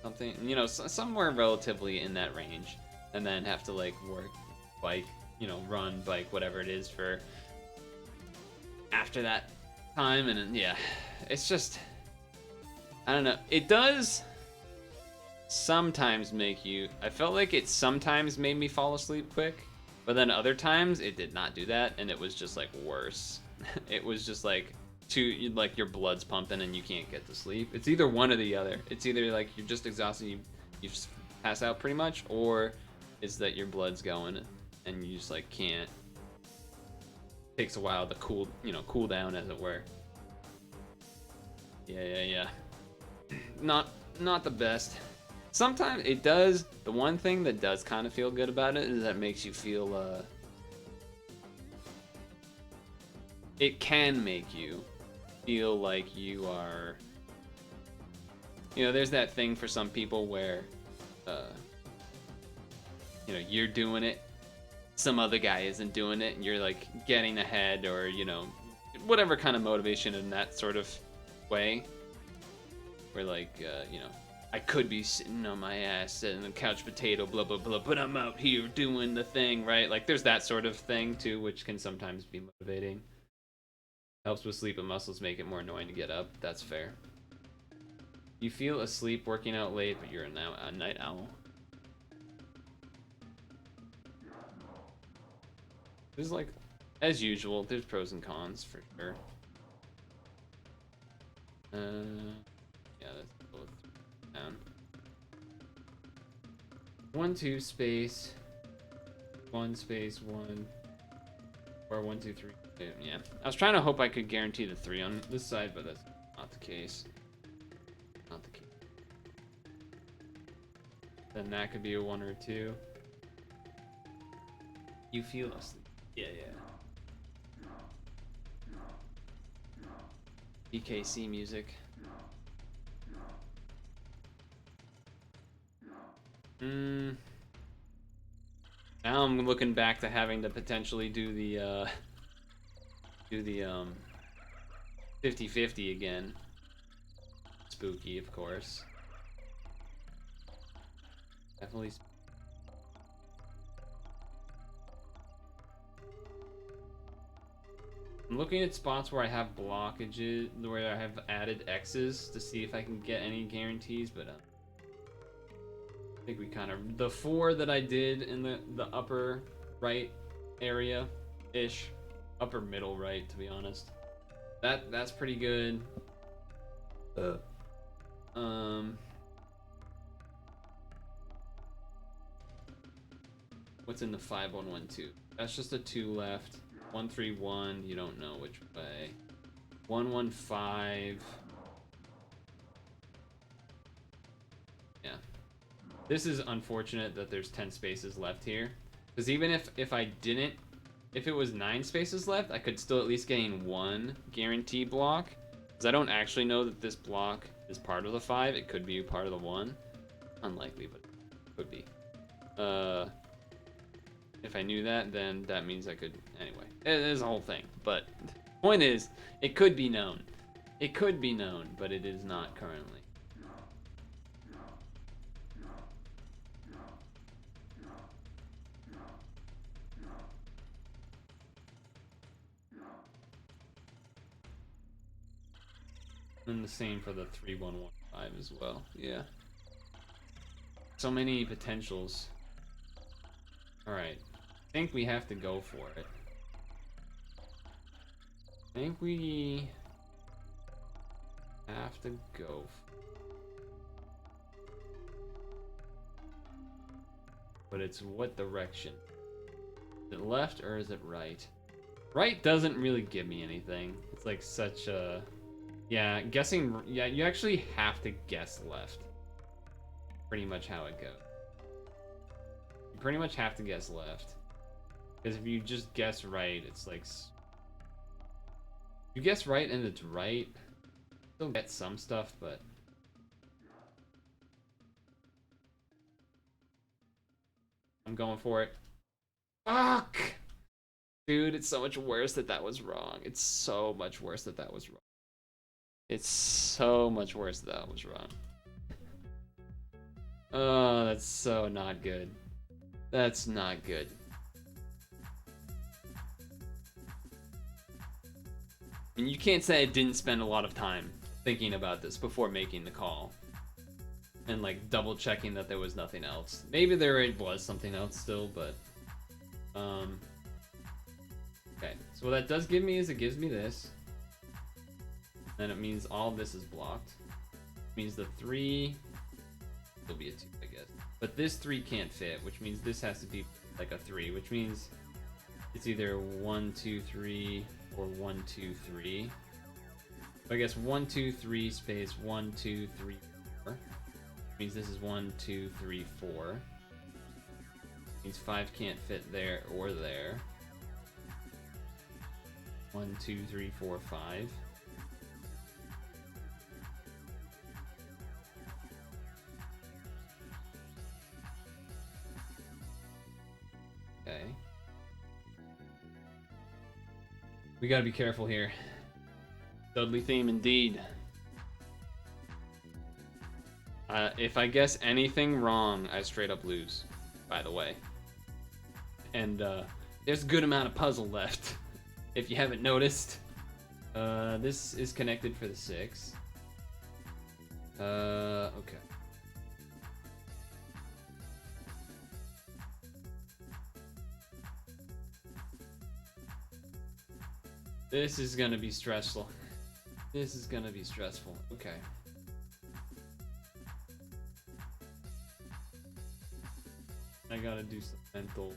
something, you know, somewhere relatively in that range. And then have to like work, bike, you know, run, bike, whatever it is for after that time. And yeah, it's just, I don't know. It does sometimes make you, I felt like it sometimes made me fall asleep quick, but then other times it did not do that, and it was just like worse. It was just like like your blood's pumping and you can't get to sleep. It's either one or the other. It's either like you're just exhausted, you just pass out pretty much, or it's that your blood's going and you just like can't. It takes a while to cool down, as it were. Yeah. Not the best. Sometimes it does. The one thing that does kind of feel good about it is that it makes you feel it can make you feel like you are, you know, there's that thing for some people where you know, you're doing it, some other guy isn't doing it, and you're like getting ahead, or you know, whatever kind of motivation in that sort of way, where like you know, I could be sitting on my ass sitting on couch potato blah blah blah, but I'm out here doing the thing, right? Like there's that sort of thing too, which can sometimes be motivating. Helps with sleep and muscles, make it more annoying to get up. That's fair. You feel asleep working out late, but you're a night owl. There's like, as usual, there's pros and cons for sure. Yeah, that's both down. 1 2 space 1 space 1 or 1 2 3. Yeah, I was trying to hope I could guarantee the 3 on this side, but that's not the case. Not the case. Then that could be a 1 or a 2. You feel asleep. Yeah. EKC music. Now I'm looking back to having to potentially do the do the 50-50 again. Spooky, of course. Definitely. I'm looking at spots where I have blockages, where I have added X's to see if I can get any guarantees, but I think we kind of, the 4 that I did in the upper right area-ish, upper middle right, to be honest. That's pretty good. What's in the 5112? That's just a 2 left. 131, you don't know which way. 115. Yeah. This is unfortunate that there's 10 spaces left here. Because even if it was 9 spaces left, I could still at least gain 1 guarantee block. Because I don't actually know that this block is part of the 5. It could be part of the 1. Unlikely, but it could be. If I knew that, then that means I could... Anyway, it is a whole thing. But the point is, it could be known. It could be known, but it is not currently. And the same for the 3115 as well. Yeah. So many potentials. Alright. I think we have to go for it. I think we have to go for it. But it's what direction? Is it left or is it right? Right doesn't really give me anything. It's like such a... Yeah, guessing... Yeah, you actually have to guess left. Pretty much how it goes. You pretty much have to guess left. Because if you just guess right, it's like... You guess right and it's right. Still get some stuff, but... I'm going for it. Fuck! Dude, it's so much worse that that was wrong. It's so much worse that that was wrong. It's so much worse that that was wrong. Oh, that's so not good. That's not good. And you can't say I didn't spend a lot of time thinking about this before making the call. And like double checking that there was nothing else. Maybe there was something else still, but... Okay, so what that does give me is it gives me this. Then it means all this is blocked. It means the 3 will be a 2, I guess. But this 3 can't fit, which means this has to be like a 3, which means it's either 1, 2, 3 or 1, 2, 3. So I guess 1, 2, 3 space 1, 2, 3, 4. Which means this is 1, 2, 3, 4. Means 5 can't fit there or there. 1, 2, 3, 4, 5. Okay. We gotta be careful here. Dudley theme indeed. If I guess anything wrong, I straight up lose, by the way. And there's a good amount of puzzle left, if you haven't noticed. This is connected for the 6. Okay. This is gonna be stressful. This is gonna be stressful. Okay. I gotta do some mental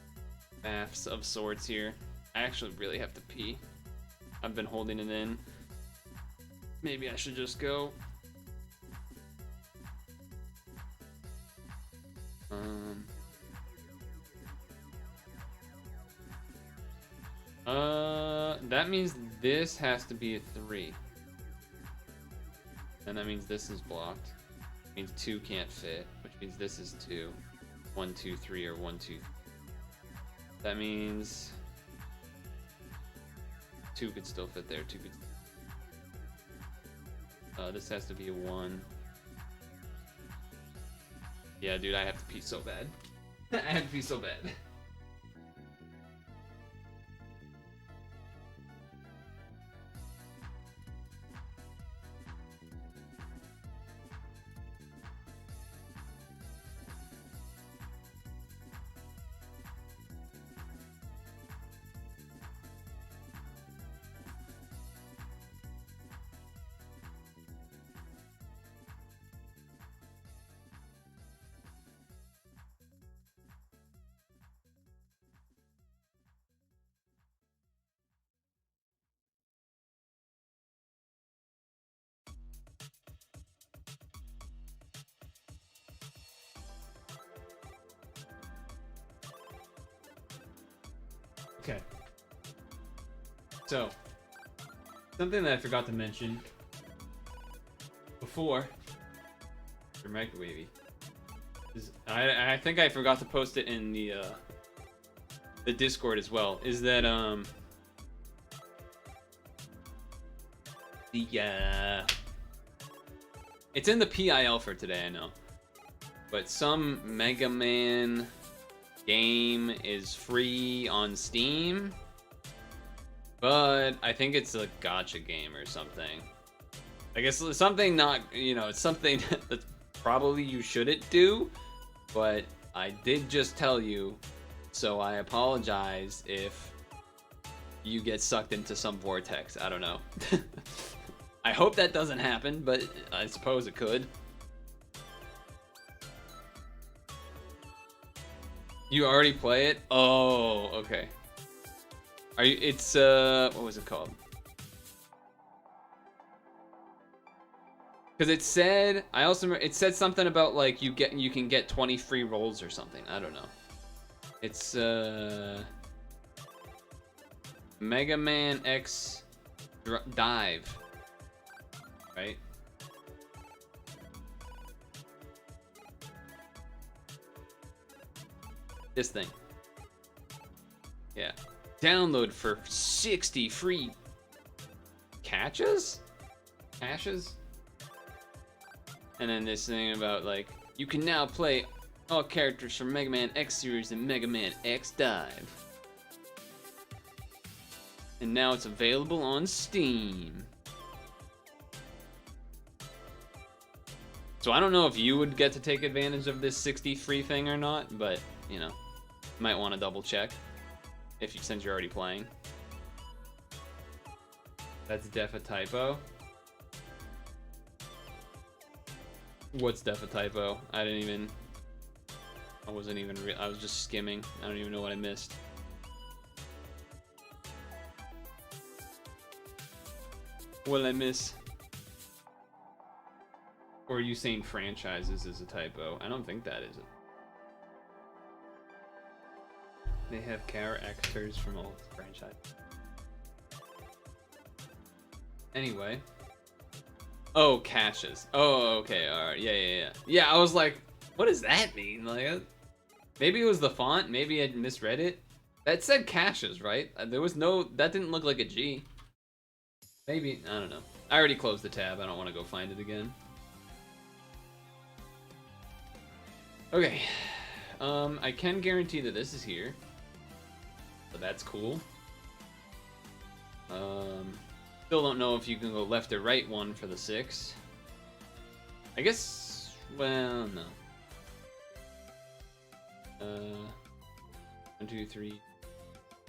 maths of sorts here. I actually really have to pee. I've been holding it in. Maybe I should just go. That means this has to be a 3. And that means this is blocked. It means 2 can't fit, which means this is 2. 1, 2, 3, or 1, 2, 3. That means 2 could still fit there. 2 could. This has to be a 1. Yeah, dude, I have to pee so bad. I have to pee so bad. Okay. So, something that I forgot to mention before, your microwavy, is I think I forgot to post it in the Discord as well. Is that it's in the PIL for today, I know, but some Mega Man game is free on Steam, but I think it's a gacha game or something. I guess it's something not, it's something that probably you shouldn't do, but I did just tell you, so I apologize if you get sucked into some vortex. I don't know. I hope that doesn't happen, but I suppose it could. You already play it? Oh, okay. Are you? It's what was it called? Because it said, it said something about like you can get 20 free rolls or something. I don't know. It's Mega Man X Dive, right? This thing. Yeah. Download for 60 free caches? And then this thing about like, you can now play all characters from Mega Man X series and Mega Man X Dive. And now it's available on Steam. So I don't know if you would get to take advantage of this 60 free thing or not, but might want to double check since you're already playing. That's def a typo. What's def a typo? I was just skimming. I don't even know what I missed. What did I miss? Or are you saying franchises is a typo? I don't think that is it. They have characters from all franchises. Anyway. Oh, caches. Oh, okay, alright. Yeah. Yeah, I was like, what does that mean? Like, maybe it was the font. Maybe I misread it. That said caches, right? There was that didn't look like a G. Maybe, I don't know. I already closed the tab. I don't want to go find it again. Okay. I can guarantee that this is here. So that's cool. Still don't know if you can go left or right one for the 6. I guess, well, no. 1, 2, 3,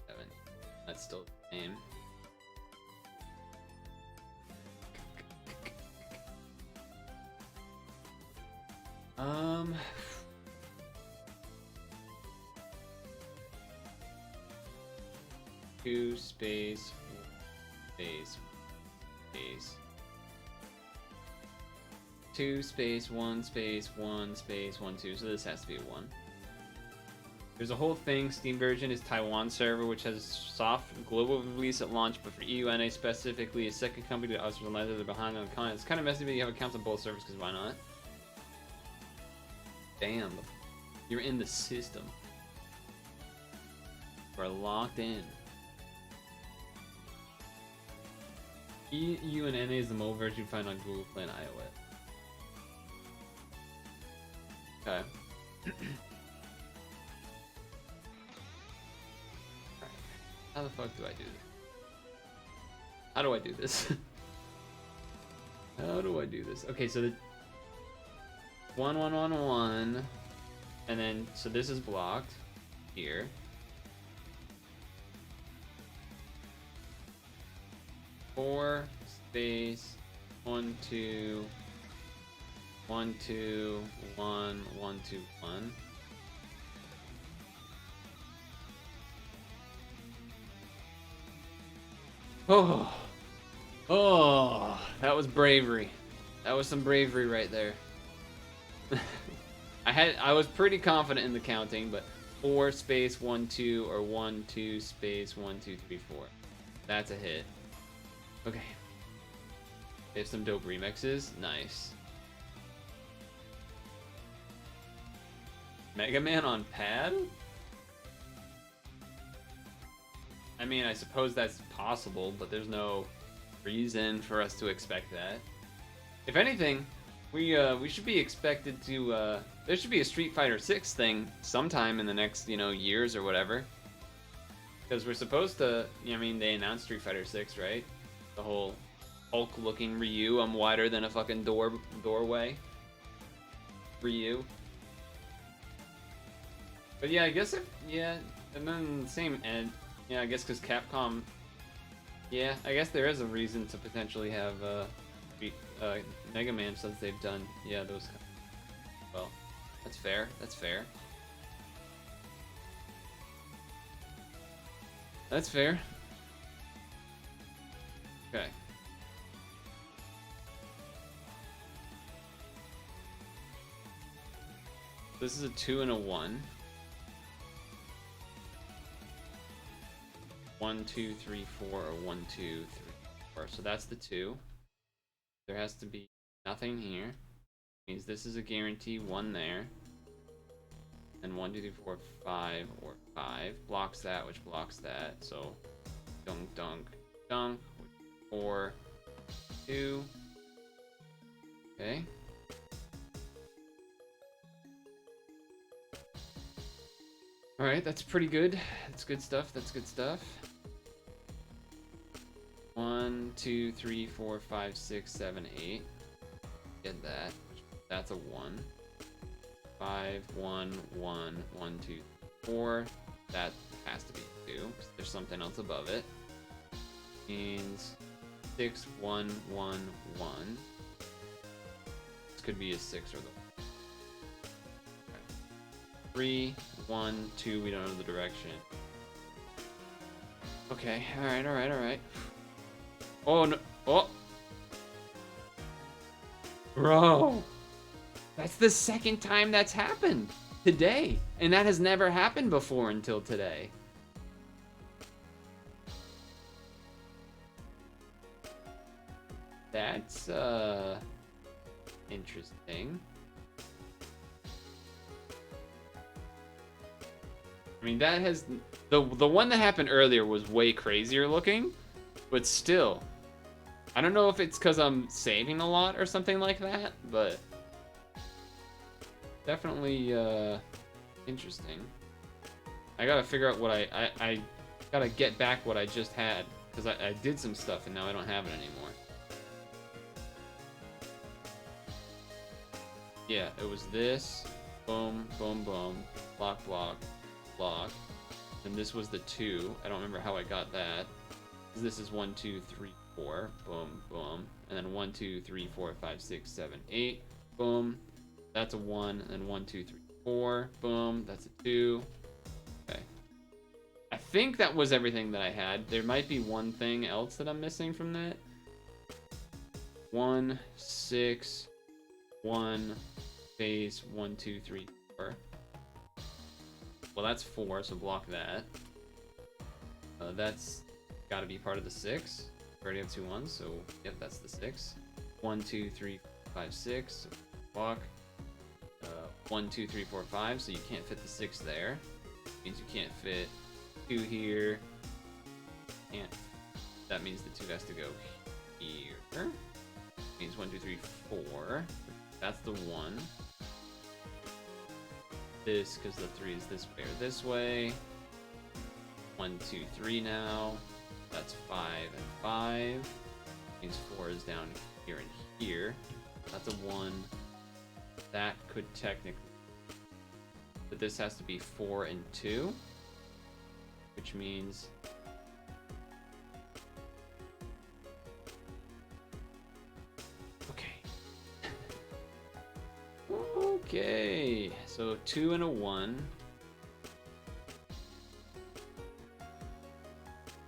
7. That's still the same. Two space, space, space. 2 space, 1 space, 1 space, 1 2. So this has to be a 1. There's a whole thing. Steam version is Taiwan server, which has soft global release at launch, but for EU NA specifically, a second company that also relies they're behind on the content. It's kind of messy, but you have accounts on both servers because why not? Damn, you're in the system. We're locked in. E, U, and N is the mobile version you find on Google Play and iOS. Okay. Alright. How the fuck do I do this? How do I do this? How do I do this? Okay, so the 1, 1, 1, 1, and then so this is blocked here. Four space 1, 2, 1, 2, 1, 1, 2, 1. Oh, oh, that was bravery. That was some bravery right there. I was pretty confident in the counting, but 4 space 1, 2 or 1, 2 space 1, 2, 3, 4. That's a hit. Okay. They have some dope remixes. Nice. Mega Man on pad? I mean, I suppose that's possible, but there's no reason for us to expect that. If anything, we should be expected to, there should be a Street Fighter 6 thing sometime in the next, years or whatever. Because we're supposed to, I mean, they announced Street Fighter 6, right? The whole Hulk-looking Ryu, I'm wider than a fucking doorway. Ryu. But yeah, I guess and then same end. Yeah, I guess because Capcom. Yeah, I guess there is a reason to potentially have Mega Man since they've done those. Well, that's fair. That's fair. That's fair. Okay. This is a 2 and a 1. 1, 2, 3, 4, or 1, 2, 3, 4. So that's the 2. There has to be nothing here. Means this is a guarantee 1 there. And 1, 2, 3, 4, 5, or 5 blocks that, which blocks that. So dunk, dunk, dunk. 4, 2. Okay. All right, that's pretty good. That's good stuff. That's good stuff. 1, 2, 3, 4, 5, 6, 7, 8. Get that. That's a 1. 5, 1, 1, 1, 2, 4. That has to be 2, because there's something else above it. Means 6, 1, 1, 1. This could be a 6 or the 3, 1, 2, we don't know the direction. Okay, alright, alright, alright. Oh no, oh! Bro! That's the second time that's happened today. And that has never happened before until today. That's, interesting. I mean, that has the one that happened earlier was way crazier looking, but still, I don't know if it's because I'm saving a lot or something like that, but definitely interesting. I gotta figure out what I gotta get back what I just had, because I did some stuff and now I don't have it anymore. Yeah, it was this, boom, boom, boom, block, block, block, and this was the 2. I don't remember how I got that. This is 1, 2, 3, 4, boom, boom, and then 1, 2, 3, 4, 5, 6, 7, 8, boom. That's a 1, and 1, 2, 3, 4, boom. That's a 2. Okay. I think that was everything that I had. There might be one thing else that I'm missing from that. 1, 6, 1, phase 1, 2, 3, 4. Well, that's 4, so block that. That's got to be part of the 6. We already have 2 1s, so yep, that's the 6. 1, 2, 3, 5, 6. So block. 1, 2, 3, 4, 5. So you can't fit the 6 there. Means you can't fit 2 here. Can't. That means the 2 has to go here. Means 1, 2, 3, 4. That's the 1. This, because the 3 is this way or this way. 1, 2, 3 now. That's 5 and 5. Means 4 is down here and here. That's a 1. That could technically. But this has to be 4 and 2. Which means. Okay, so 2 and a 1.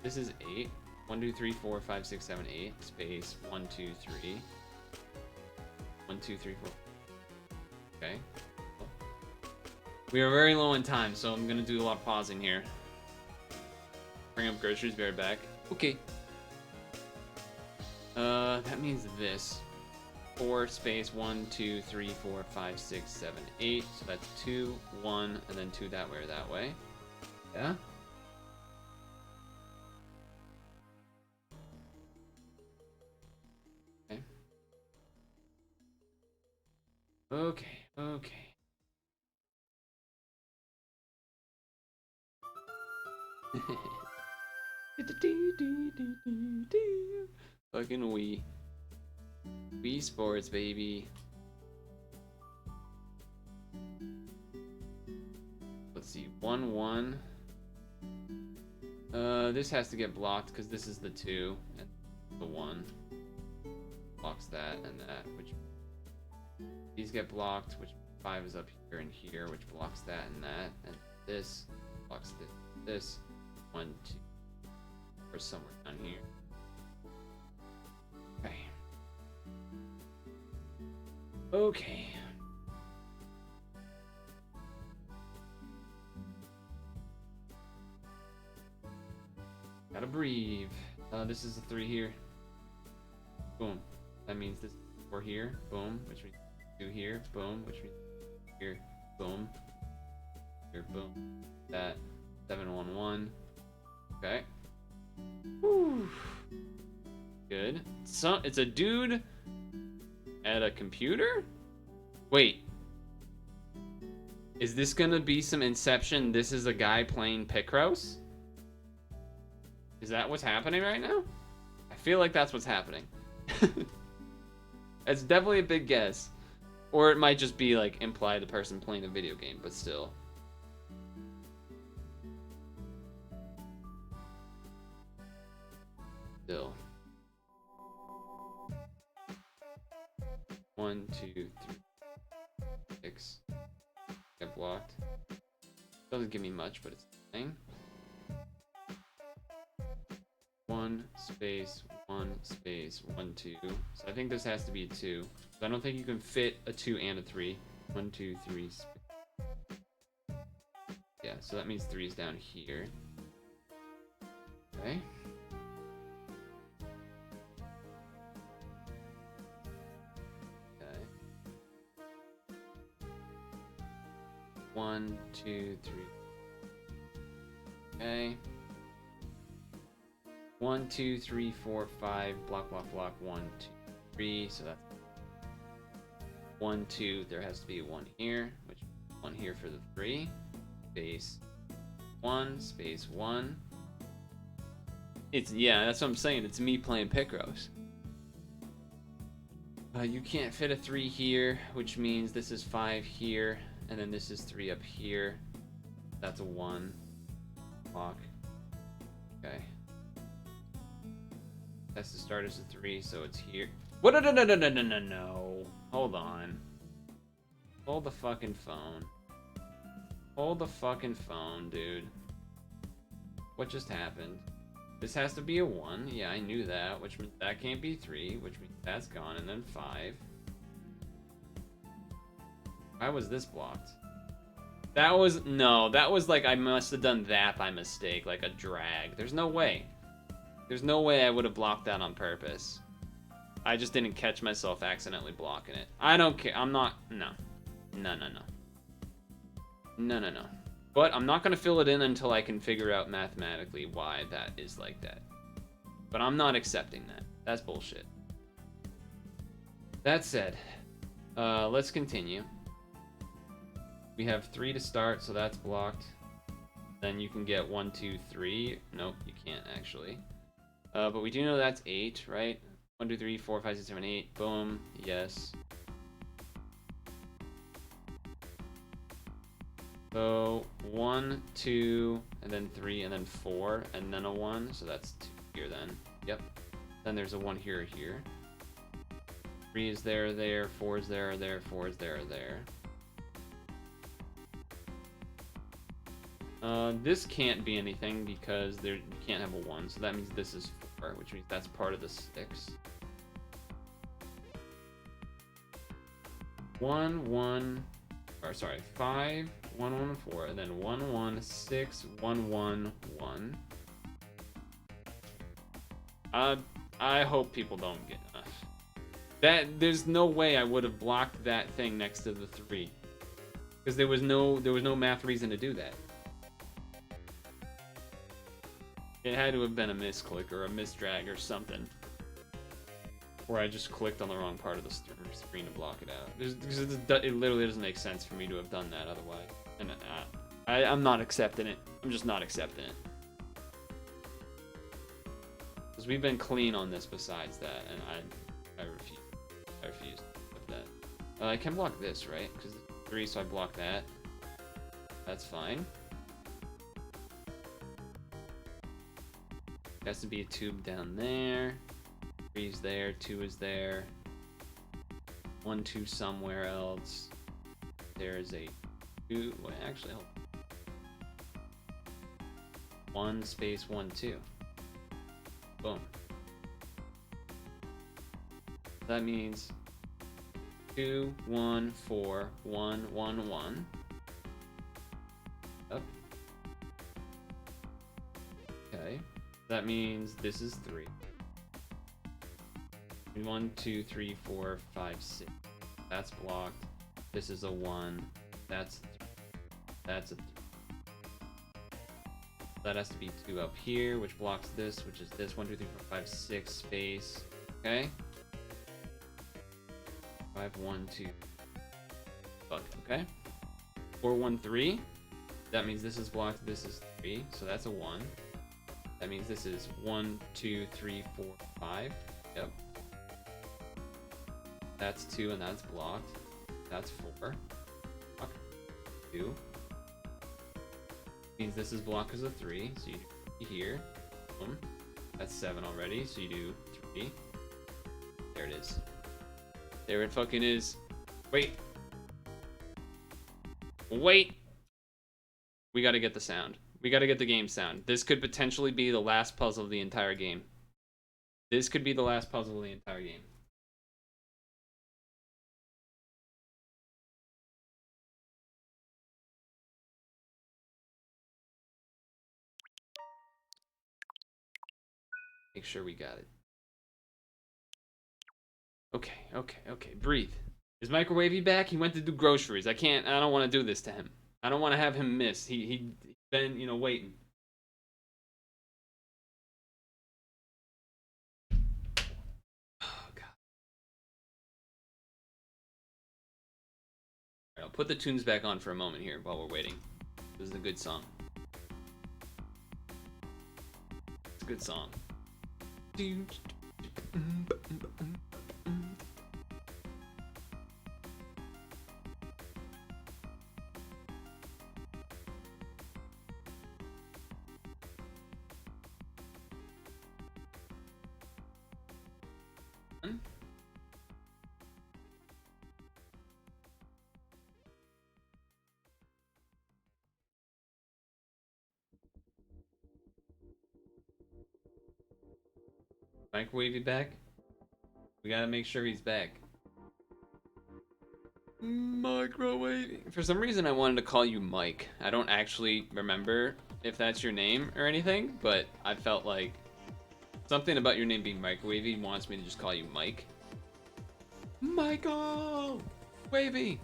This is 8. 1, 2, 3, 4, 5, 6, 7, 8. Space 1, 2, 3. 1, 2, 3, 4. Okay. We are very low in time, so I'm gonna do a lot of pausing here. Bring up groceries, be right back. Okay. That means this. 4 space 1, 2, 3, 4, 5, 6, 7, 8. So that's 2, 1, and then 2 that way or that way. Yeah? Okay. Okay, okay. Fucking Wii. Wii Sports, baby. Let's see, 1, 1. This has to get blocked because this is the 2 and the 1. Blocks that and that, which these get blocked, which 5 is up here and here, which blocks that and that, and this blocks this. 1, 2, or somewhere down here. Okay. Okay. Gotta breathe. This is a 3 here. Boom. That means this 4 here. Boom. Which means 2 here. Boom. Which means here. Boom. Here. Boom. That. 7, 1, 1. Okay. Whew. Good. So it's a dude at a computer? Wait. Is this gonna be some Inception? This is a guy playing Picross? Is that what's happening right now? I feel like that's what's happening. It's definitely a big guess. Or it might just be like imply the person playing a video game, but still. Still. 1, 2, 3, 6. Get blocked. Doesn't give me much, but it's a thing. 1 space 1 space 1, 2. So I think this has to be a 2. So I don't think you can fit a 2 and a 3. 1, 2, 3. Yeah, so that means 3 is down here. Okay. Okay. 1, 2, 3. Okay. 1, 2, 3, 4, 5. Block, block, block. 1, 2, 3. So that's 1, 2. There has to be 1 here, which 1 here for the 3. Space 1, space 1. It's, yeah, that's what I'm saying. It's me playing Picross. You can't fit a 3 here, which means this is 5 here, and then this is 3 up here. That's a 1. Block. Okay. Has to start as a 3, so it's here. What? No. Hold on. Hold the fucking phone. Hold the fucking phone, dude. What just happened? This has to be a 1. Yeah, I knew that, which means that can't be 3, which means that's gone, and then 5. Why was this blocked? That was, no, that was like I must have done that by mistake, like a drag. There's no way. There's no way I would have blocked that on purpose. I just didn't catch myself accidentally blocking it. I don't care. I'm not, no. No, no, no. No, no, no. But I'm not going to fill it in until I can figure out mathematically why that is like that. But I'm not accepting that. That's bullshit. That said, let's continue. We have 3 to start, so that's blocked. Then you can get 1, 2, 3. Nope, you can't actually. But we do know that's 8, right? 1, 2, 3, 4, 5, 6, 7, 8. Boom. Yes. So 1, 2, and then 3, and then 4, and then a 1. So that's 2 here then. Yep. Then there's a 1 here, here. 3 is there, there. 4 is there, there. 4 is there, there. This can't be anything because you can't have a 1, so that means this is 4, which means that's part of the 6. 1, 1, or sorry, 5, 1, 1, 4, and then 1, 1, 6, 1, 1, 1. I hope people don't get enough. There's no way I would have blocked that thing next to the 3, because there was no math reason to do that. It had to have been a misclick or a misdrag or something. Or I just clicked on the wrong part of the screen to block it out. It literally doesn't make sense for me to have done that otherwise. And I'm not accepting it. I'm just not accepting it. Because we've been clean on this besides that, and I refuse. I refuse with that. I can block this, right? Because it's 3, so I block that. That's fine. Has to be a tube down there. 3 is there, 2 is there. 1, 2 somewhere else. There is a 2. Wait, actually, hold on. 1 space 1, 2. Boom. That means 2, 1, 4, 1, 1, 1. Up. Okay. That means this is 3. 1, 2, 3, 4, 5, 6. That's blocked. This is a 1. That's 3. That's a 3. That has to be 2 up here, which blocks this, which is this 1, 2, 3, 4, 5, 6 space. Okay. 5, 1, 2. Fuck. Okay. 4, 1, 3. That means this is blocked. This is 3. So that's a 1. That means this is 1, 2, 3, 4, 5. Yep. That's 2 and that's blocked. That's 4. Fuck. 2. Means this is blocked as a 3. So you do here. Boom. That's 7 already. So you do 3. There it is. There it fucking is. Wait. Wait. We gotta get the sound. We gotta get the game sound. This could potentially be the last puzzle of the entire game. This could be the last puzzle of the entire game. Make sure we got it. Okay, okay, okay. Breathe. Is Microwavy back? He went to do groceries. I don't want to do this to him. I don't want to have him miss. He's been, waiting. Oh, God. All right, I'll put the tunes back on for a moment here while we're waiting. This is a good song. It's a good song. Microwavy back? We gotta make sure he's back. Microwavy. For some reason, I wanted to call you Mike. I don't actually remember if that's your name or anything, but I felt like something about your name being Microwavy wants me to just call you Mike. Michael! Wavy!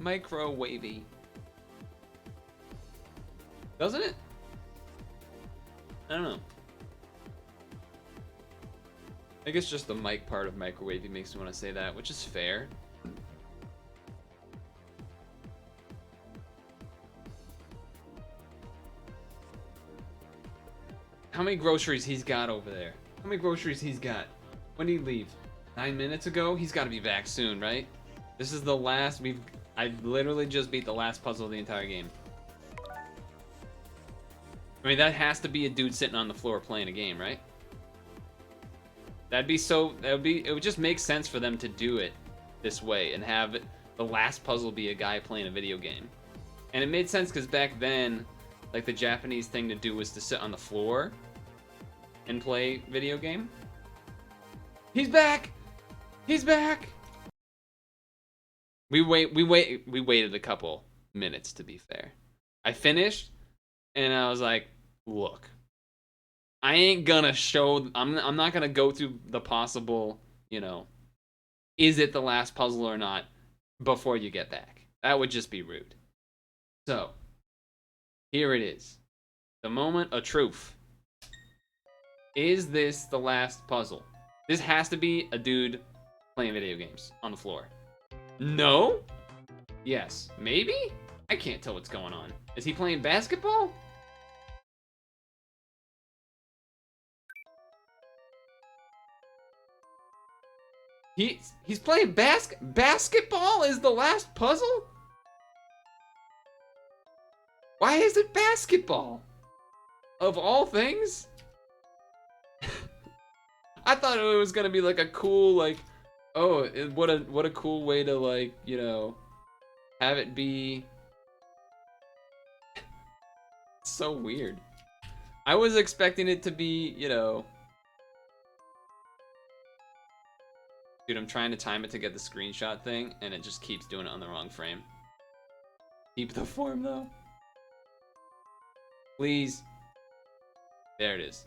Microwavy. Doesn't it? I don't know. I guess just the mic part of microwavy makes me want to say that, which is fair. How many groceries he's got over there? How many groceries he's got? When did he leave? 9 minutes ago? He's got to be back soon, right? This is the last I literally just beat the last puzzle of the entire game. I mean, that has to be a dude sitting on the floor playing a game, right? It would just make sense for them to do it this way and have the last puzzle be a guy playing a video game. And it made sense because back then, like, the Japanese thing to do was to sit on the floor and play video game. He's back! He's back! We waited a couple minutes, to be fair. I finished and I was like, look, I ain't gonna show, I'm not gonna go through the possible, you know, is it the last puzzle or not before you get back. That would just be rude. So, here it is. The moment of truth. Is this the last puzzle? This has to be a dude playing video games on the floor. No? Yes. Maybe? I can't tell what's going on. Is he playing basketball? He's playing basketball is the last puzzle? Why is it basketball? Of all things? I thought it was gonna be like a cool, like, oh, what a cool way to, like, you know, have it be so weird. I was expecting it to be, you know, dude, I'm trying to time it to get the screenshot thing, and it just keeps doing it on the wrong frame. Keep the form, though. Please. There it is.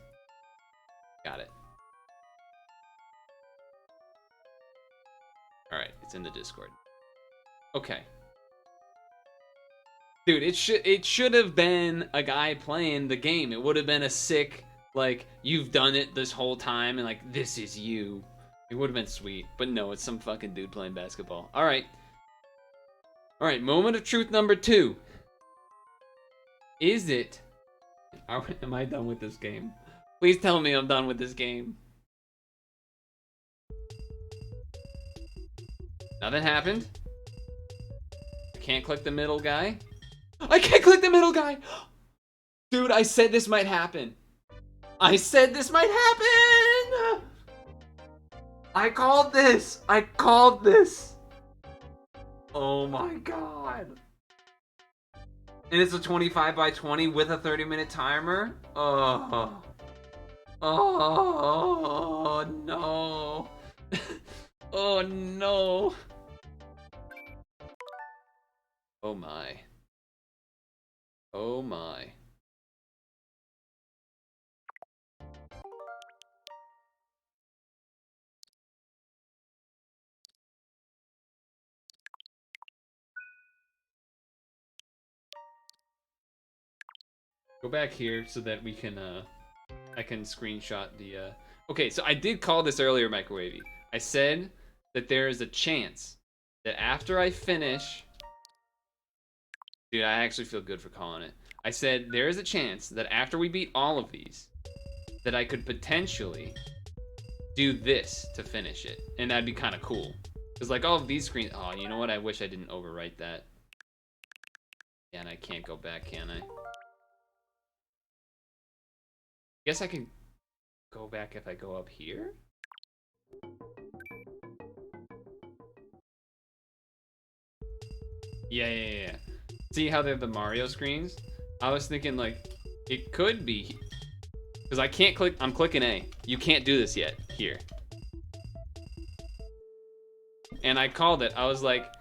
Got it. Alright, it's in the Discord. Okay. Dude, it should have been a guy playing the game. It would have been a sick, like, you've done it this whole time, and, like, this is you. It would have been sweet, but no, it's some fucking dude playing basketball. Alright. Alright, moment of truth number 2. Is it... Am I done with this game? Please tell me I'm done with this game. Nothing happened. I can't click the middle guy. I can't click the middle guy! Dude, I said this might happen. I said this might happen! I called this! I called this! Oh my god. And it's a 25 by 20 with a 30-minute timer? Oh. Oh, no. Oh, no. Oh, my. Oh, my. Go back here so that we can, I can screenshot the, Okay, so I did call this earlier, Microwavy. I said that there is a chance that after I finish... Dude, I actually feel good for calling it. I said there is a chance that after we beat all of these, that I could potentially do this to finish it. And that'd be kind of cool. Because, like, all of these screens... Oh, you know what? I wish I didn't overwrite that. Yeah, and I can't go back, can I? Guess I can go back if I go up here? Yeah. See how they're the Mario screens? I was thinking, like, it could be. Because I can't click, I'm clicking A. You can't do this yet, here. And I called it. I was like,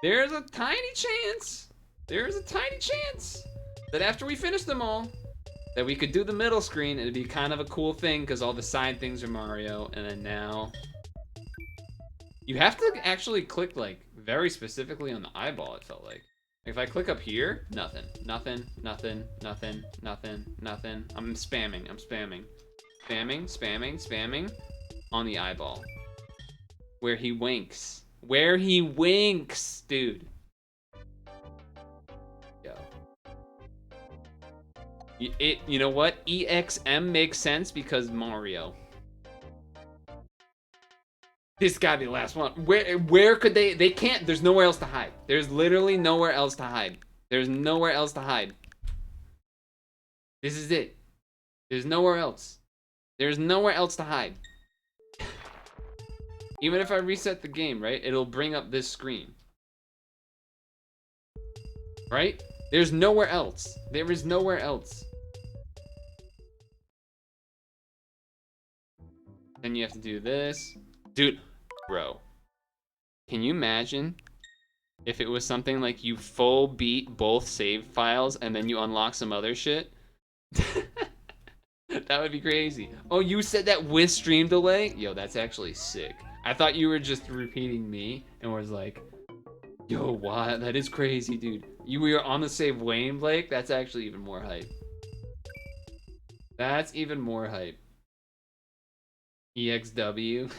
there's a tiny chance that after we finish them all, that we could do the middle screen. It'd be kind of a cool thing because all the side things are Mario. And then now, you have to actually click, like, very specifically on the eyeball, it felt like. If I click up here, nothing. I'm spamming. Spamming. on the eyeball. Where he winks. Where he winks, dude. Yo. You know what? EXM makes sense because Mario. This gotta be the last one. Where could they can't, there's nowhere else to hide. There's literally nowhere else to hide. There's nowhere else to hide. This is it. There's nowhere else. There's nowhere else to hide. Even if I reset the game, right? It'll bring up this screen. Right? There's nowhere else. There is nowhere else. Then you have to do this. Dude, bro. Can you imagine if it was something like you full beat both save files and then you unlock some other shit? That would be crazy. Oh, you said that with stream delay? Yo, that's actually sick. I thought you were just repeating me and was like, yo, what? That is crazy, dude. You were on the same Wayne, Blake? That's actually even more hype. That's even more hype. EXW.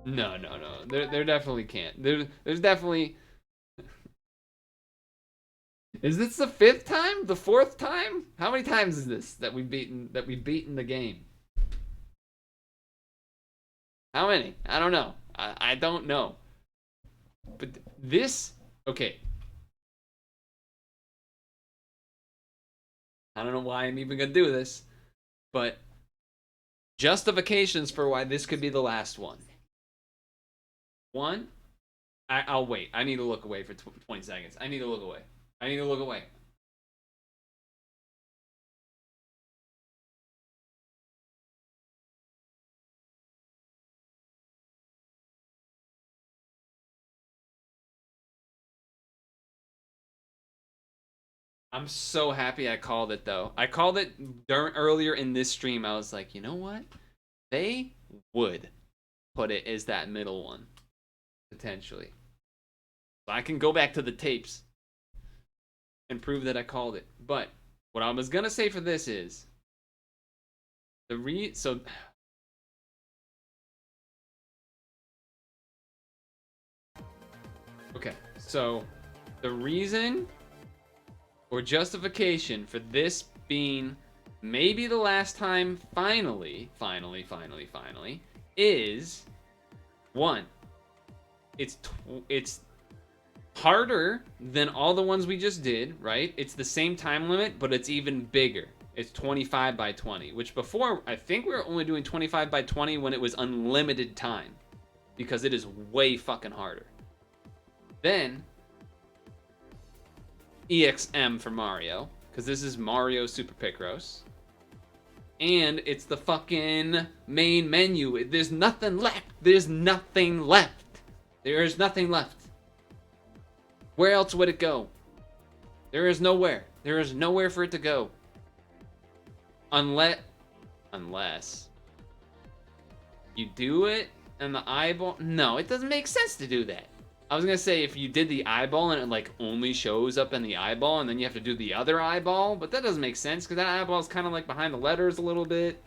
No. There definitely can't. There's definitely. Is this the 5th time? The 4th time? How many times is this that we've beaten the game? How many? I don't know. I don't know. But this, okay. I don't know why I'm even gonna do this, but justifications for why this could be the last one. One, I'll wait. I need to look away for 20 seconds. I need to look away. I'm so happy I called it, though. I called it earlier in this stream. I was like, you know what? They would put it as that middle one, potentially. So I can go back to the tapes and prove that I called it. But what I was gonna say for this is okay, so the reason or justification for this being maybe the last time finally is one, it's harder than all the ones we just did, right? It's the same time limit, but it's even bigger. It's 25 by 20, which before I think we were only doing 25 by 20 when it was unlimited time, because it is way fucking harder. Then EXM for Mario, because this is Mario Super Picross. And it's the fucking main menu. There's nothing left. There's nothing left. There's nothing left. Where else would it go? There is nowhere. There is nowhere for it to go. Unless you do it and the eyeball. No, it doesn't make sense to do that. I was gonna say if you did the eyeball and it like only shows up in the eyeball and then you have to do the other eyeball, but that doesn't make sense because that eyeball is kind of like behind the letters a little bit.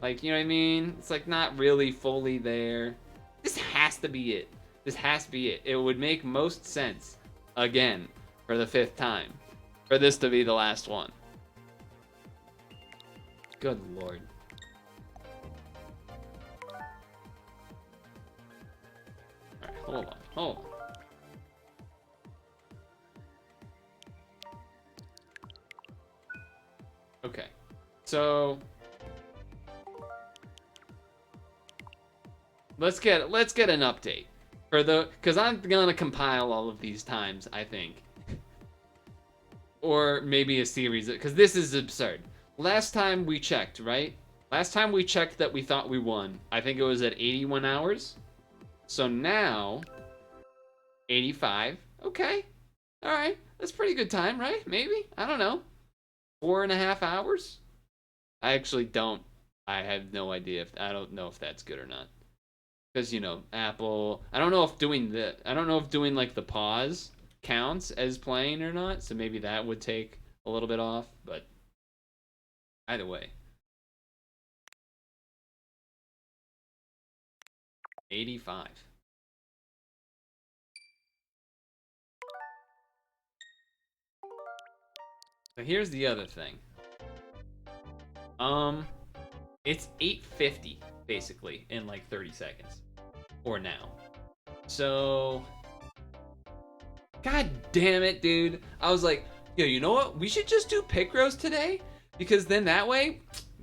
Like, you know what I mean? It's like not really fully there. This has to be it. This has to be it. It would make most sense, again, for the 5th time, for this to be the last one. Good lord. Alright, hold on. Okay, so let's get an update for because I'm gonna compile all of these times, I think, or maybe a series, because this is absurd. Last time we checked, right? Last time we checked that we thought we won. I think it was at 81 hours. So now 85. Okay. All right. That's pretty good time, right? Maybe. I don't know. 4.5 hours? I actually don't. I have no idea. I don't know if that's good or not. Because, you know, Apple. I don't know if doing like the pause counts as playing or not. So maybe that would take a little bit off. But either way. 85. So here's the other thing. It's 8:50 basically in like 30 seconds, or now. So, god damn it, dude. I was like, yo, you know what? We should just do Picross today, because then that way,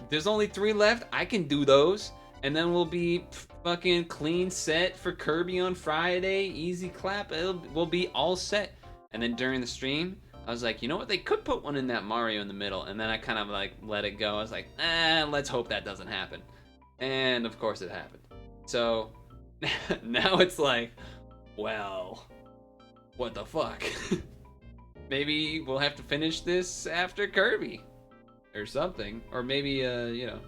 there's only 3 left. I can do those, and then we'll be fucking clean set for Kirby on Friday. Easy clap. We'll be all set. And then during the stream, I was like, you know what? They could put one in that Mario in the middle, and then I kind of like let it go. I was like, let's hope that doesn't happen. And of course it happened. So now it's like, well, what the fuck? Maybe we'll have to finish this after Kirby or something, or maybe you know,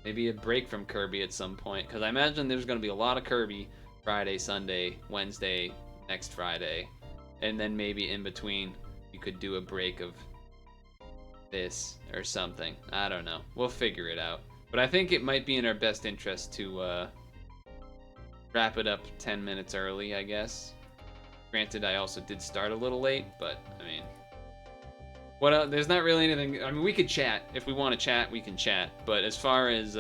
maybe a break from Kirby at some point, because I imagine there's going to be a lot of Kirby Friday, Sunday, Wednesday, next Friday, and then maybe in between you could do a break of this or something. I don't know. We'll figure it out. But I think it might be in our best interest to wrap it up 10 minutes early, I guess. Granted, I also did start a little late, but I mean, what else? There's not really anything. I mean, we could chat if we want to chat. We can chat. But as far as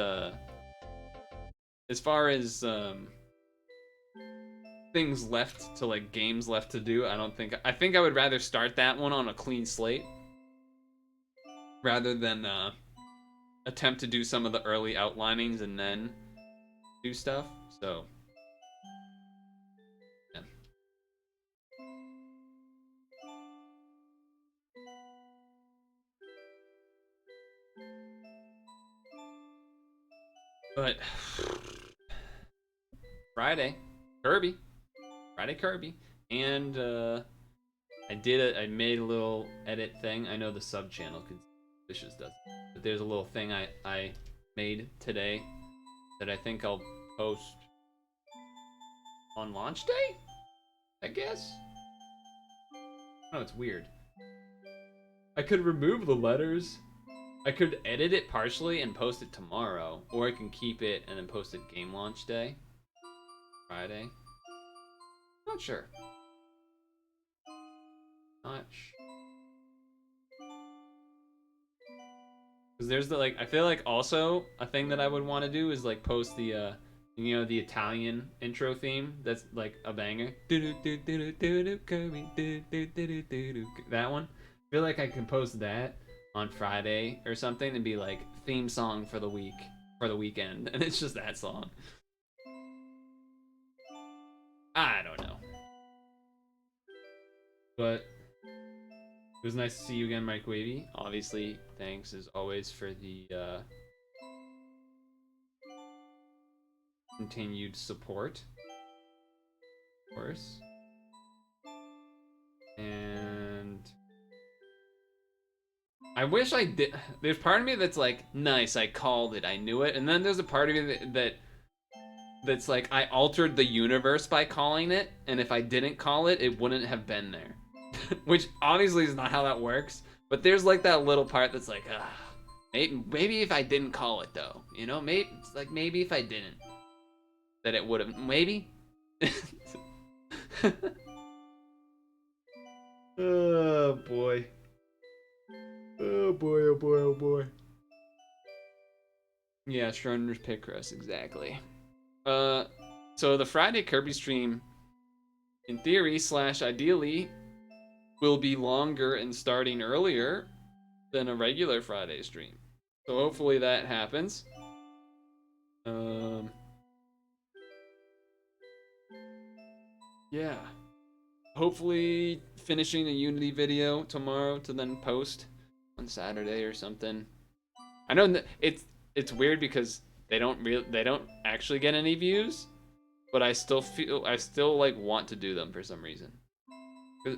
things left to like games left to do, I think I would rather start that one on a clean slate rather than attempt to do some of the early outlinings and then do stuff. So yeah. But Friday Kirby, and I made a little edit thing. I know the sub channel Vicious does, but there's a little thing I made today that I think I'll post on launch day, I guess. Oh, it's weird. I could remove the letters. I could edit it partially and post it tomorrow, or I can keep it and then post it game launch day, Friday. Not sure. Because there's the, like, I feel like also a thing that I would want to do is like post the you know, the Italian intro theme that's like a banger. That one. I feel like I can post that on Friday or something and be like theme song for the week, for the weekend, and it's just that song. I don't know. But it was nice to see you again, Mike Wavy. Obviously, thanks as always for the continued support, of course. And I wish I did. There's part of me that's like, nice, I called it, I knew it. And then there's a part of me that's like, I altered the universe by calling it, and if I didn't call it, it wouldn't have been there. Which obviously is not how that works, but there's like that little part that's like, maybe if I didn't call it though, you know, maybe it's like maybe if I didn't, that it would have, maybe. Oh boy. Oh boy, oh boy, oh boy. Yeah, Schrodinger's Picross, exactly. So the Friday Kirby stream, in theory / ideally, will be longer and starting earlier than a regular Friday stream. So hopefully that happens. Yeah. Hopefully finishing a Unity video tomorrow to then post on Saturday or something. I know that it's weird because they don't actually get any views, but I still like want to do them for some reason.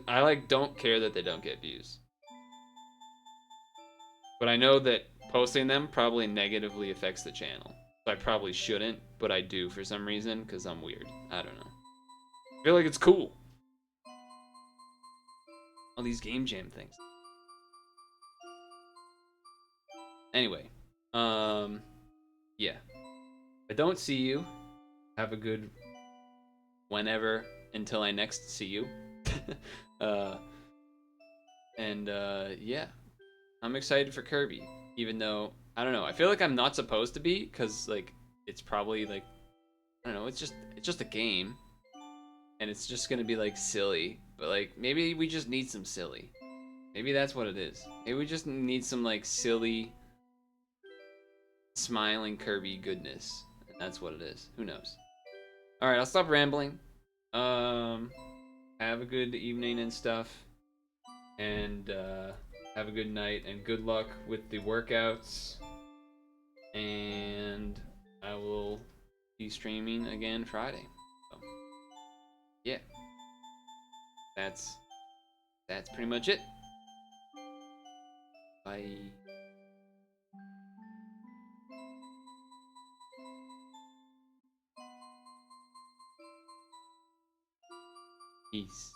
I like don't care that they don't get views. But I know that posting them probably negatively affects the channel. So I probably shouldn't, but I do for some reason because I'm weird. I don't know. I feel like it's cool. All these game jam things. Anyway, yeah. If I don't see you, have a good whenever until I next see you. uh, yeah, I'm excited for Kirby, even though I don't know. I feel like I'm not supposed to be, cause like it's probably like I don't know. It's just a game, and it's just gonna be like silly. But like maybe we just need some silly. Maybe that's what it is. Maybe we just need some like silly, smiling Kirby goodness, and that's what it is. Who knows? All right, I'll stop rambling. Have a good evening and stuff, and have a good night and good luck with the workouts. And I will be streaming again Friday. So, yeah, that's pretty much it. Bye. Peace.